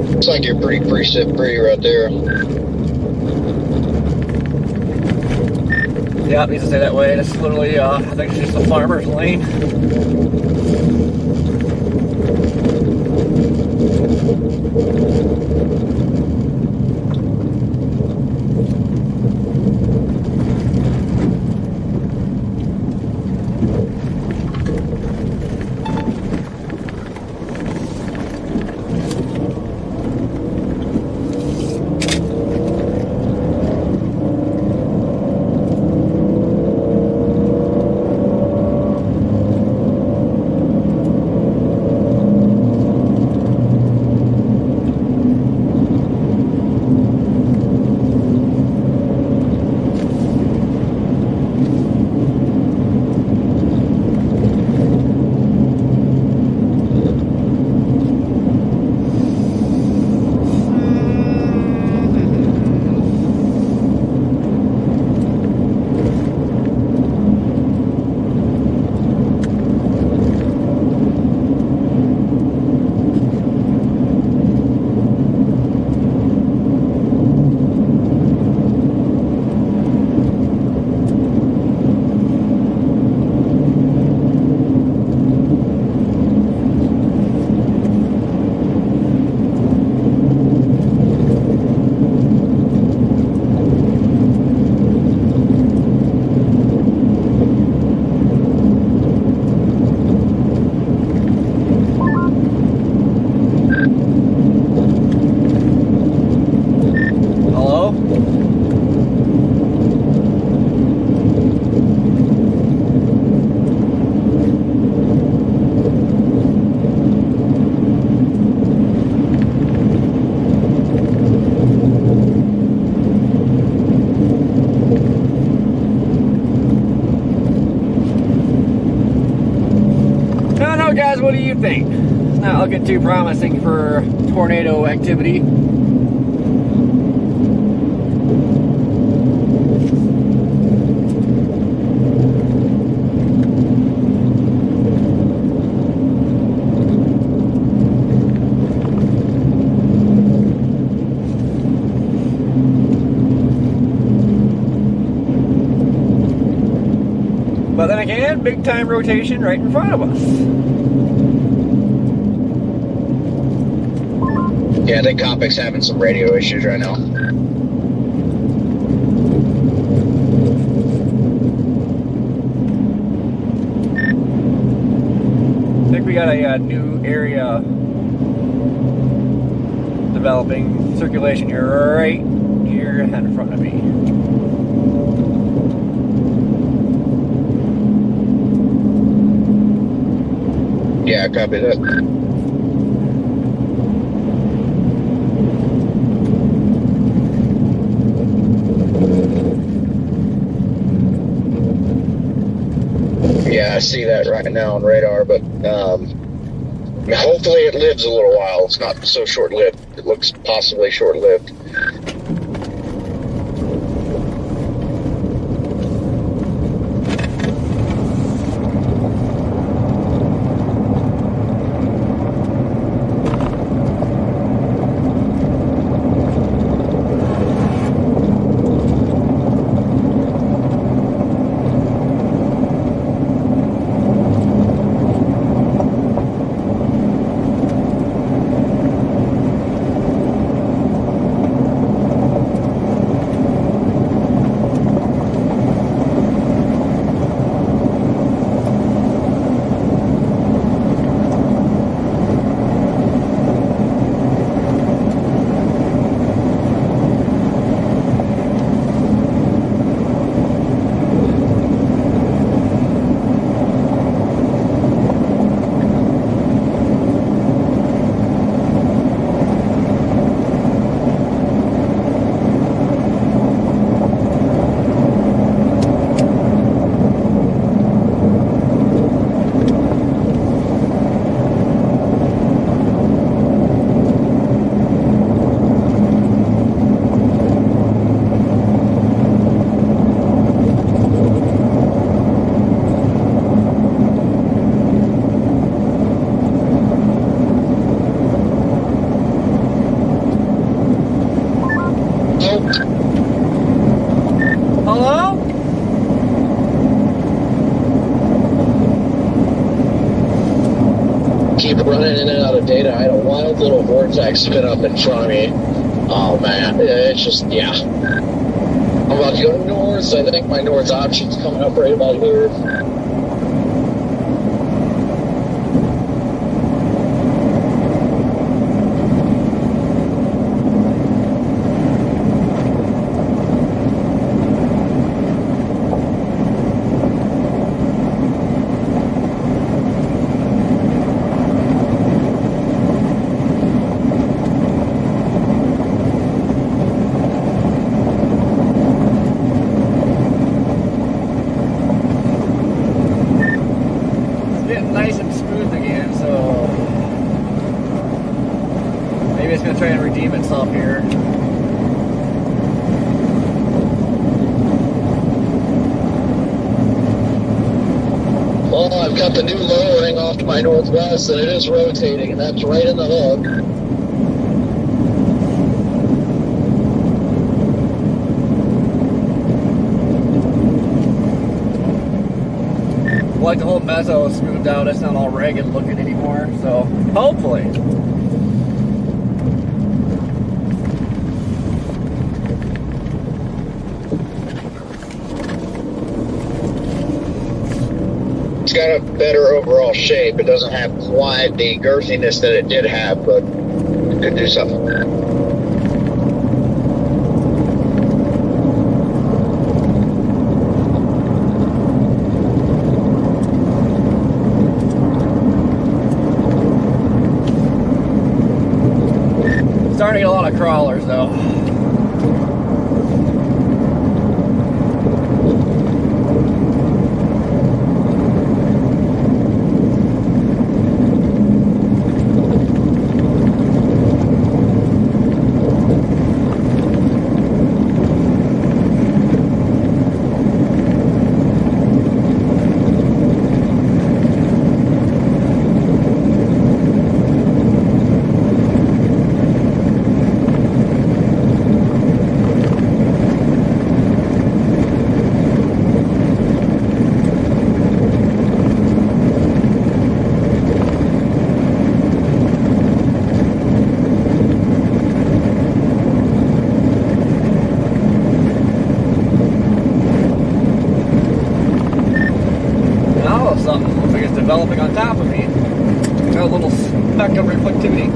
Looks like you're pretty precip free right there. Yeah, it needs to stay that way. It's literally, I think it's just a farmer's lane. think. It's not looking too promising for tornado activity. But then again, big time rotation right in front of us. Yeah, I think Copic's having some radio issues right now. I think we got a new area developing circulation here right here in front of me. Yeah, copy that. Yeah, I see that right now on radar, but hopefully it lives a little while. It's not so short-lived. It looks possibly short-lived. Hello? Keep running in and out of data. I had a wild little vortex spin up in front of me. Oh man, it's just, yeah. I'm about to go north. I think my north option's coming up right about here. Nice and smooth again, so maybe it's going to try and redeem itself here. Well, I've got the new lowering off to my northwest, and it is rotating, and that's right in the hook. Like the whole mezzo is smoothed out, it's not all ragged looking anymore, so hopefully. It's got a better overall shape. It doesn't have quite the girthiness that it did have, but it could do something. Starting to get a lot of crawlers though. developing on top of me. Got a little speck of reflectivity.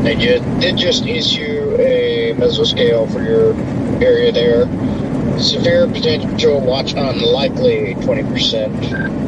They did just issue a mesoscale for your area there. Severe potential control watch unlikely 20%.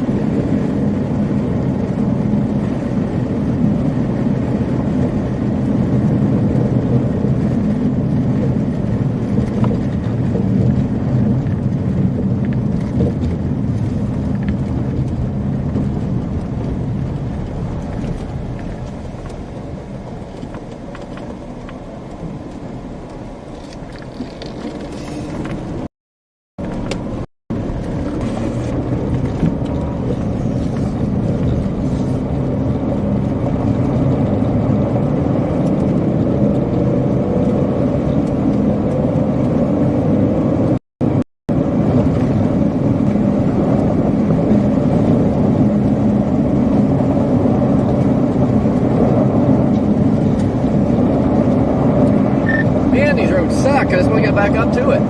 Man, these roads suck. I just want to get back up to it.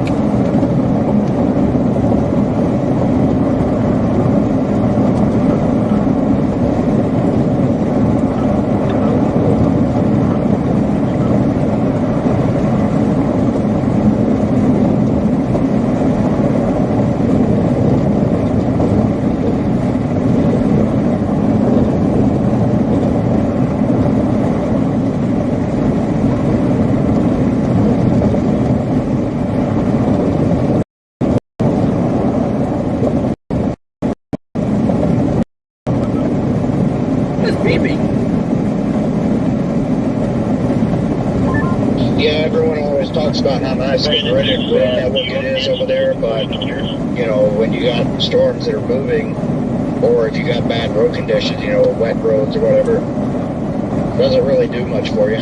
Yeah, everyone always talks about how nice the grid network it is over there, but you know, when you got storms that are moving, or if you got bad road conditions, you know, wet roads or whatever, it doesn't really do much for you.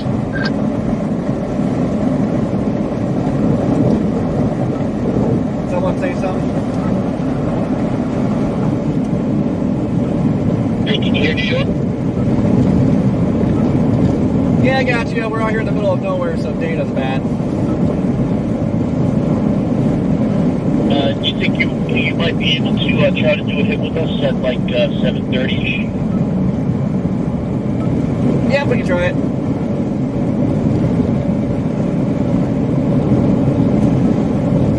Someone say something? Hey, can you hear me? Yeah, I got you. We're out here in the middle of nowhere, so data's bad. Do you think you might be able to try to do a hit with us at like 7:30ish? Yeah, we can try it.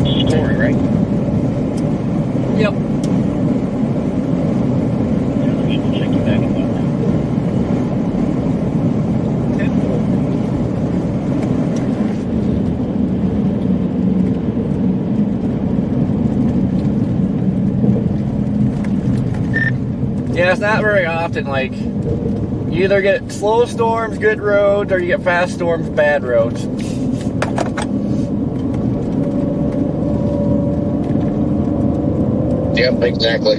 This is Corey, right? Yep. Yeah, let me check you back in that. Yeah, it's not very often, like, you either get slow storms, good roads, or you get fast storms, bad roads. Yep, exactly.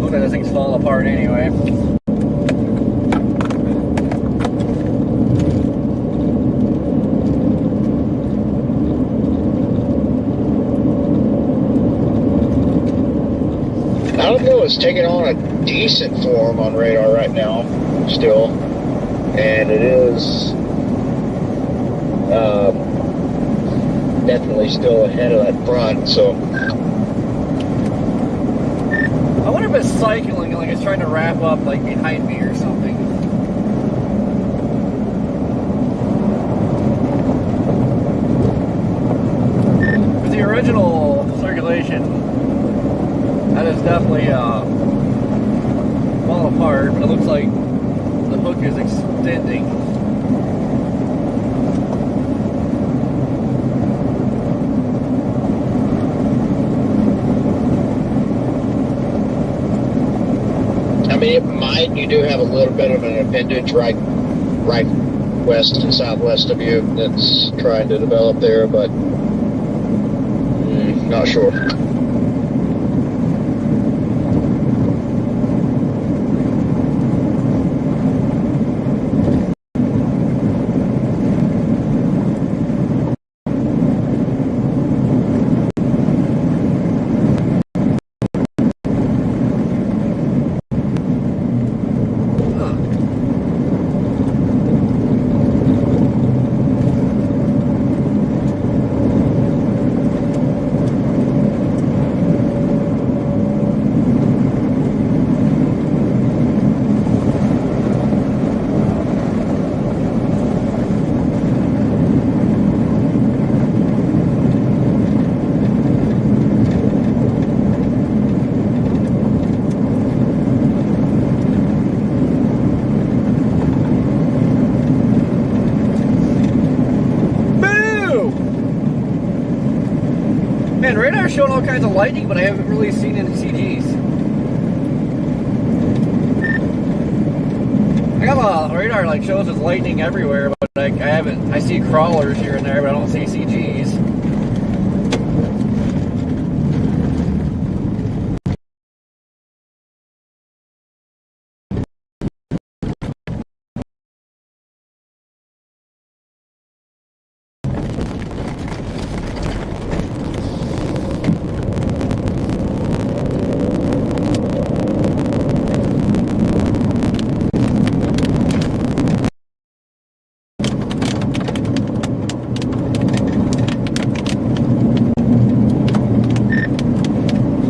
Look at this thing's falling apart anyway. I don't know, it's taking on a decent form on radar right now, still. And it is definitely still ahead of that front, so. I wonder if it's cycling, like it's trying to wrap up, like, behind me or something. Because the original circulation, that is definitely falling apart, but it looks like the hook is extending. I mean, it might. You do have a little bit of an appendage right west and southwest of you that's trying to develop there, but not sure. radar's showing all kinds of lightning, but I haven't really seen any CGs. I got a radar like shows us lightning everywhere, but I see crawlers here and there, but I don't see CGs.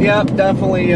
Yep, definitely.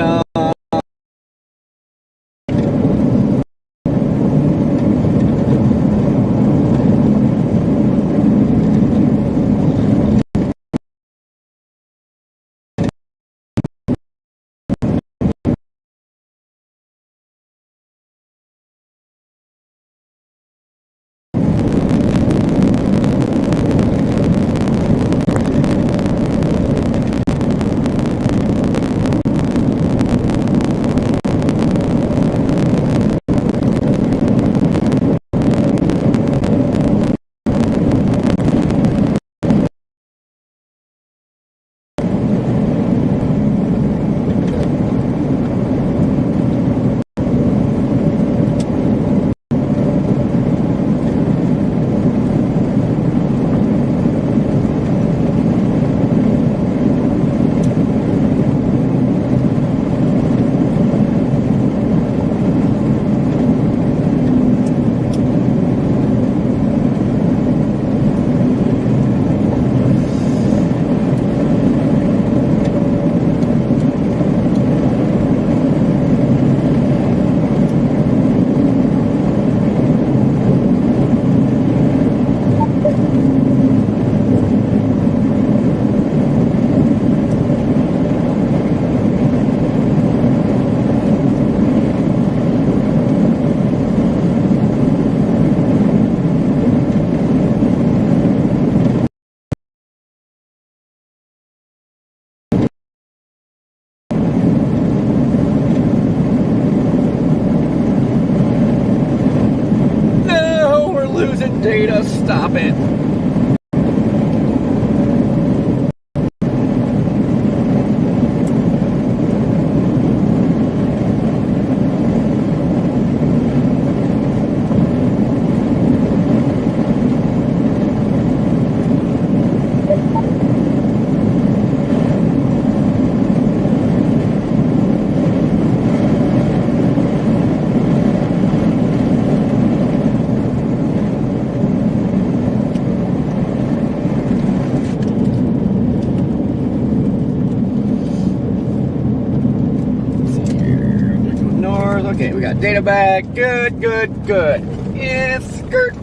Data, stop it. Okay, we got data back. Good, good, good. Yeah, skirt.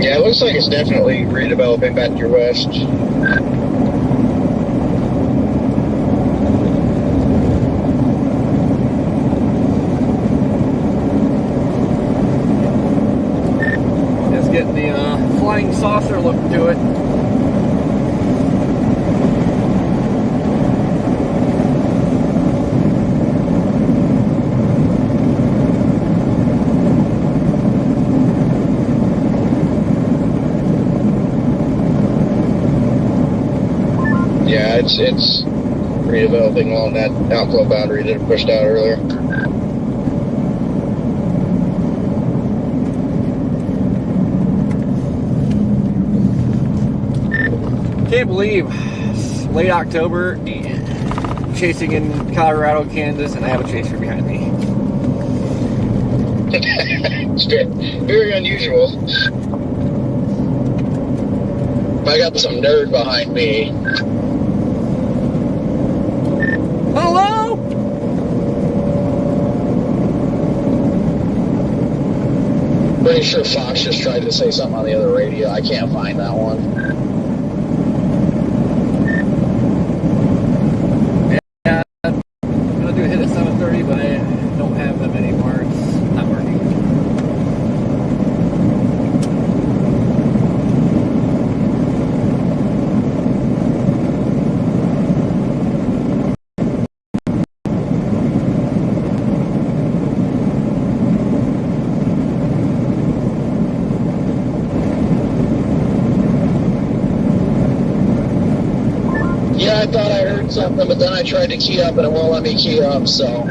Yeah, it looks like it's definitely redeveloping back to your west. Getting the flying saucer look to it. Yeah, it's redeveloping along that outflow boundary that it pushed out earlier. Can't believe it's late October and chasing in Colorado, Kansas, and I have a chaser behind me. It's very unusual. I got some nerd behind me. Hello? Pretty sure Fox just tried to say something on the other radio. I can't find that one. Yeah, something, but then I tried to key up and it won't let me key up, so.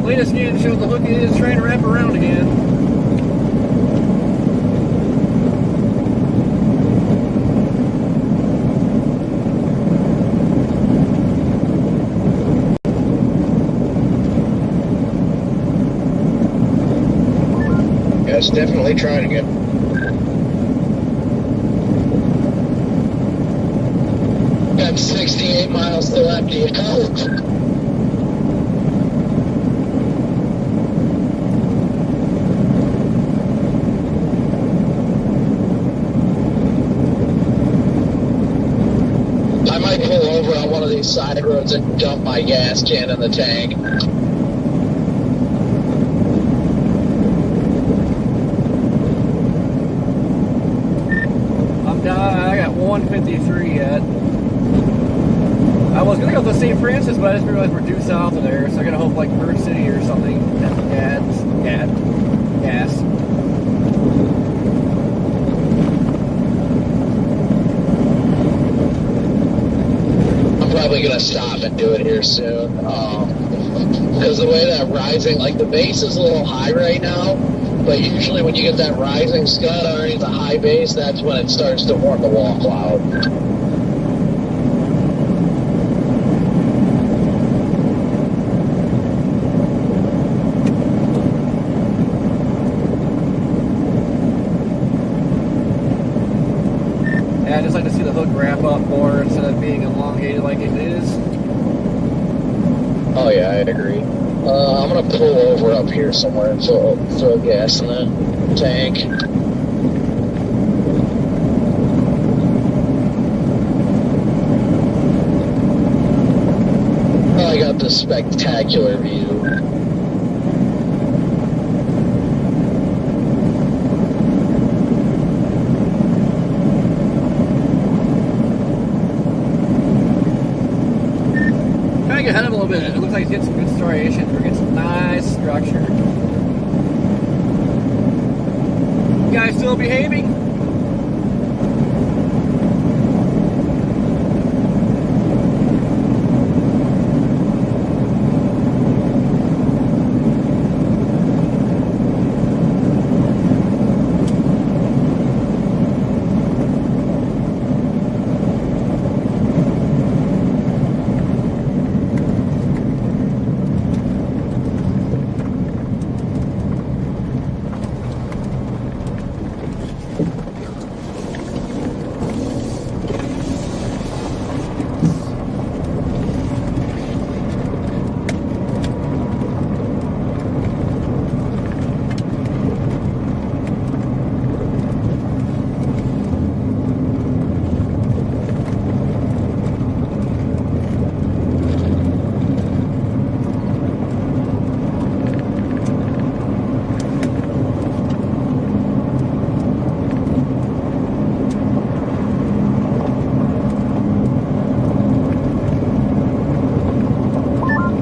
Latest scan shows the hook is trying to wrap around again. Yeah, it's definitely trying again. Got 68 miles still empty. I might pull over on one of these side roads and dump my gas can in the tank. I'm down. I got 153 yet. I was gonna go to St. Francis, but I just realized we're due south of there, so I gotta hope like Bird City or something. Gas. I'm probably gonna stop and do it here soon. Because the way that rising, like the base is a little high right now, but usually when you get that rising scud underneath the high base, that's when it starts to form the wall cloud. Yeah, I just like to see the hook wrap up more instead of being elongated like it is. Oh yeah, I agree. I'm gonna pull over up here somewhere and throw gas in the tank. I got this spectacular view. Trying to get ahead of it a little bit. It looks like it's getting some good striations. We're getting some nice structure. You guys still behaving?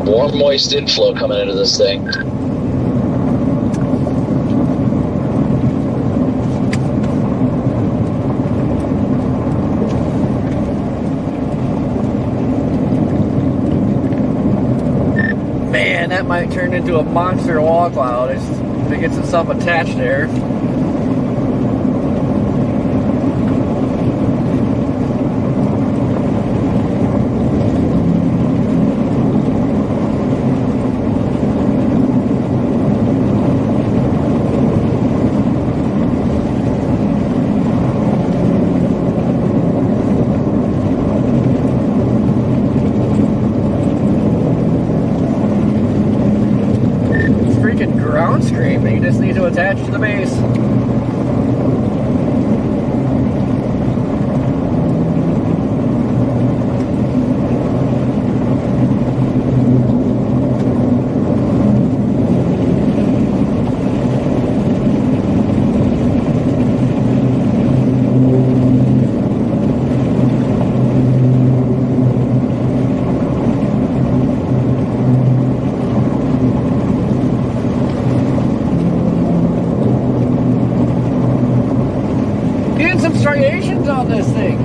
Warm, moist inflow coming into this thing. Man, that might turn into a monster wall cloud if it gets itself attached there. screen, but you just need to attach to the base. Getting some striations on this thing.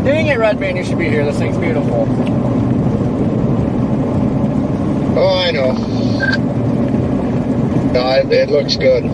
Dang it, Redbane, you should be here. This thing's beautiful. Oh, I know. No, it looks good.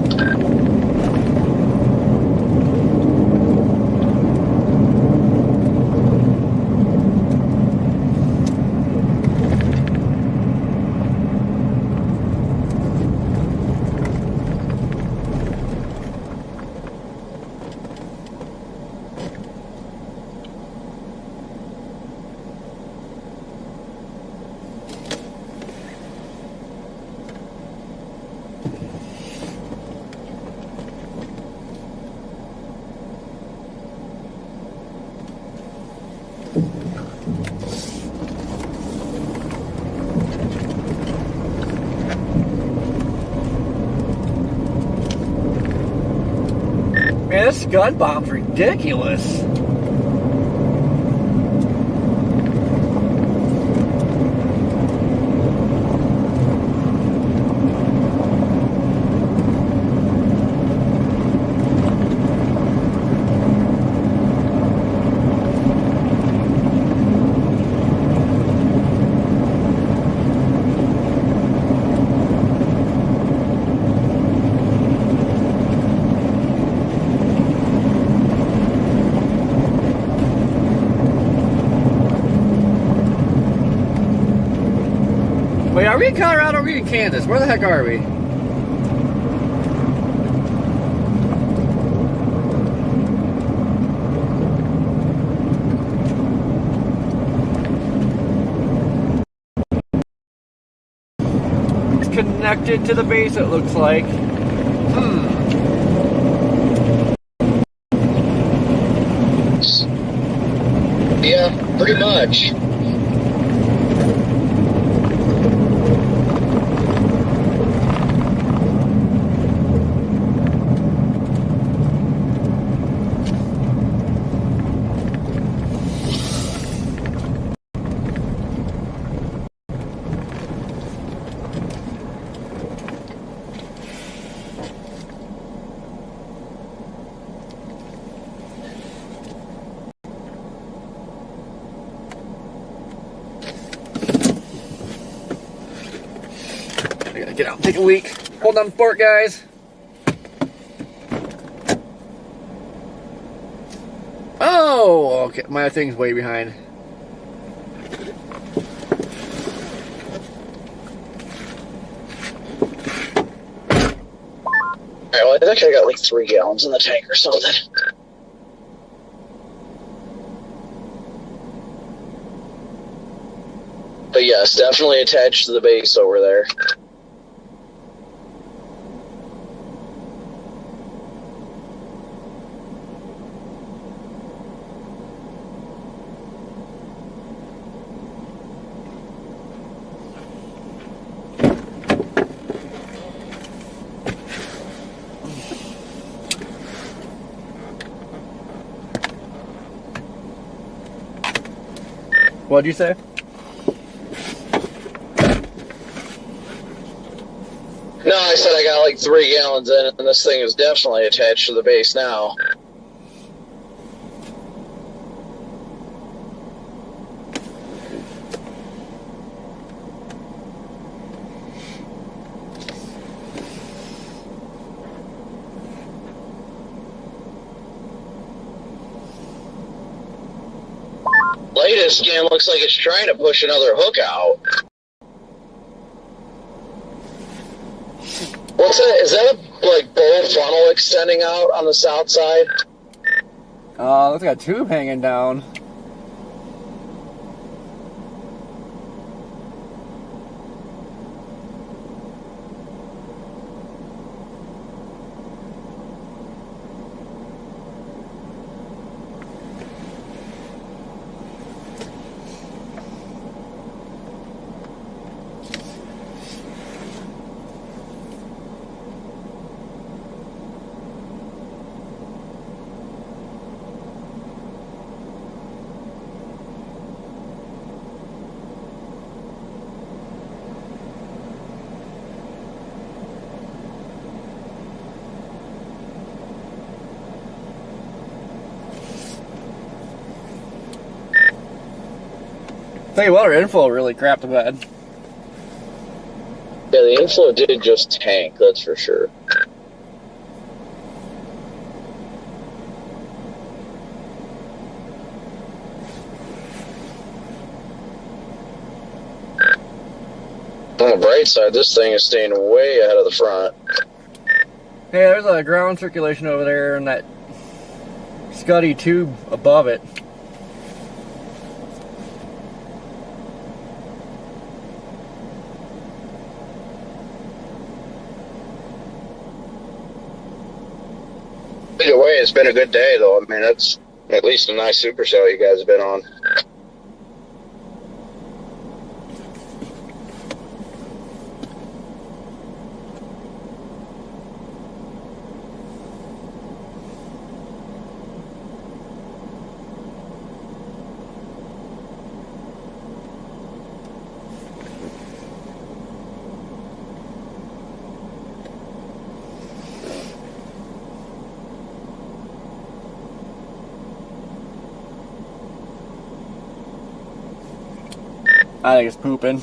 Man, this gun bomb's ridiculous. Wait, are we in Colorado or are we in Kansas? Where the heck are we? It's connected to the base, it looks like. Yeah, pretty much. I gotta get out and take a leak. Hold on for it, guys. Oh, okay. My thing's way behind. Alright, well, I think I got like 3 gallons in the tank or something. But yes, definitely attached to the base over there. What'd you say? No, I said I got like 3 gallons in, and this thing is definitely attached to the base now. Latest scan looks like it's trying to push another hook out. What's that? Is that a like bowl funnel extending out on the south side? Looks like a tube hanging down. Tell you what, our inflow really crapped the bed. Yeah, the inflow did just tank, that's for sure. On the bright side, this thing is staying way ahead of the front. Hey, there's a ground circulation over there and that Scuddy tube above it. Either way, it's been a good day, though. I mean, that's at least a nice supercell you guys have been on. I think it's pooping.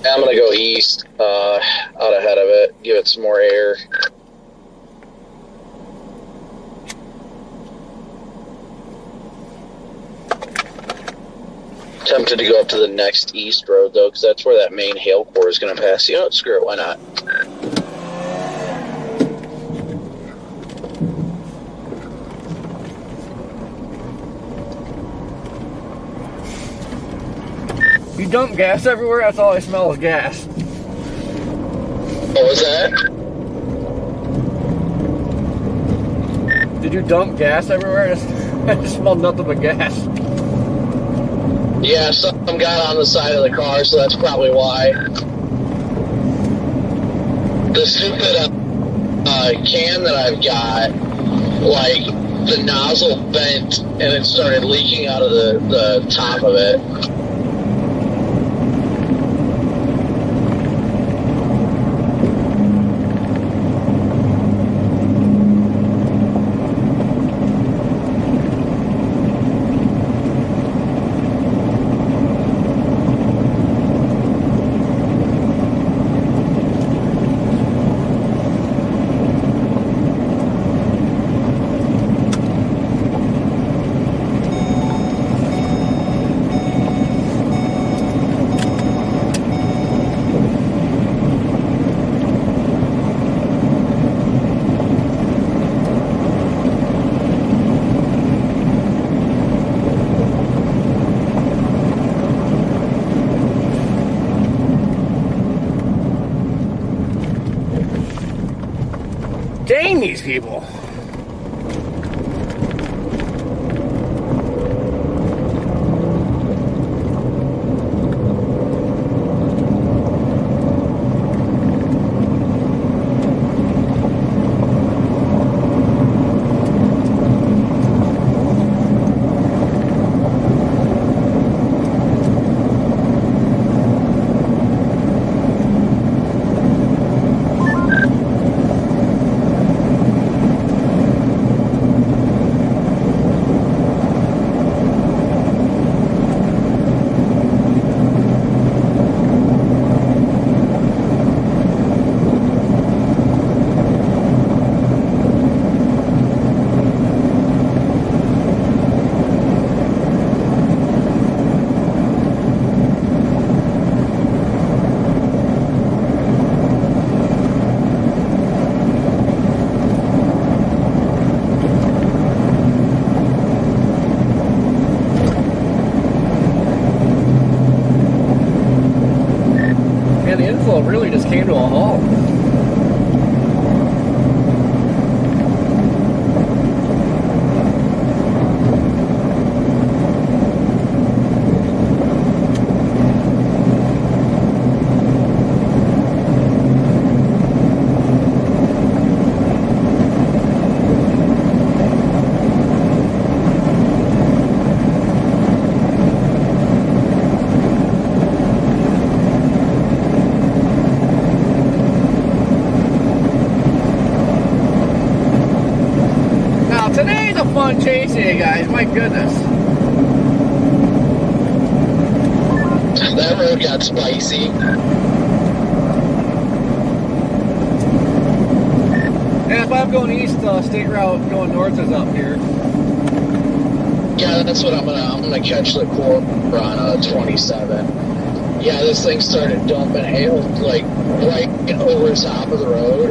I'm gonna go east, out ahead of it, give it some more air. Tempted to go up to the next east road though, because that's where that main hail core is gonna pass. You know what? Screw it. Why not? You dump gas everywhere, that's all I smell is gas. What was that? Did you dump gas everywhere? I just smelled nothing but gas. Yeah, some got on the side of the car, so that's probably why. The stupid can that I've got, like, the nozzle bent and it started leaking out of the top of it. Dang these people. Really just came to a halt. Today's a fun chase here, guys. My goodness. that road got spicy. Yeah, if I'm going east, state route going north is up here. Yeah, that's what I'm gonna catch the core on 27. Yeah, this thing started dumping hail like right over the top of the road,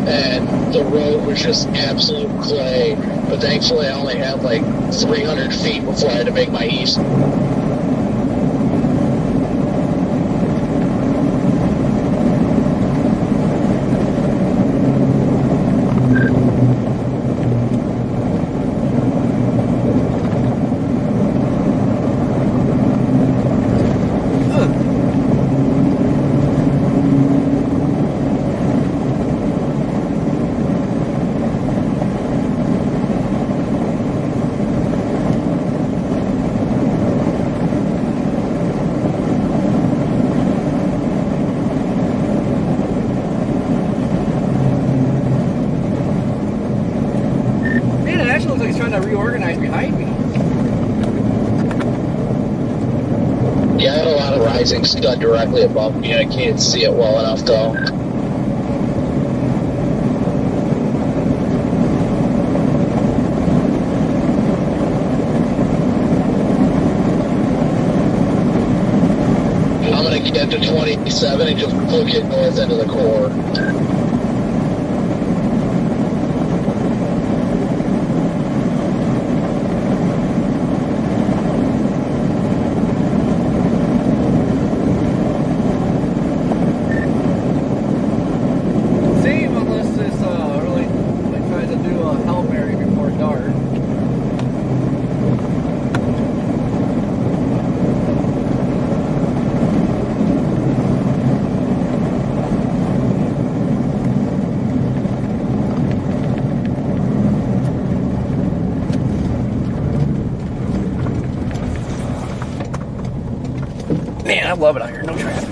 and the road was just absolute clay. But thankfully, I only had like 300 feet before I had to make my east. Looks like he's trying to reorganize behind me. Yeah, I had a lot of rising scud directly above me. I can't see it well enough though. I'm gonna get to 27 and just book it north end of the core. Man, I love it out here. No traffic.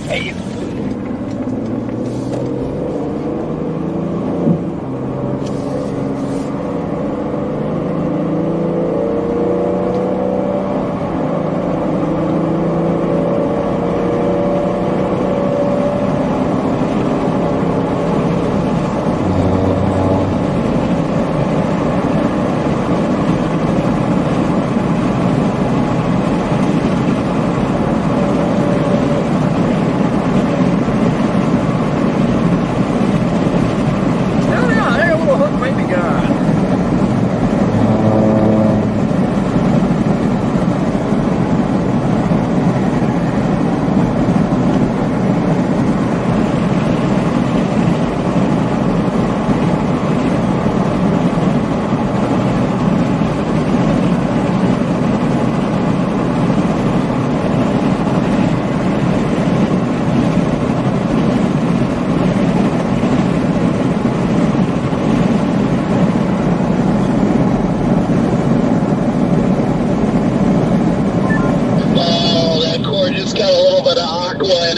Hey, you.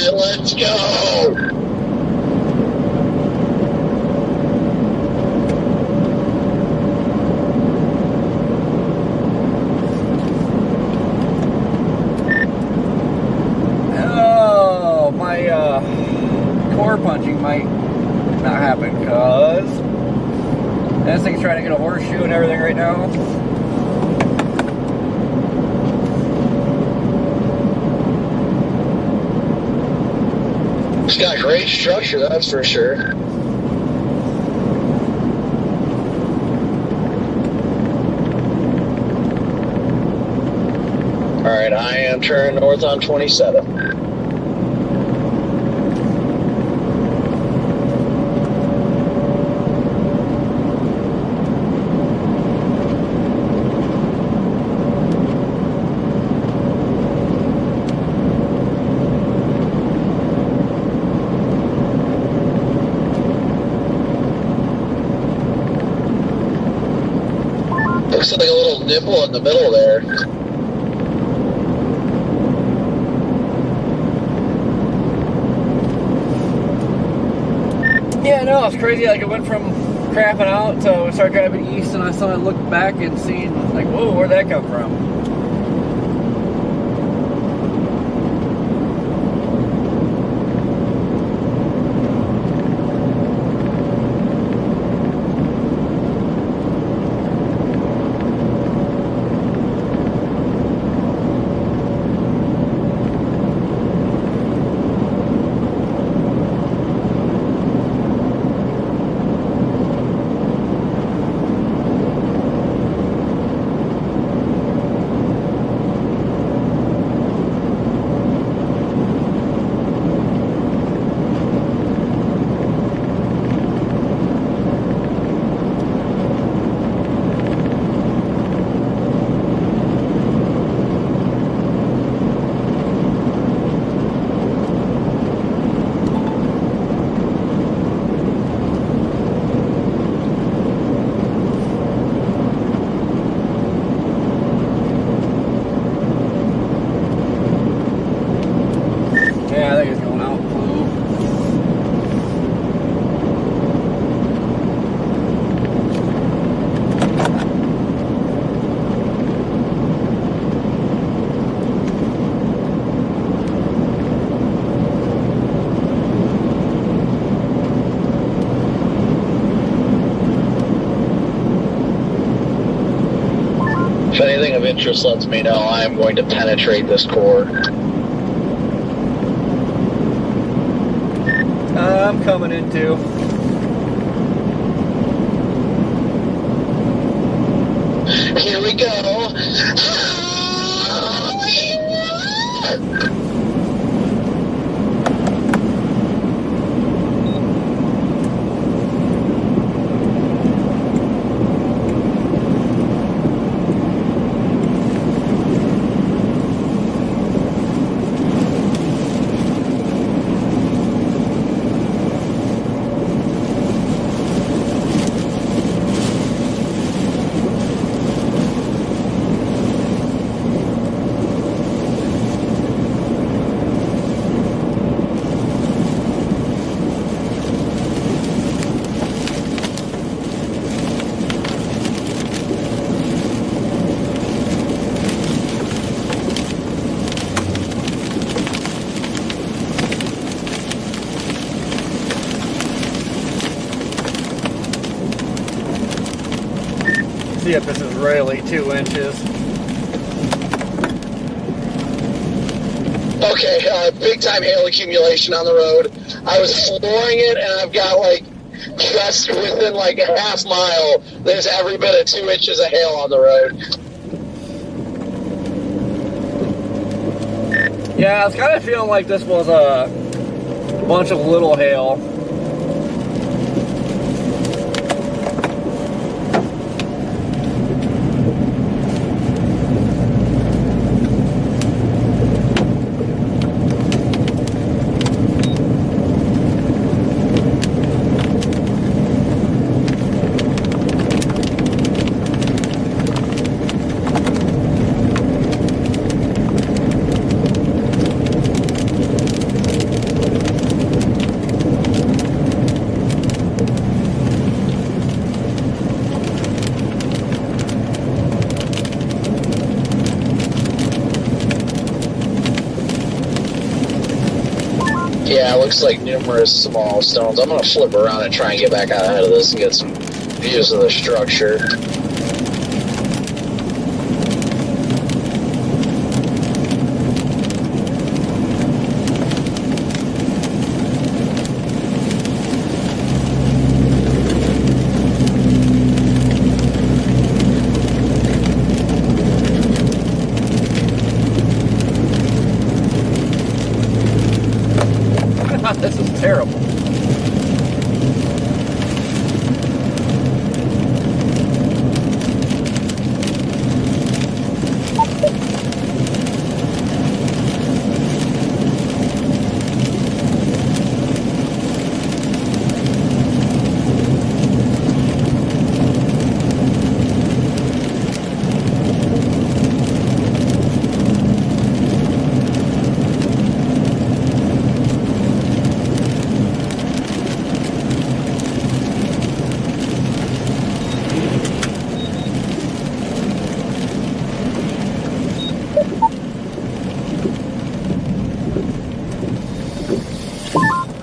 Let's go! Oh, my core punching might not happen because this thing's trying to get a horseshoe and everything right now. It's got great structure, that's for sure. Alright, I am turning north on 27. Looks like a little nipple in the middle there. Yeah, no, it's crazy. Like, it went from crapping out to we started driving east, and I suddenly looked back and seen, like, whoa, where'd that come from? If anything of interest lets me know, I am going to penetrate this core. I'm coming in too. Here we go. See if this is really 2 inches. Okay, big time hail accumulation on the road. I was flooring it, and I've got like just within like a half mile. There's every bit of 2 inches of hail on the road. Yeah, I was kind of feeling like this was a bunch of little hail. Yeah, it looks like numerous small stones. I'm going to flip around and try and get back out ahead of this and get some views of the structure. This is terrible.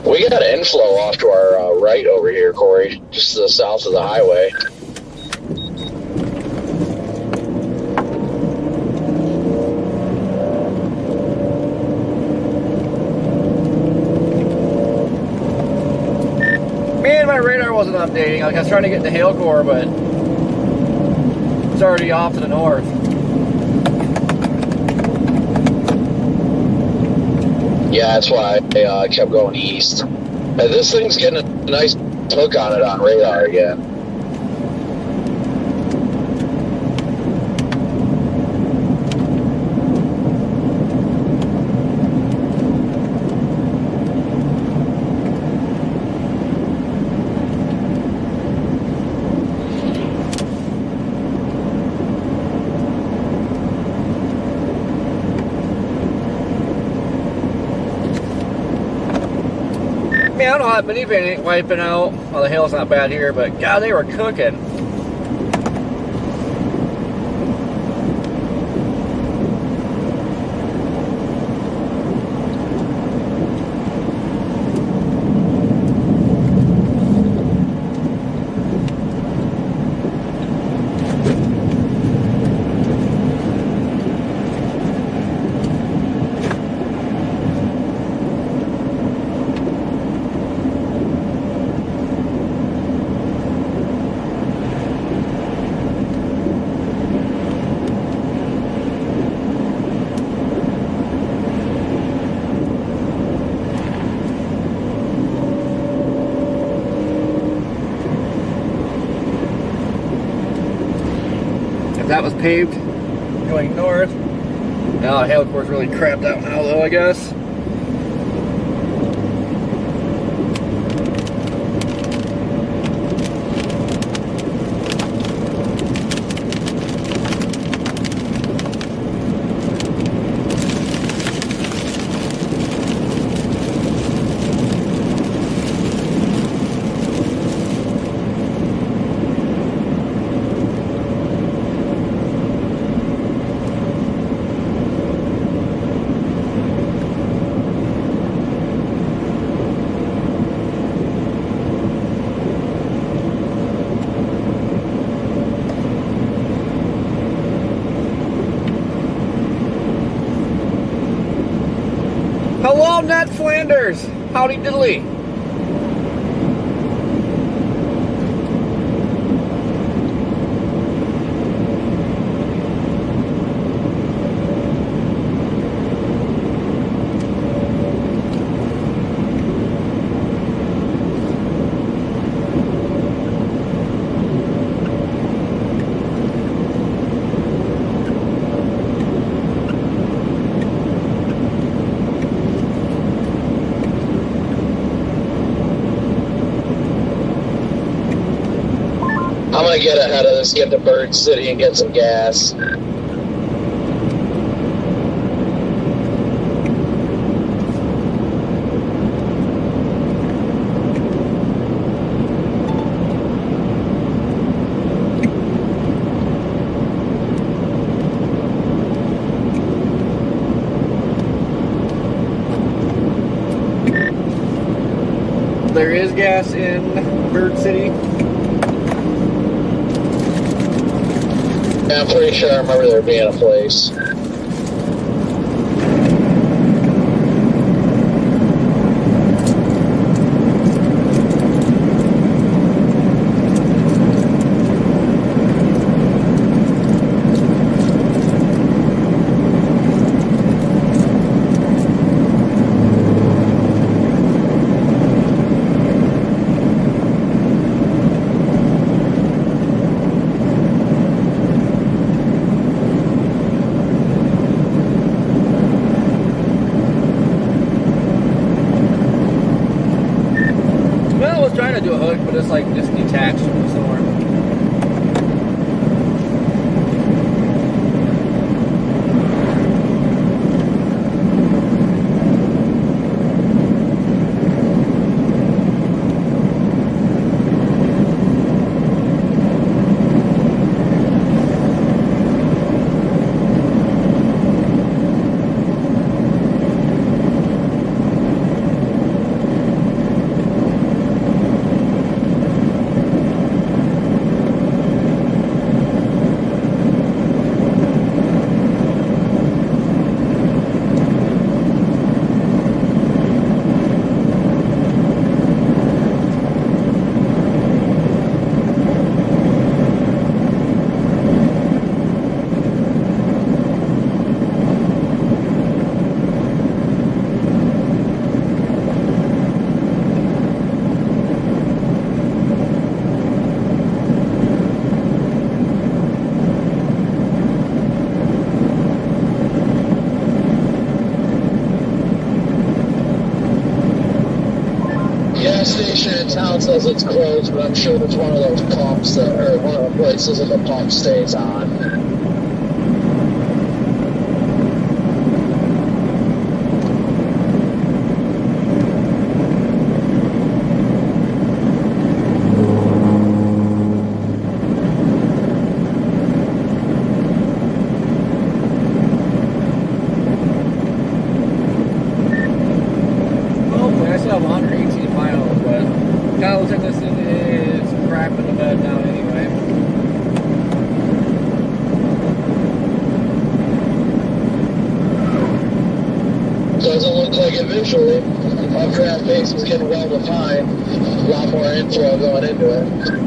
We got an inflow off to our right over here, Corey, just to the south of the highway. Man, my radar wasn't updating. Like I was trying to get in the hail core, but it's already off to the north. Yeah, that's why I kept going east. This thing's getting a nice hook on it on radar again. Man, I don't know how many ain't wiping out. Well, the hail's not bad here, but God, they were cooking. if that was paved going north. Now the hail course really crapped out now though, I guess. Hello, Ned Flanders. Howdy diddly. I'm gonna get ahead of this, get to Bird City and get some gas. There is gas in Bird City. Yeah, I'm pretty sure I remember there being a place. Trying to do a hook, but it's like just detached from somewhere. Gas station in town says it's closed, but I'm sure it's one of those pumps that, or one of the places that the pump stays on. I still have 118 miles, but kind of looks like this thing is crap in the bed now anyway. Doesn't look like it visually. My crab base was getting well defined. A lot more info going into it.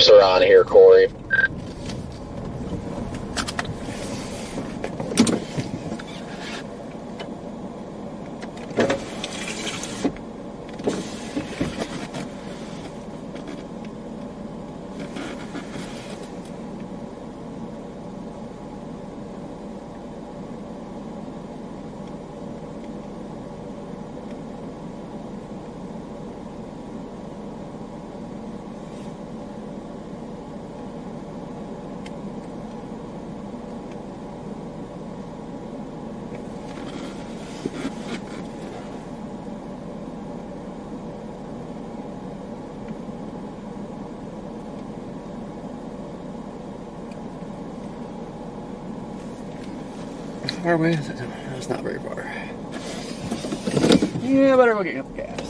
pumps are on here, Corey. How far away is it? It's not very far. Yeah, better go get up gas.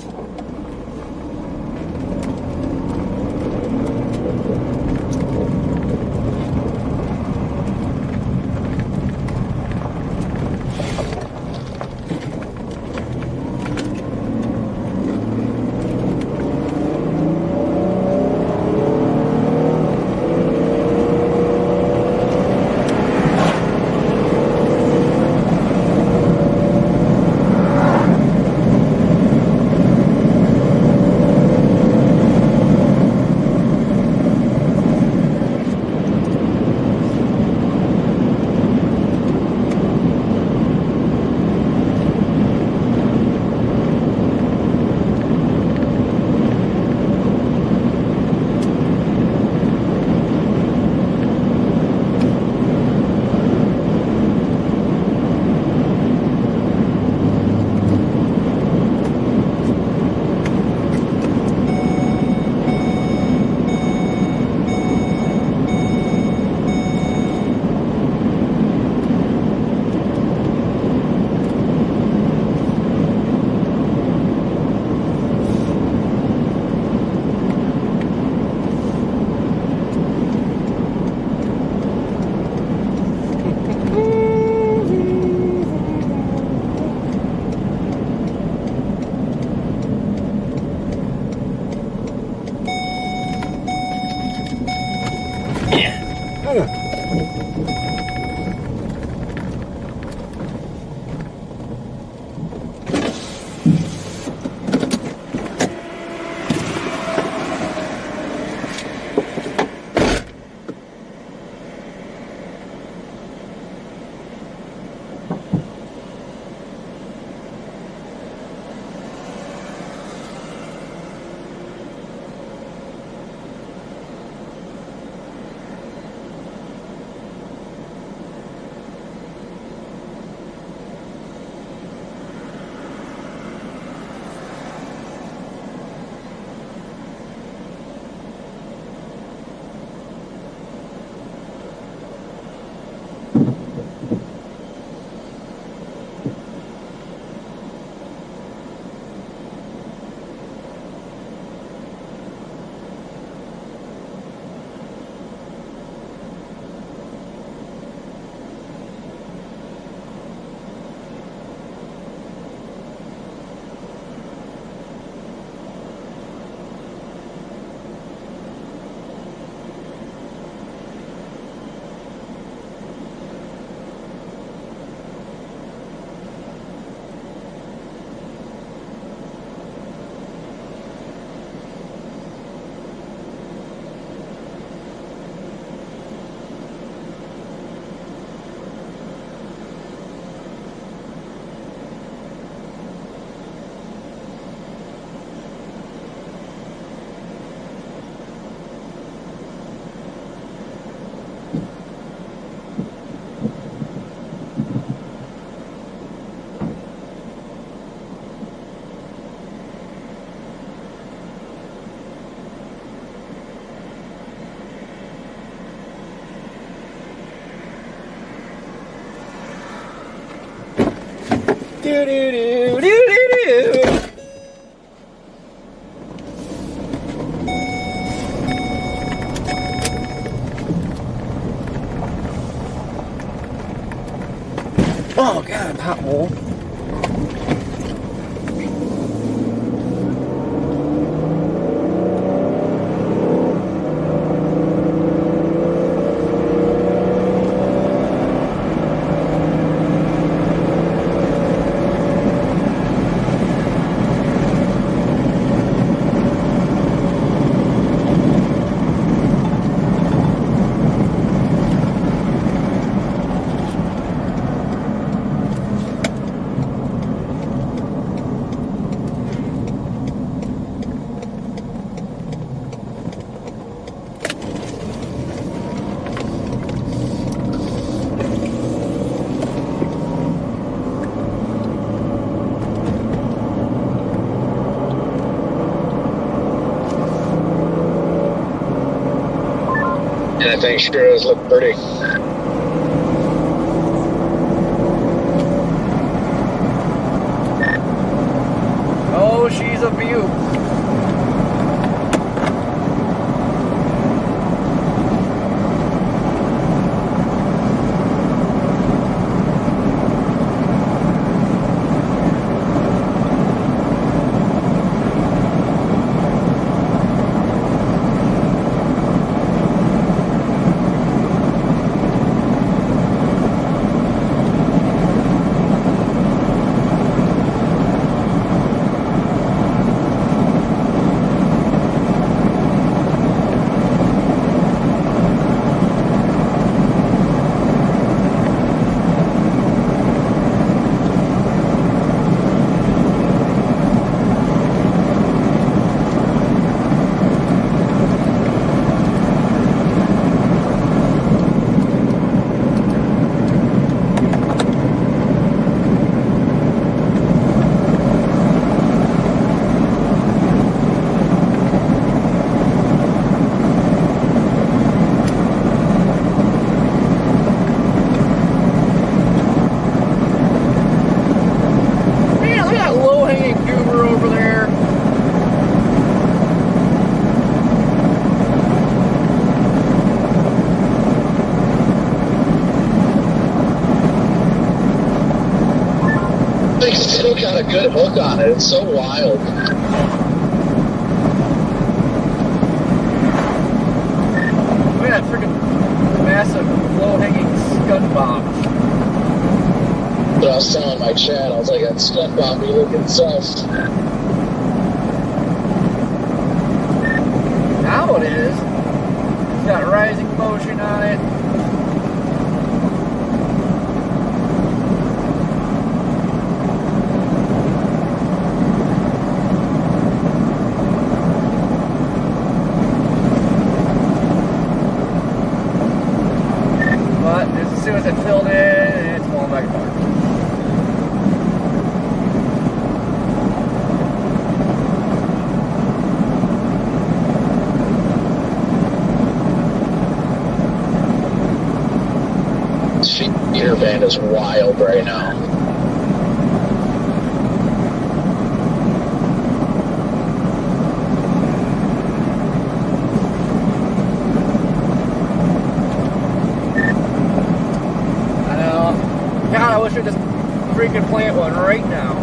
Do do do do do do. Oh god, pothole. That thing sure does look pretty. Oh, she's a beaut. Man, look at that low-hanging goober over there. They still got a good hook on it. It's so wild. Look at that freaking massive low-hanging scud bomb. But I was telling my chat, I was like, that scud bomb be looking sus. Now it is. It's got rising motion on it. But as soon as it filled in, it's falling back apart. Feeder band is wild right now. I know. God, I wish I just freaking plant one right now.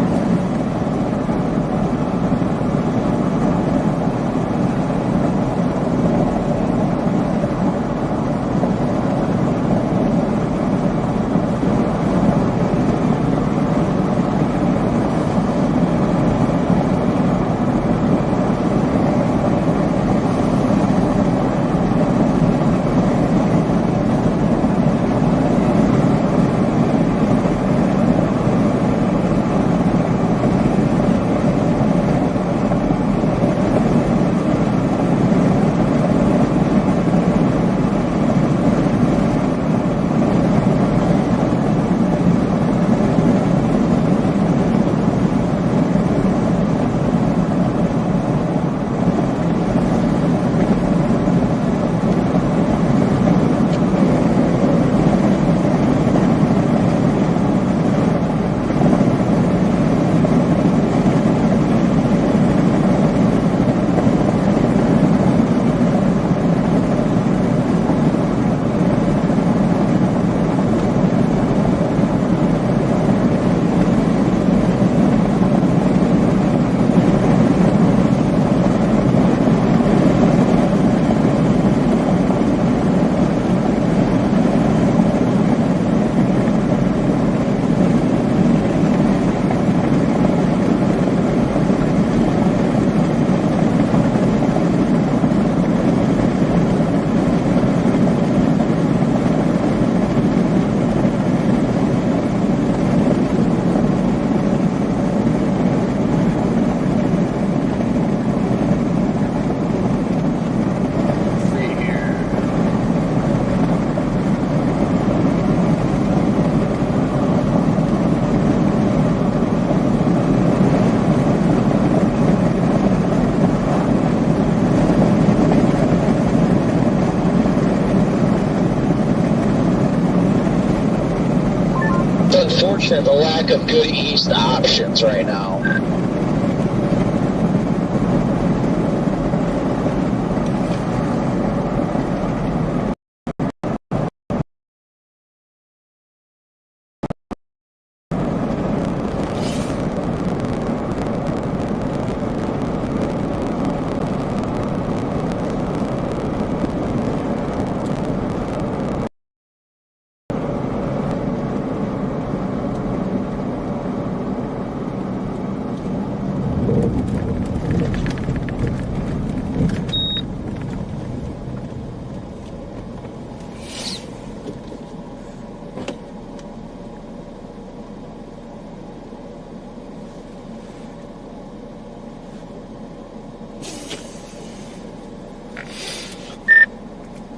the lack of good east options right now.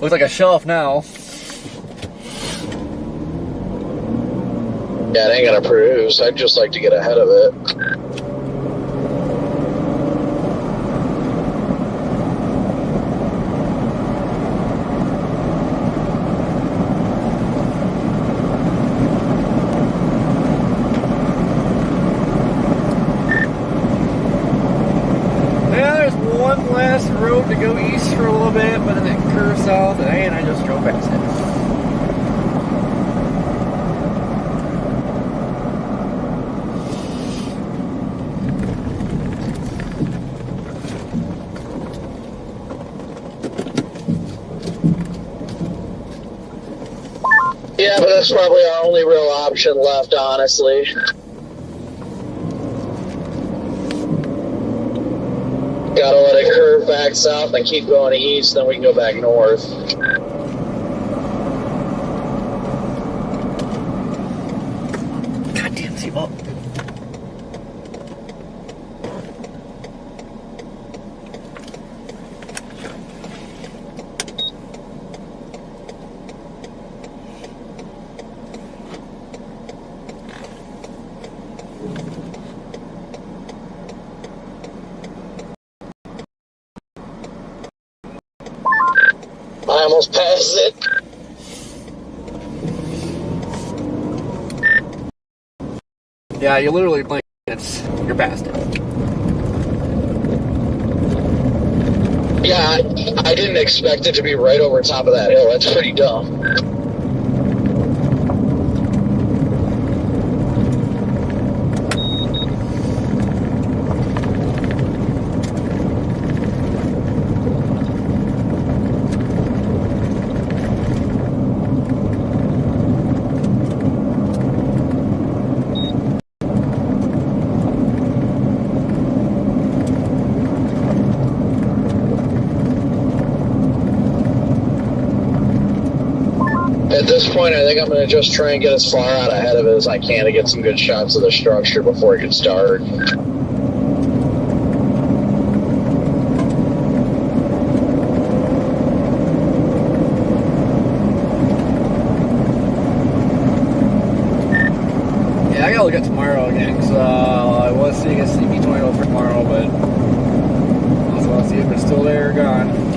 Looks like a shelf now. Yeah, it ain't gonna produce. I'd just like to get ahead of it. Yeah, there's one last road to go east for a little bit, but then it curves south, and I just drove past it. Yeah, but that's probably our only real option left, honestly. Gotta let it curve back south and keep going east, then we can go back north. Goddamn seatbelt. I almost passed it. Yeah, you literally blink, you're past it. Yeah, I didn't expect it to be right over top of that hill. That's pretty dumb. At this point, I think I'm going to just try and get as far out ahead of it as I can to get some good shots of the structure before it gets dark. Yeah, I gotta look at tomorrow again, because I was seeing a CB20 for tomorrow, but also I'll see if it's still there or gone.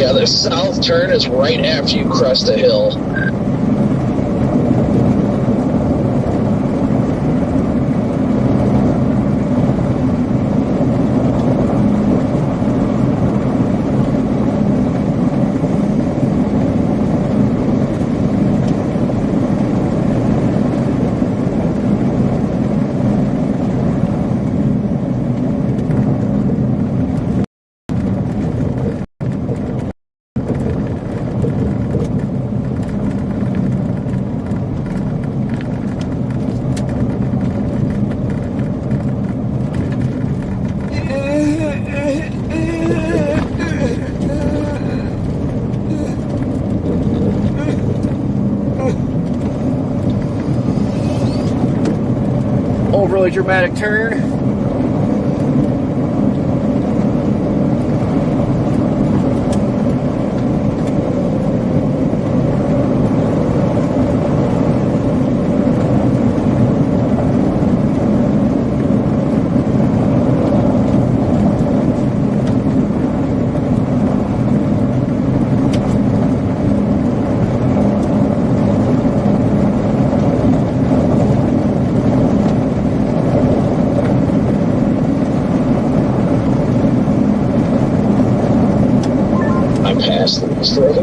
Yeah, the south turn is right after you crest a hill. Overly dramatic turn. Past this road.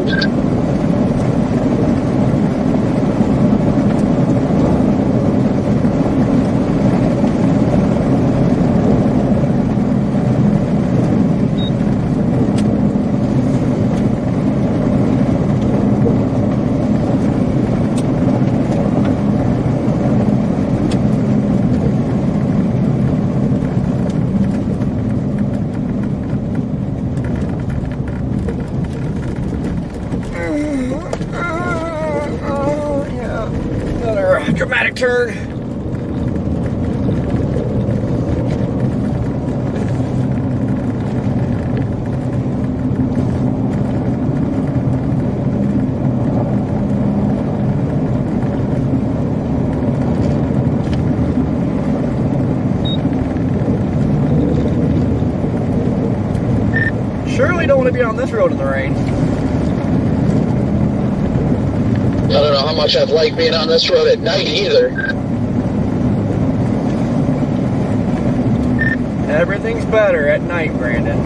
Another dramatic turn. Surely don't want to be on this road in the rain. I don't know how much I'd like being on this road at night either. Everything's better at night, Brandon.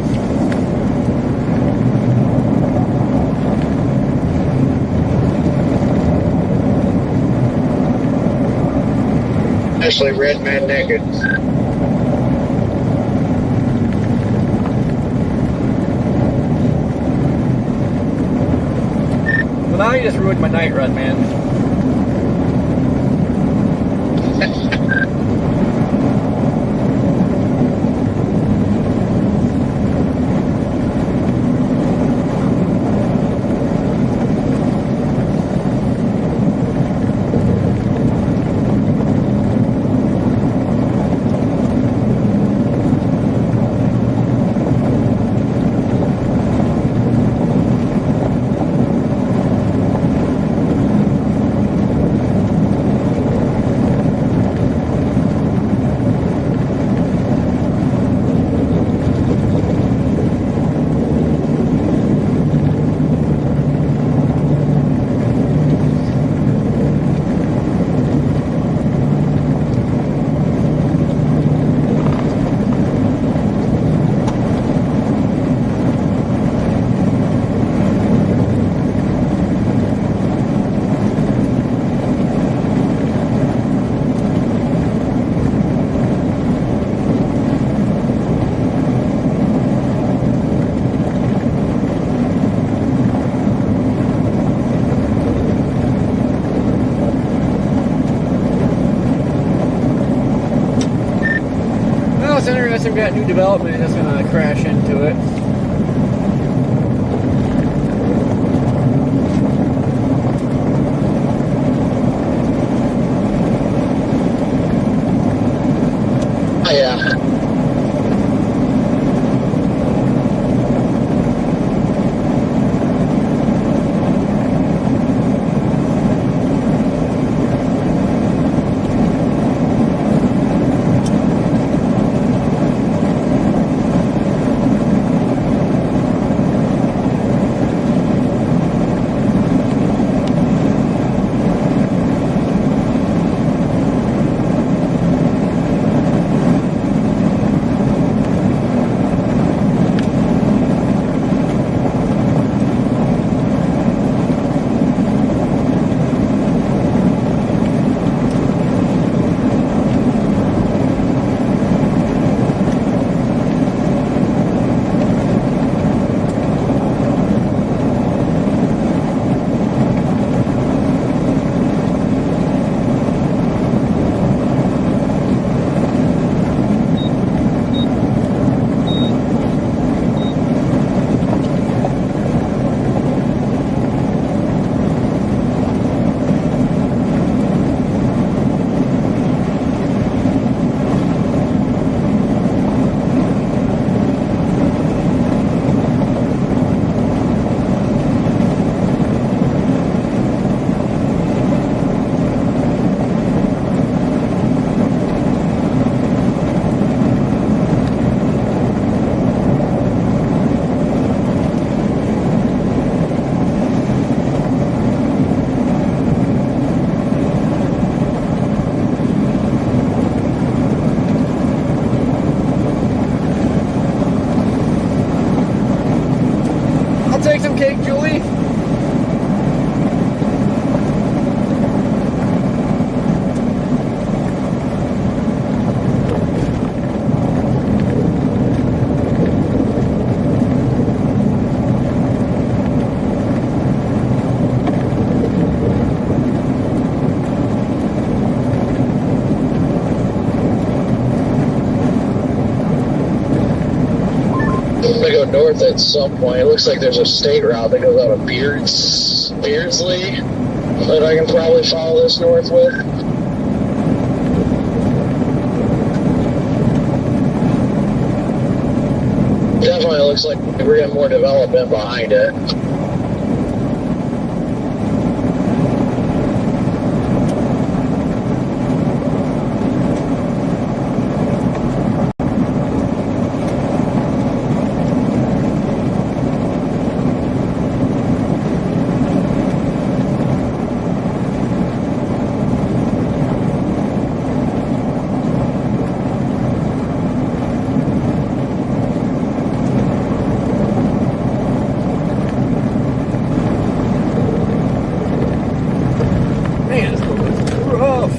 Especially red man naked. Well, now you just ruined my night run, man. It's interesting, we've got new development that's going to crash into it. Oh, yeah. going north at some point. It looks like there's a state route that goes out of Beardsley that I can probably follow this north with. Definitely looks like we're getting more development behind it. Man, it's rough.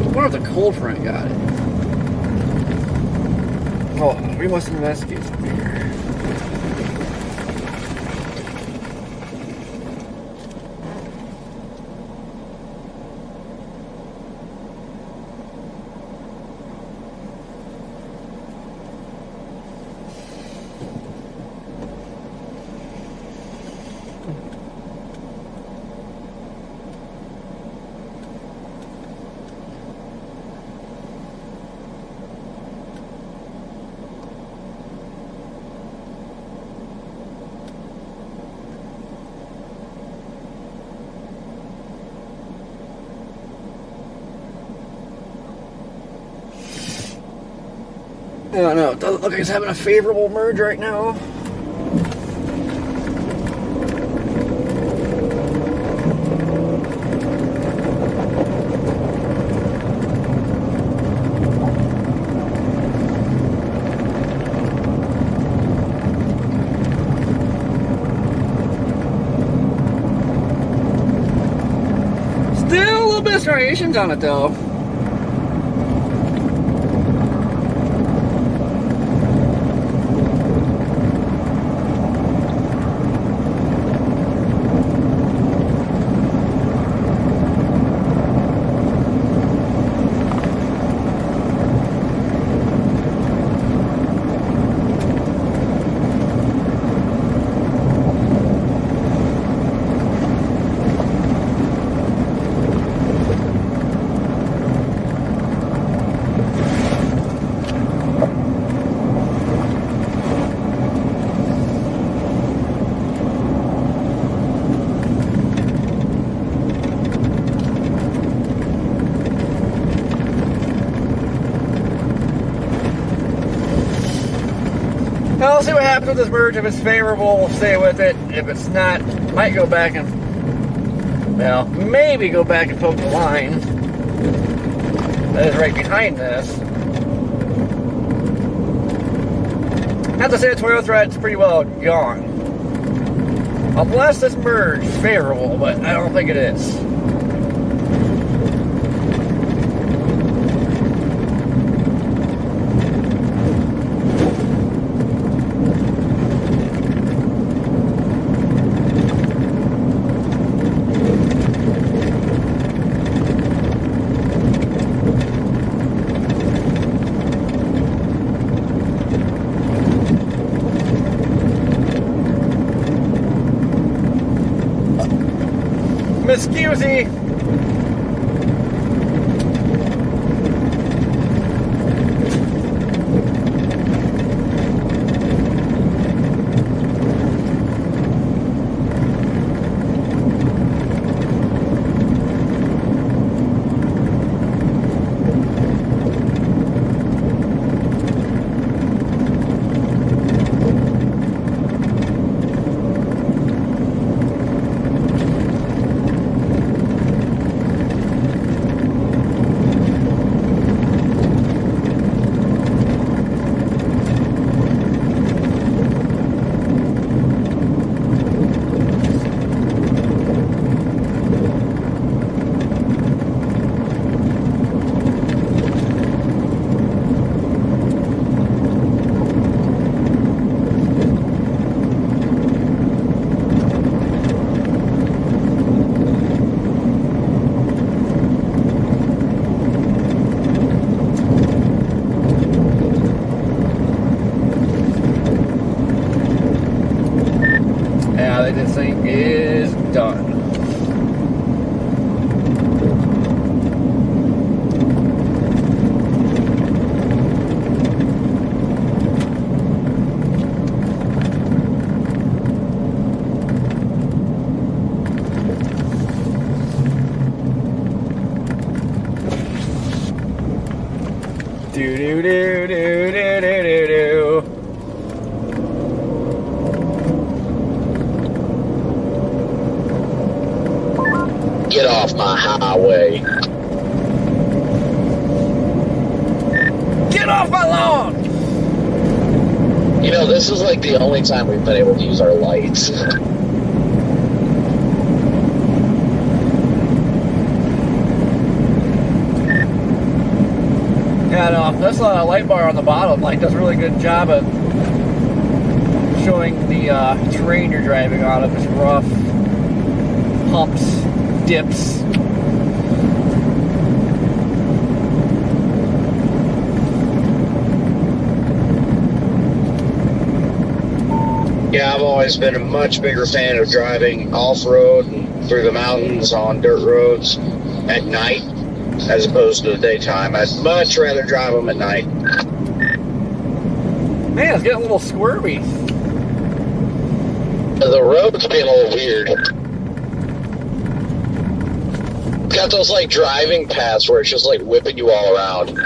I wonder if the cold front got it. Oh, we must investigate something here. I don't know. It doesn't look like it's having a favorable merge right now. Still a little bit of striations on it though. Now, we'll see what happens with this merge. If it's favorable, we'll stay with it. If it's not, might go back and, well, maybe go back and poke the line that is right behind this. I have to say the Toyota thread's pretty well gone. Unless this merge is favorable, but I don't think it is. Excuse me. this thing is done. Do do do do do do do do. Get off my highway. Get off my lawn! You know, this is like the only time we've been able to use our lights. Yeah, no, this light bar on the bottom like does a really good job of showing the terrain you're driving on. If it's rough, humps, dips. Yeah, I've always been a much bigger fan of driving off-road and through the mountains on dirt roads at night as opposed to the daytime. I'd much rather drive them at night. Man, it's getting a little squirmy. The road's being a little weird. Got those like driving paths where it's just like whipping you all around.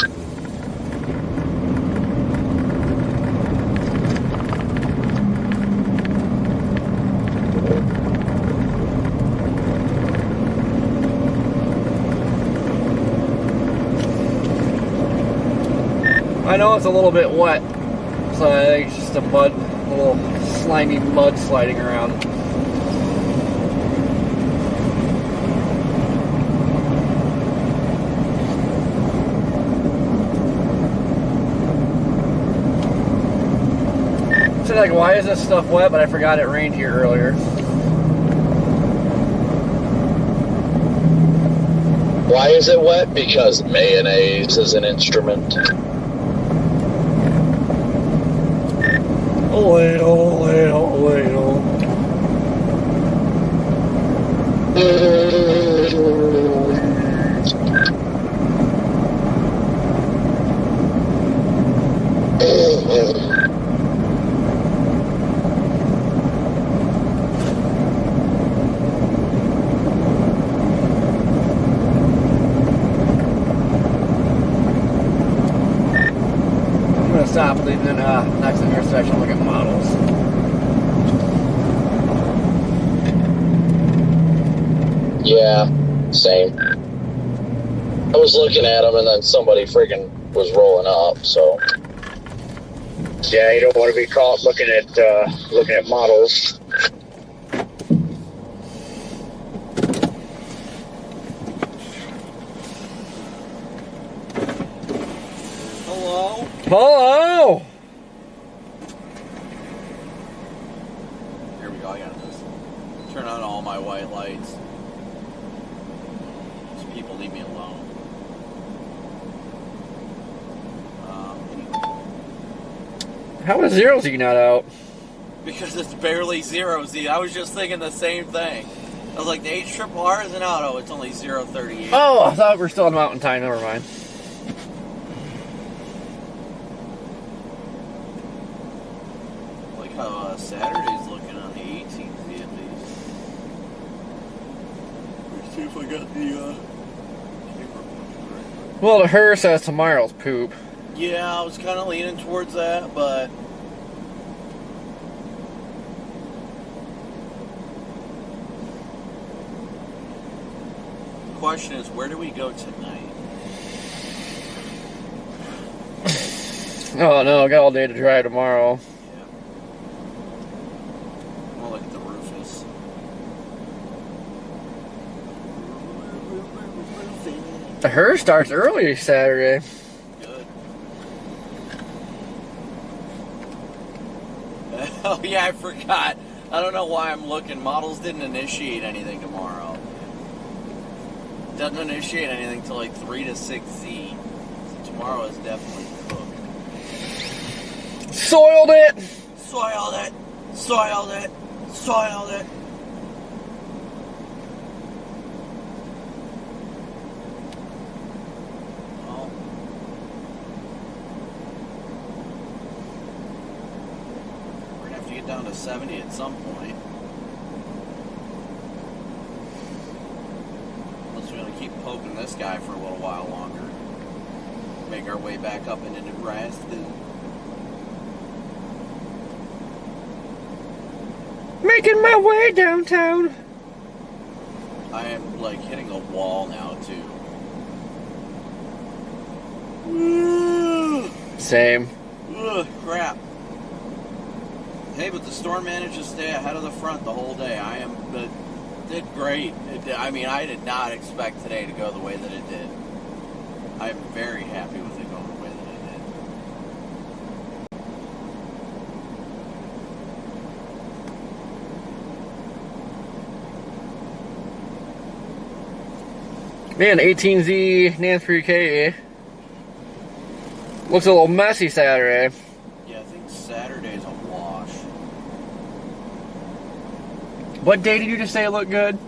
I know it's a little bit wet, so I think it's just a little slimy mud sliding around. So like, why is this stuff wet? But I forgot it rained here earlier. Why is it wet? Because mayonnaise is an instrument. I'm gonna stop and leave the next intersection, look at models. Yeah, same. I was looking at them and then somebody friggin' was rolling up, so. Yeah, you don't want to be caught looking at models. Hello? Hello! Here we go, I got this. Turn on all my white lights. These people leave me alone. How is zero Z not out? Because it's barely zero Z. I was just thinking the same thing. I was like, the HRRR is an auto, it's only 038. Oh, I thought we were still on Mountain Time, never mind. Like how Saturday's looking on the 18th at least. Let's see if I got the Well, the her says tomorrow's poop. Yeah, I was kind of leaning towards that, but the question is, where do we go tonight? Oh no, I got all day to drive tomorrow. Yeah. I'll look at the Rufus. The her starts early Saturday. Good. Oh yeah, I forgot. I don't know why I'm looking. Models didn't initiate anything tomorrow. Doesn't initiate anything till like 3 to 6Z. So tomorrow is definitely cooked. Soiled it! Soiled it! Soiled it! Soiled it! get down to 70 at some point. Unless we're going to keep poking this guy for a little while longer. Make our way back up into Nebraska. Making my way downtown. I am like hitting a wall now too. Same. Ugh, crap. Hey, but the storm managed to stay ahead of the front the whole day. Did great. I mean, I did not expect today to go the way that it did. I'm very happy with it going the way that it did. Man, 18Z Nancy K. Looks a little messy Saturday. Yeah, I think Saturday's a wash. What day did you just say it looked good?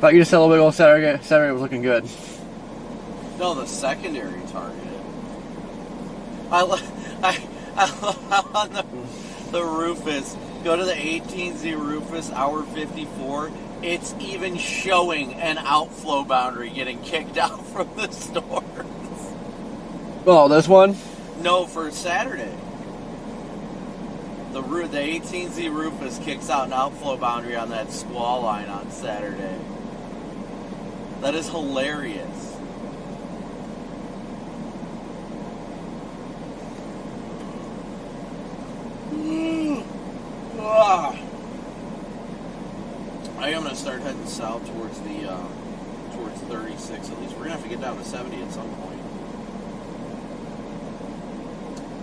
Thought you just said a little bit ago Saturday was looking good. No, the secondary target. I love how on the Rufus, go to the 18Z Rufus, hour 54, it's even showing an outflow boundary getting kicked out from the stores. Oh, this one? No, for Saturday. The 18Z Rufus kicks out an outflow boundary on that squall line on Saturday. That is hilarious. I am going to start heading south towards the towards 36 at least. We're going to have to get down to 70 at some point.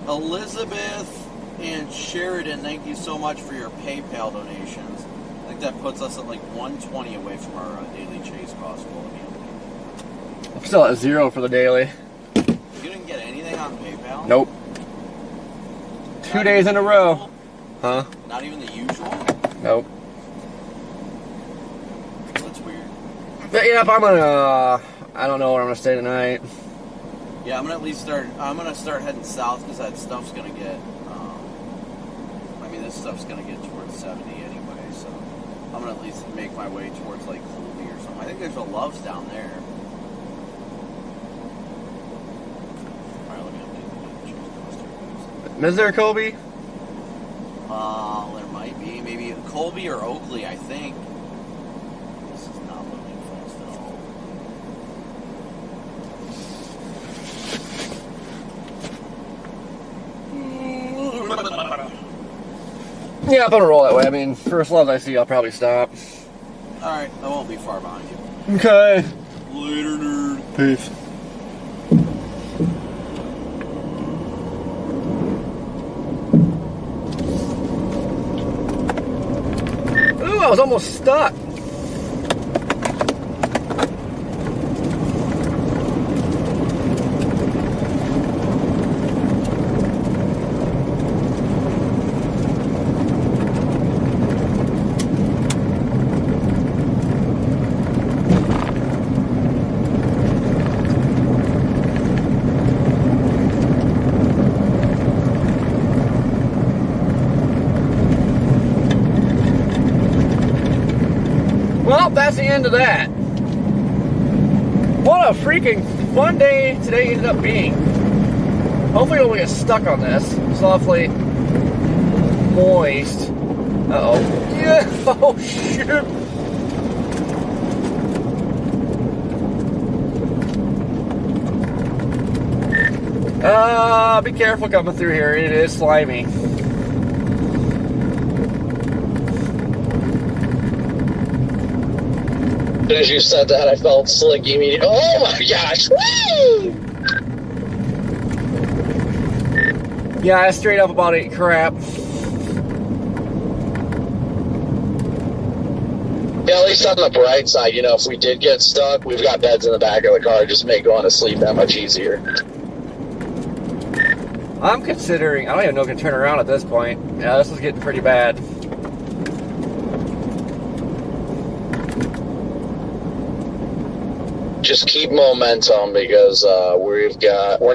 Elizabeth and Sheridan, thank you so much for your PayPal donations. I think that puts us at like 120 away from our daily chase cost goal again. I'm still at 0 for the daily. You didn't get anything on PayPal? Nope. 2 days in a row. Huh? Not even the usual? Nope. That's weird. But yeah, I'm gonna, I don't know where I'm gonna stay tonight. Yeah, I'm gonna start heading south because that stuff's gonna get, I mean, this stuff's gonna get towards 70 anyway, so I'm gonna at least make my way towards like Colby or something. I think there's a Love's down there. Alright, let me update the Is there a Kobe? there might be. Maybe Colby or Oakley, I think. This is not loading fast at all. Yeah, I'm gonna roll that way. I mean, first Loves I see, I'll probably stop. Alright, I won't be far behind you. Okay. Later, nerd. Peace. Ooh, I was almost stuck. Well, that's the end of that. What a freaking fun day today ended up being. Hopefully we don't get stuck on this. It's awfully moist. Uh-oh. Yeah. Oh, shoot. Be careful coming through here. It is slimy. As soon as you said that, I felt slick immediately. Oh my gosh! Woo! Yeah, I straight up about ate crap. Yeah, at least on the bright side, you know, if we did get stuck, we've got beds in the back of the car. Just make going to sleep that much easier. I'm considering, I don't even know if I can turn around at this point. Yeah, this is getting pretty bad. Just keep momentum because we're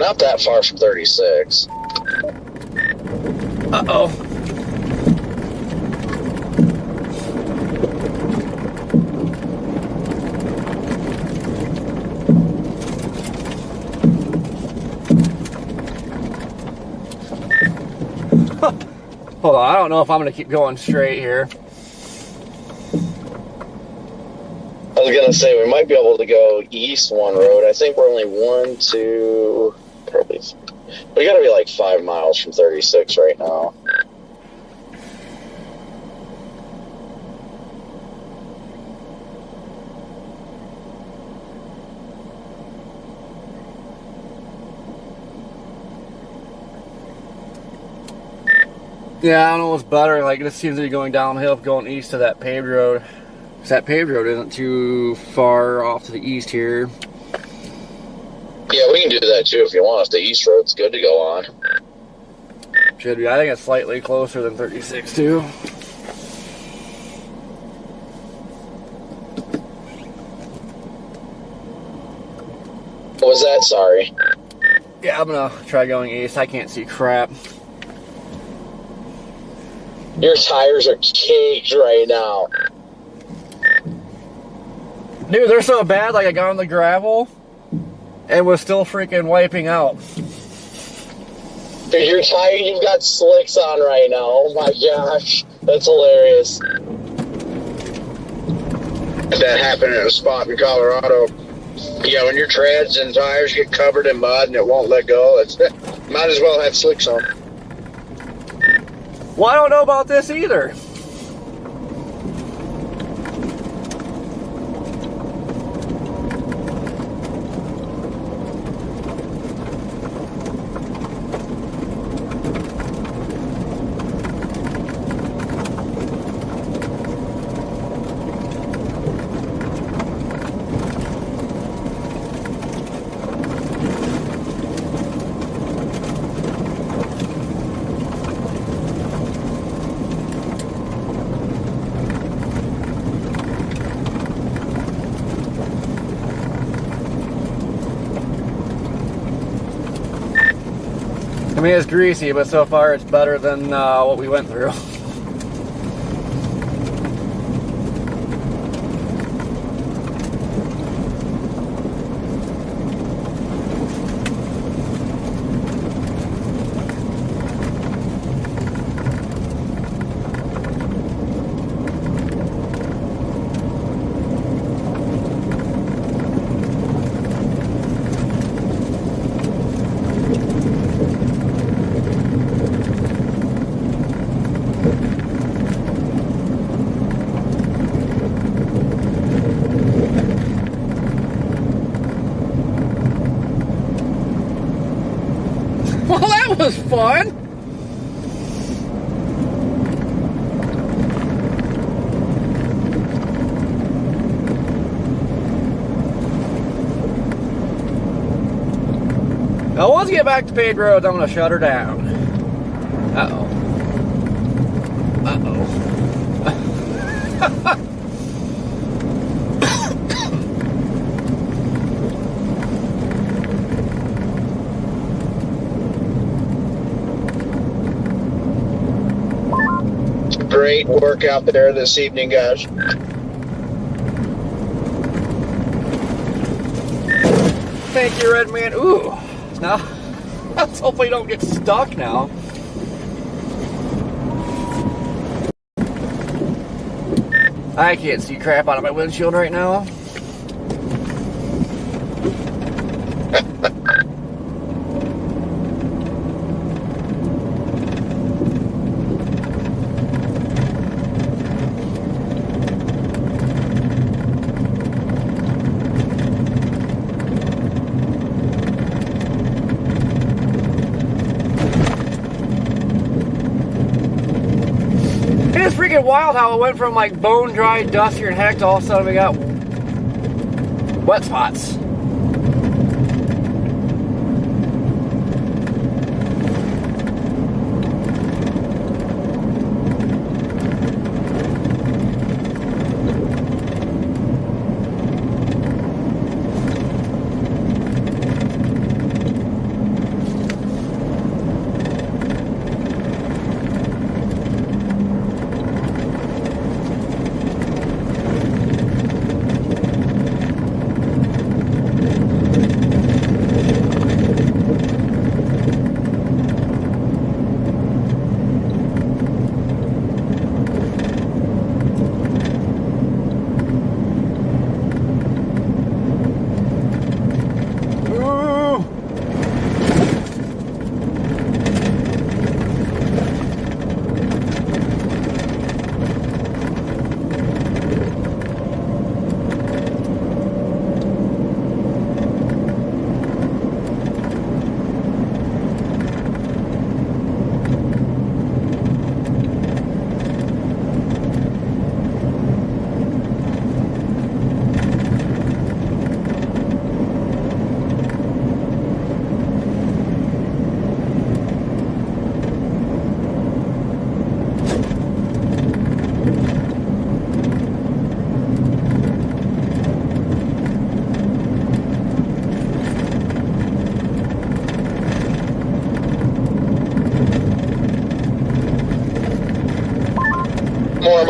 not that far from 36. Uh-oh. Hold on, I don't know if I'm gonna keep going straight here. I was gonna say we might be able to go east one road. I think we're only 1, 2, probably. We gotta be like 5 miles from 36 right now. Yeah, I don't know what's better. Like, this seems to be going downhill going east to that paved road. Because that paved road isn't too far off to the east here. Yeah, we can do that too if you want. If the east road's good to go on. Should be. I think it's slightly closer than 36 too. What was that? Sorry. Yeah, I'm gonna try going east. I can't see crap. Your tires are caged right now. Dude, they're so bad, like I got on the gravel and was still freaking wiping out. Dude, your tire, you've got slicks on right now. Oh my gosh. That's hilarious. That happened in a spot in Colorado. Yeah, when your treads and tires get covered in mud and it won't let go, it's might as well have slicks on. Well, I don't know about this either. I mean, it's greasy, but so far it's better than what we went through. Well, that was fun. Now, once we get back to paved roads, I'm going to shut her down. Uh-oh. Uh-oh. Great work out there this evening, guys. Thank you, Red Man. Ooh. Now, let's hopefully don't get stuck now. I can't see crap out of my windshield right now. It's freaking wild how it went from like bone dry, dustier, and heck to all of a sudden we got wet spots.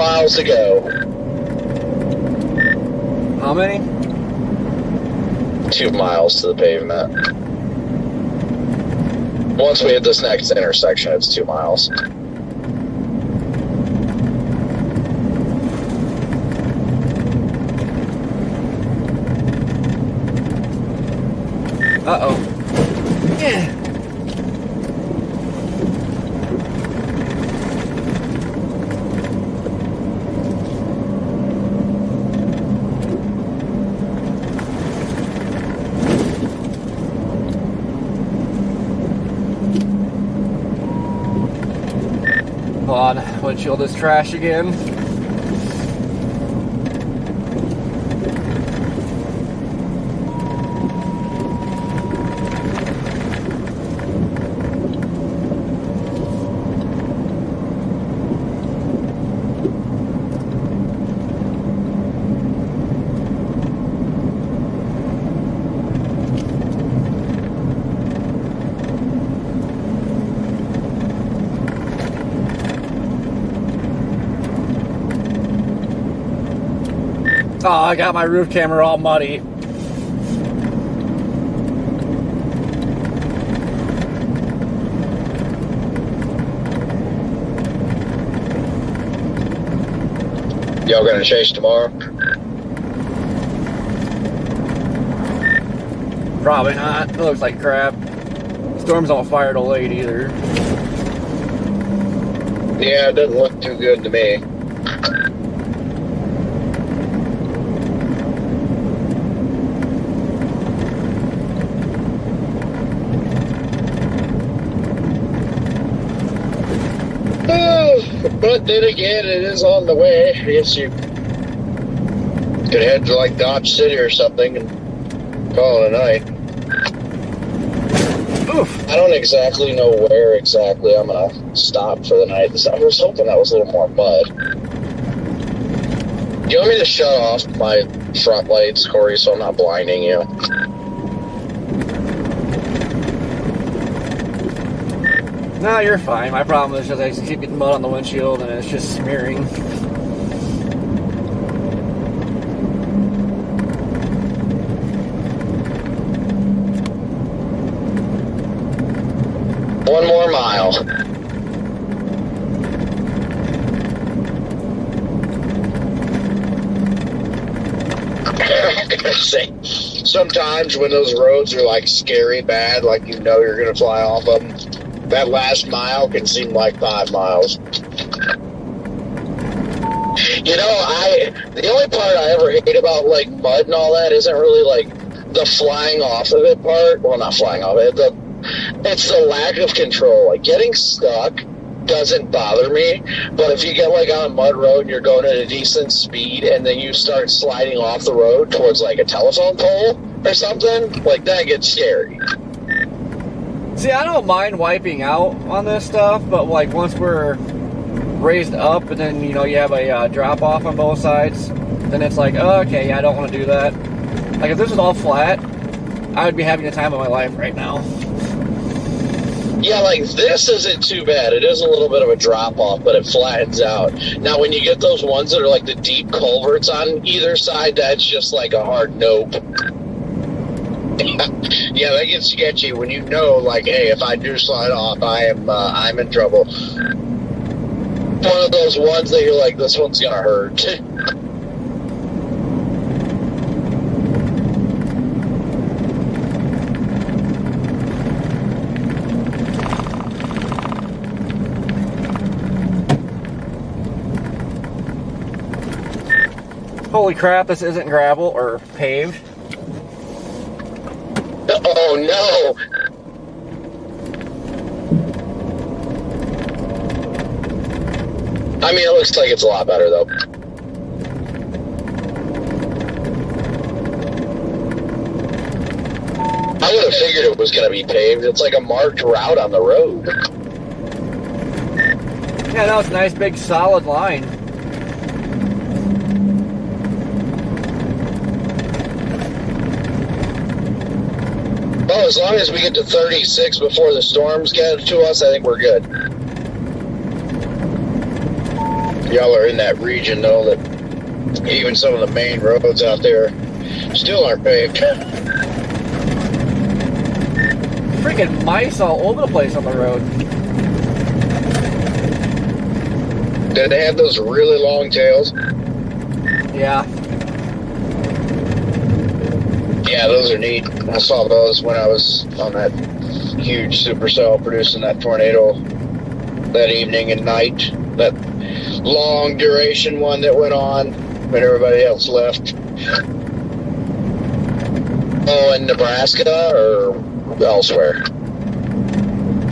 miles to go. How many? 2 miles to the pavement. Once we hit this next intersection, it's 2 miles. Uh-oh. Yeah. Hold on, windshield is trash again. Oh, I got my roof camera all muddy. Y'all gonna chase tomorrow? Probably not. It looks like crap. Storm's don't fire till late either. Yeah, it doesn't look too good to me. But then again, it is on the way. I guess you could head to like Dodge City or something and call it a night. Oof. I don't exactly know where exactly I'm gonna stop for the night. I was hoping that was a little more mud. Do you want me to shut off my front lights, Corey, so I'm not blinding you? No, you're fine. My problem is just I keep getting mud on the windshield and it's just smearing. One more mile. Sometimes when those roads are like scary bad, like you know you're gonna fly off of them, that last mile can seem like 5 miles. You know, the only part I ever hate about like mud and all that isn't really like the flying off of it part. Well, not flying off it. It's the lack of control. Like getting stuck doesn't bother me, but if you get like on a mud road and you're going at a decent speed and then you start sliding off the road towards like a telephone pole or something, like that gets scary. See, I don't mind wiping out on this stuff, but like once we're raised up and then, you know, you have a drop off on both sides, then it's like, oh, okay, yeah, I don't want to do that. Like if this was all flat, I would be having the time of my life right now. Yeah, like this isn't too bad. It is a little bit of a drop off, but it flattens out. Now, when you get those ones that are like the deep culverts on either side, that's just like a hard nope. Yeah, that gets sketchy when you know, like, hey, if I do slide off, I'm in trouble. One of those ones that you're like, this one's gonna hurt. Holy crap, this isn't gravel or paved. Oh no! I mean, it looks like it's a lot better though. I would have figured it was going to be paved. It's like a marked route on the road. Yeah, no, it's a nice big solid line. Well, as long as we get to 36 before the storms get to us, I think we're good. y'all are in that region, though, that even some of the main roads out there still aren't paved. Freaking mice all over the place on the road. Did they have those really long tails? Yeah. Yeah, those are neat. I saw those when I was on that huge supercell producing that tornado that evening and night. That long duration one that went on when everybody else left. Oh, in Nebraska or elsewhere?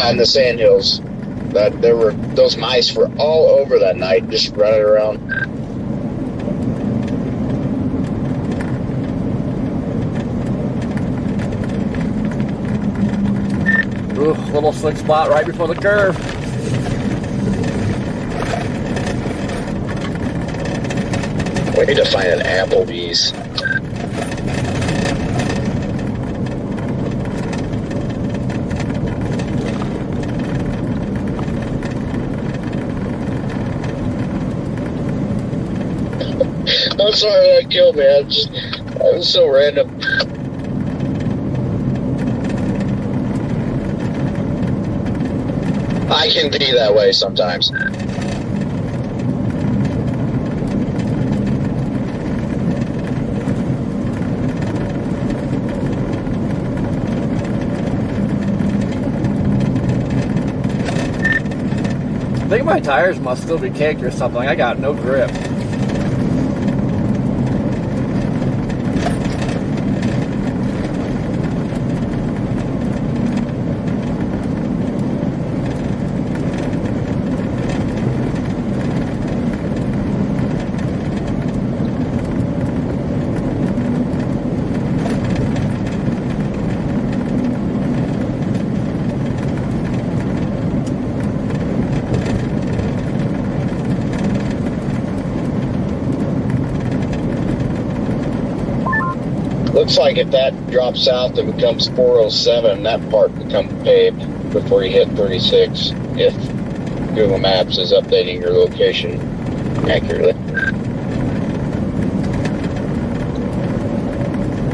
On the Sandhills. Those mice were all over that night, just running around. Ooh, little slick spot right before the curve. We need to find an Applebee's. I'm sorry that killed me. I was so random. I can be that way sometimes. I think my tires must still be caked or something. I got no grip. Looks like if that drops south and becomes 407, that part becomes paved before you hit 36, if Google Maps is updating your location accurately.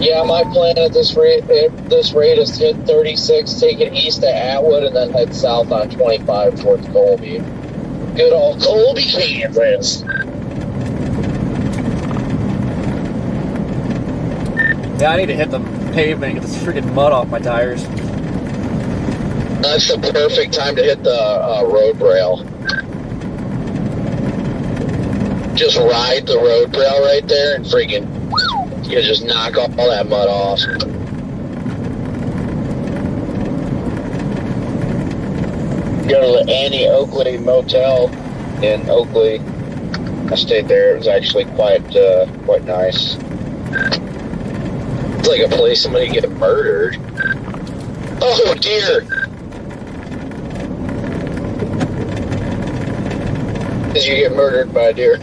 Yeah, my plan at this rate is to hit 36, take it east to Atwood, and then head south on 25 towards Colby. Good old Colby, Kansas. Yeah, I need to hit the pavement and get this freaking mud off my tires. That's the perfect time to hit the road rail. Just ride the road rail right there and freaking, you just knock all that mud off. Go to the Annie Oakley Motel in Oakley. I stayed there. It was actually quite nice. It's like a place somebody get murdered. Oh dear! Did you get murdered by a deer?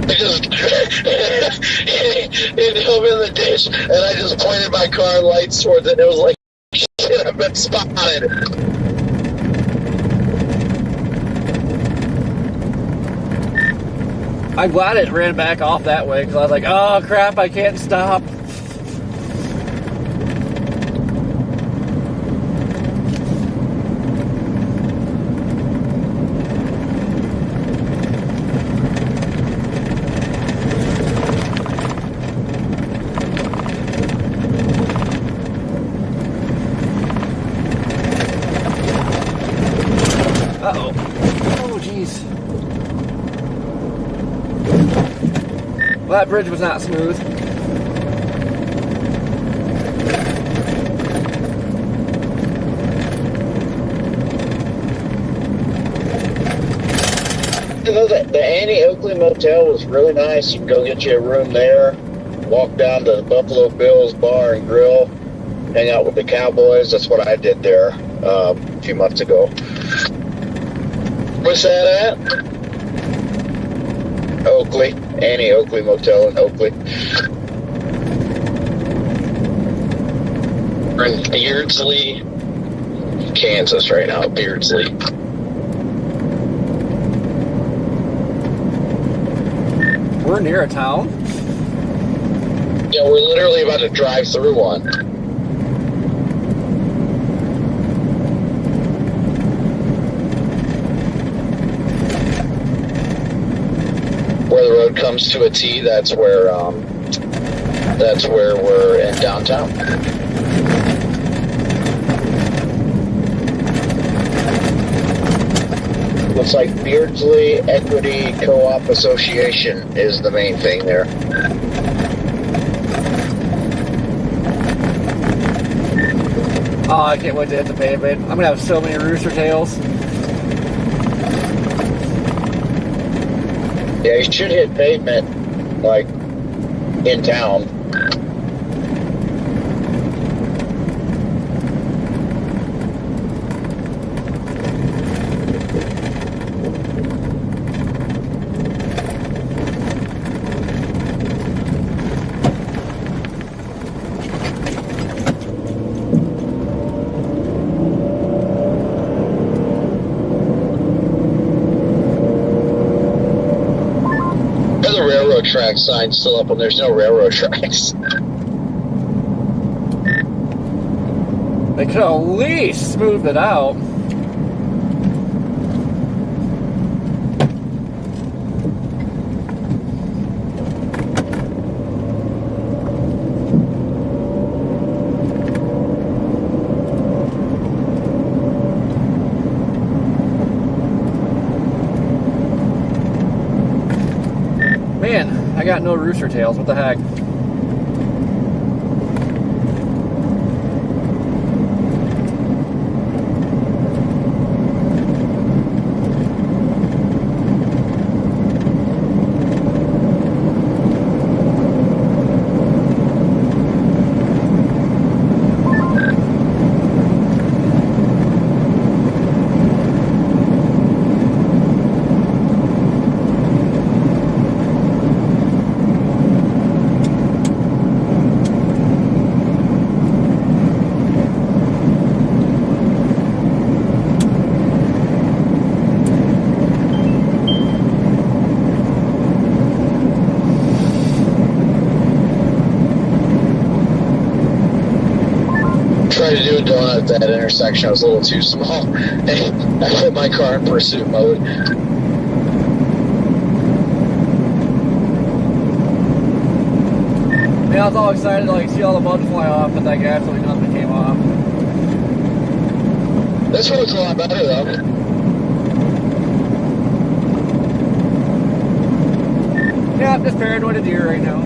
I just hit him in the ditch, and I just pointed my car lights towards it. And it was like, shit, I've been spotted. I'm glad it ran back off that way because I was like, oh crap, I can't stop. Uh-oh. Oh, jeez. Well, that bridge was not smooth. You know, the Annie Oakley Motel was really nice. You can go get you a room there, walk down to the Buffalo Bills Bar and Grill, hang out with the Cowboys. That's what I did there a few months ago. What's that at? Oakley. Annie Oakley Motel in Oakley. We're in Beardsley, Kansas right now. Beardsley. We're near a town. Yeah, we're literally about to drive through one. Where the road comes to a T, that's where we're in downtown. Looks like Beardsley Equity Co-op Association is the main thing there. Oh, I can't wait to hit the pavement. I'm gonna have so many rooster tails. Yeah, you should hit pavement, like, in town. Track sign still up when there's no railroad tracks. They could at least smooth it out. Man, I got no rooster tails. What the heck? Tried to do a donut at that intersection. I was a little too small. And I put my car in pursuit mode. Yeah, I was all excited to like see all the mud fly off, but that guy absolutely nothing came off. This one looks a lot better though. Yeah, I'm just paranoid of deer right now.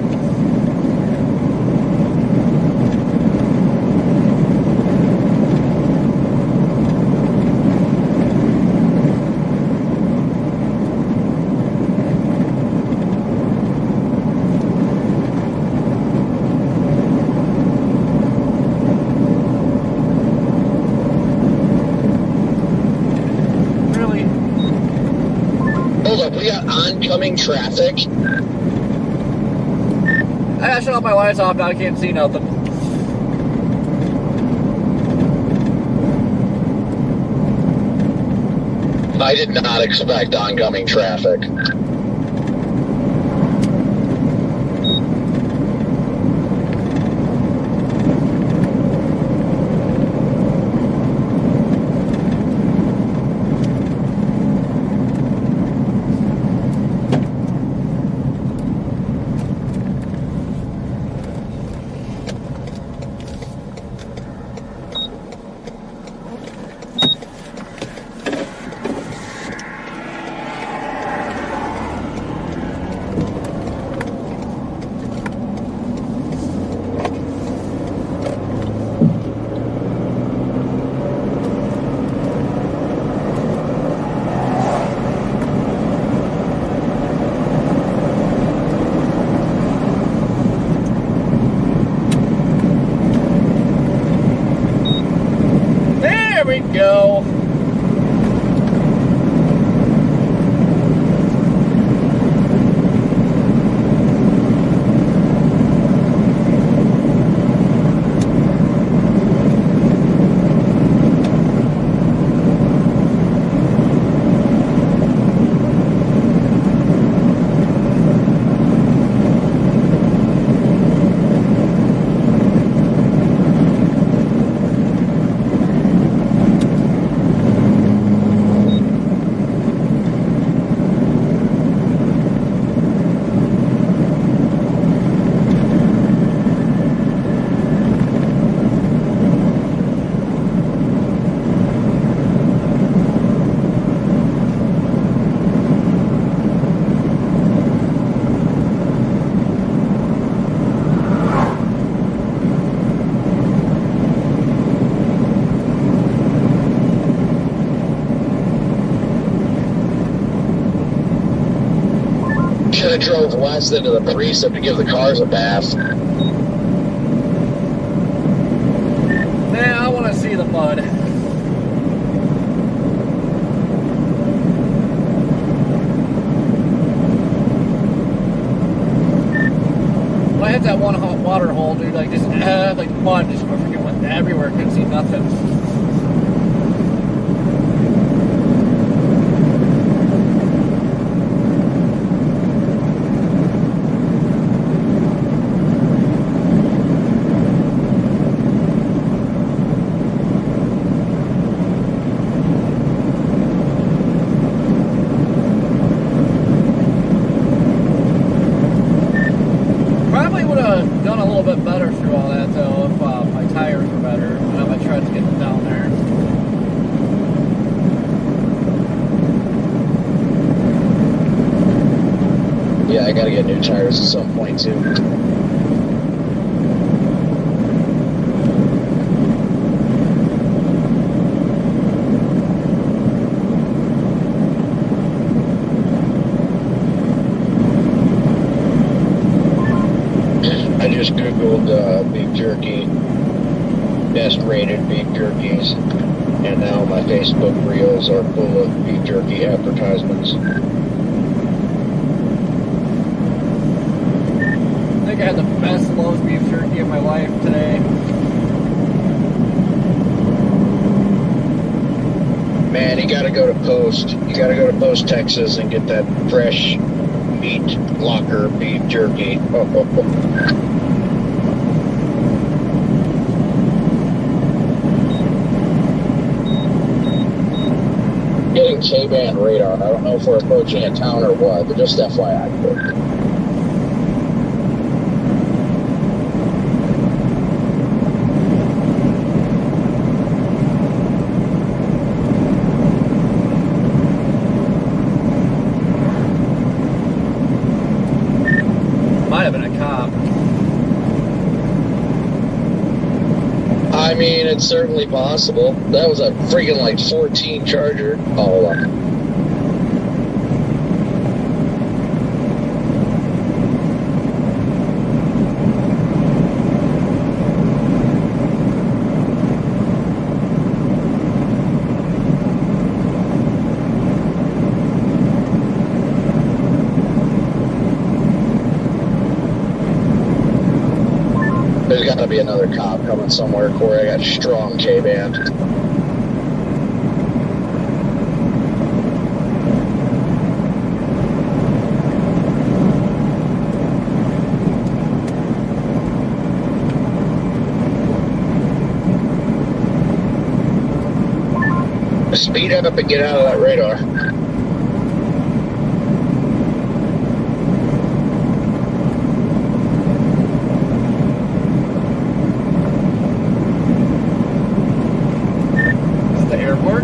We got oncoming traffic. I gotta shut all my lights off now, I can't see nothing. I did not expect oncoming traffic. Should have drove west into the Precept to give the cars a bath. Nah, I want to see the mud. When I hit that one hot water hole, dude, like just like mud just freaking went everywhere. Couldn't see nothing. Probably would have done a little bit better through all that though if my tires were better. If I tried to get them down there. Yeah, I gotta get new tires at some point too. I just googled beef jerky, best rated beef jerkies, and now my Facebook reels are full of beef jerky advertisements. I think I had the best Lowe's beef jerky of my life today. Man, you gotta go to Post. You gotta go to Post, Texas, and get that fresh meat locker beef jerky. Getting K-band radar. I don't know if we're approaching a town or what, but just FYI. Might have been a cop. I mean, it's certainly possible. That was a freaking like 14 Charger. Oh, hold on. There's got to be another cop coming somewhere, Corey. I got strong K-band. Speed up and get out of that radar. The airport.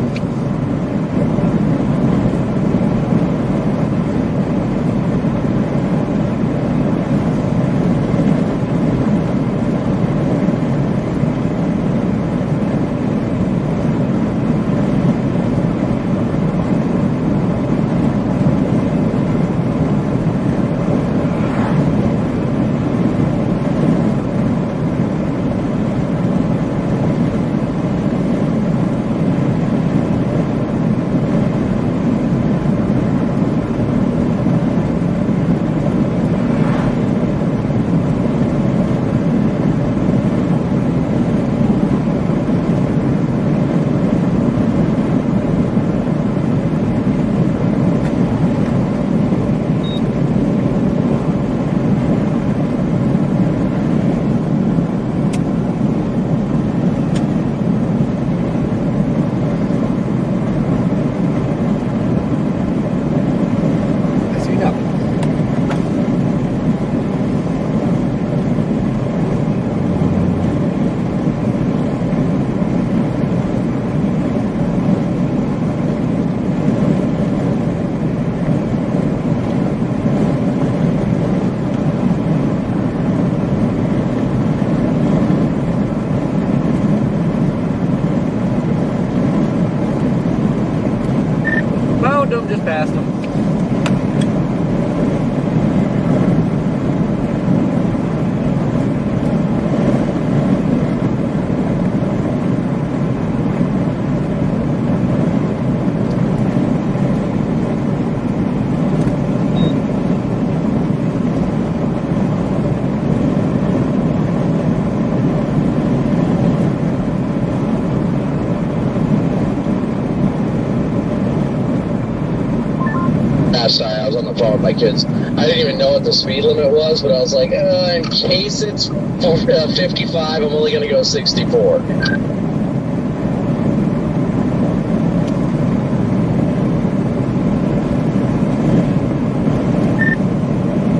Sorry, I was on the phone with my kids. I didn't even know what the speed limit was, but I was like, in case it's 55, I'm only going to go 64.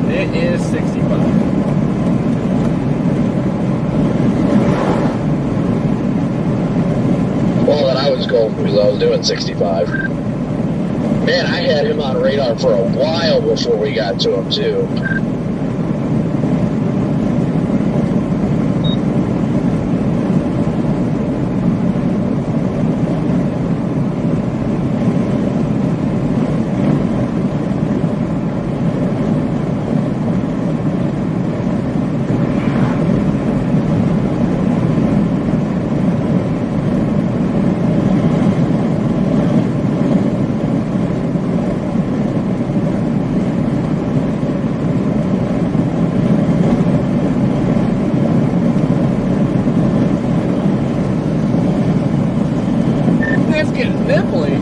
It is 65. Well, then I was going because I was doing 65. Man, I had him on radar for a while before we got to him, too. It's getting nipply.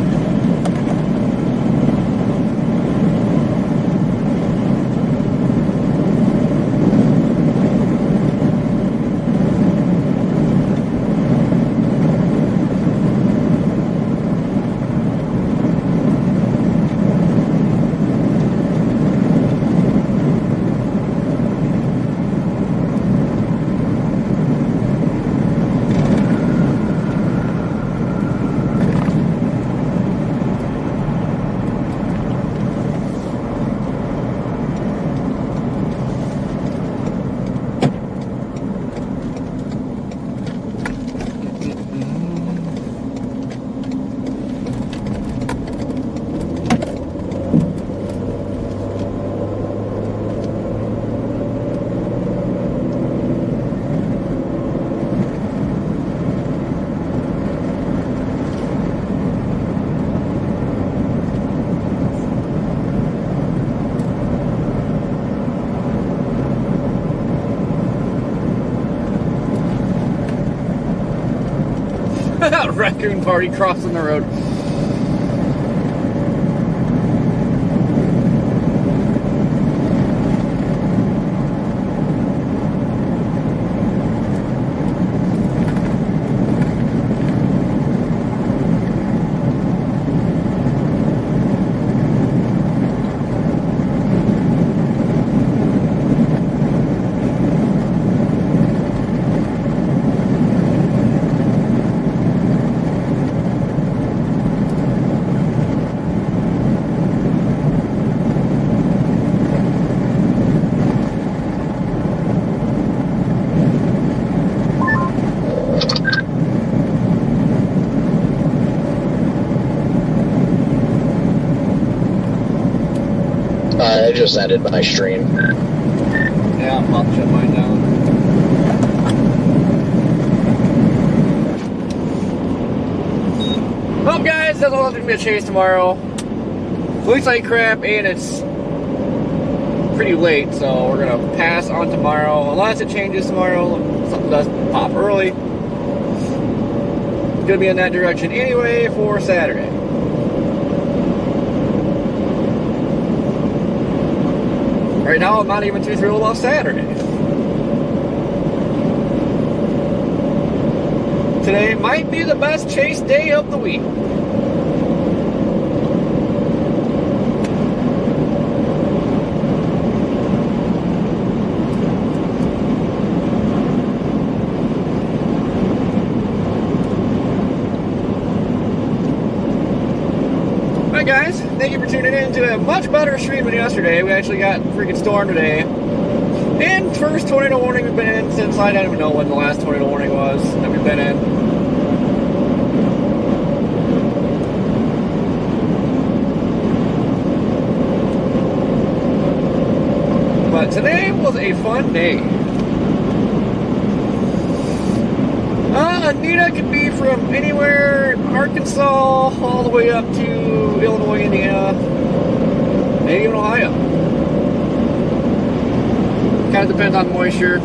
Raccoon party crossing the road. I just ended my stream. Yeah, I'm about to shut mine down. Well, guys, that's all going to be a chase tomorrow. Looks like crap, and it's pretty late, so we're going to pass on tomorrow. Unless it changes tomorrow, something does pop early. It's going to be in that direction anyway for Saturday. Right now, I'm not even too thrilled about Saturday. Today might be the best chase day of the week. Alright guys, thank you for tuning in to a much better stream than yesterday. We actually got a freaking storm today. And first tornado warning we've been in since I don't even know when the last tornado warning was that we've been in. But today was a fun day. Anita could be from anywhere in Arkansas all the way up to Illinois, Indiana, maybe even Ohio. Kind of depends on moisture.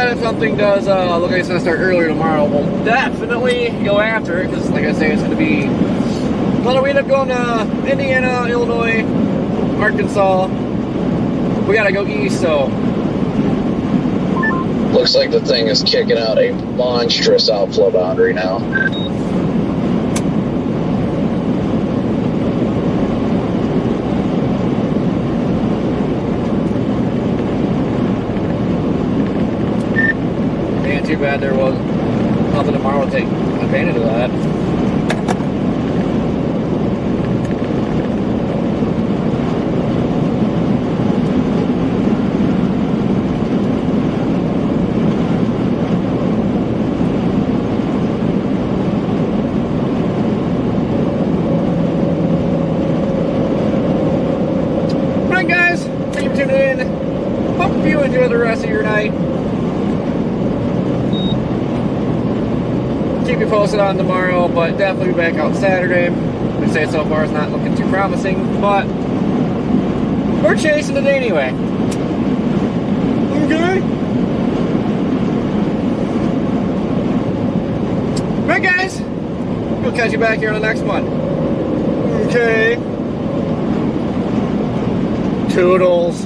But if something does look like it's going to start earlier tomorrow, we'll definitely go after it. Because, like I say, it's going to be. Well, we end up going to Indiana, Illinois, Arkansas. We got to go east, so. Looks like the thing is kicking out a monstrous outflow boundary now. Man, too bad there was nothing tomorrow to take advantage of that. Alright guys, thank you for tuning in. Hope you enjoy the rest of your night. Keep you posted on tomorrow, but definitely be back out Saturday. They say so far it's not looking too promising, but we're chasing it anyway. Okay. Alright guys, we'll catch you back here on the next one. Okay. Toodles.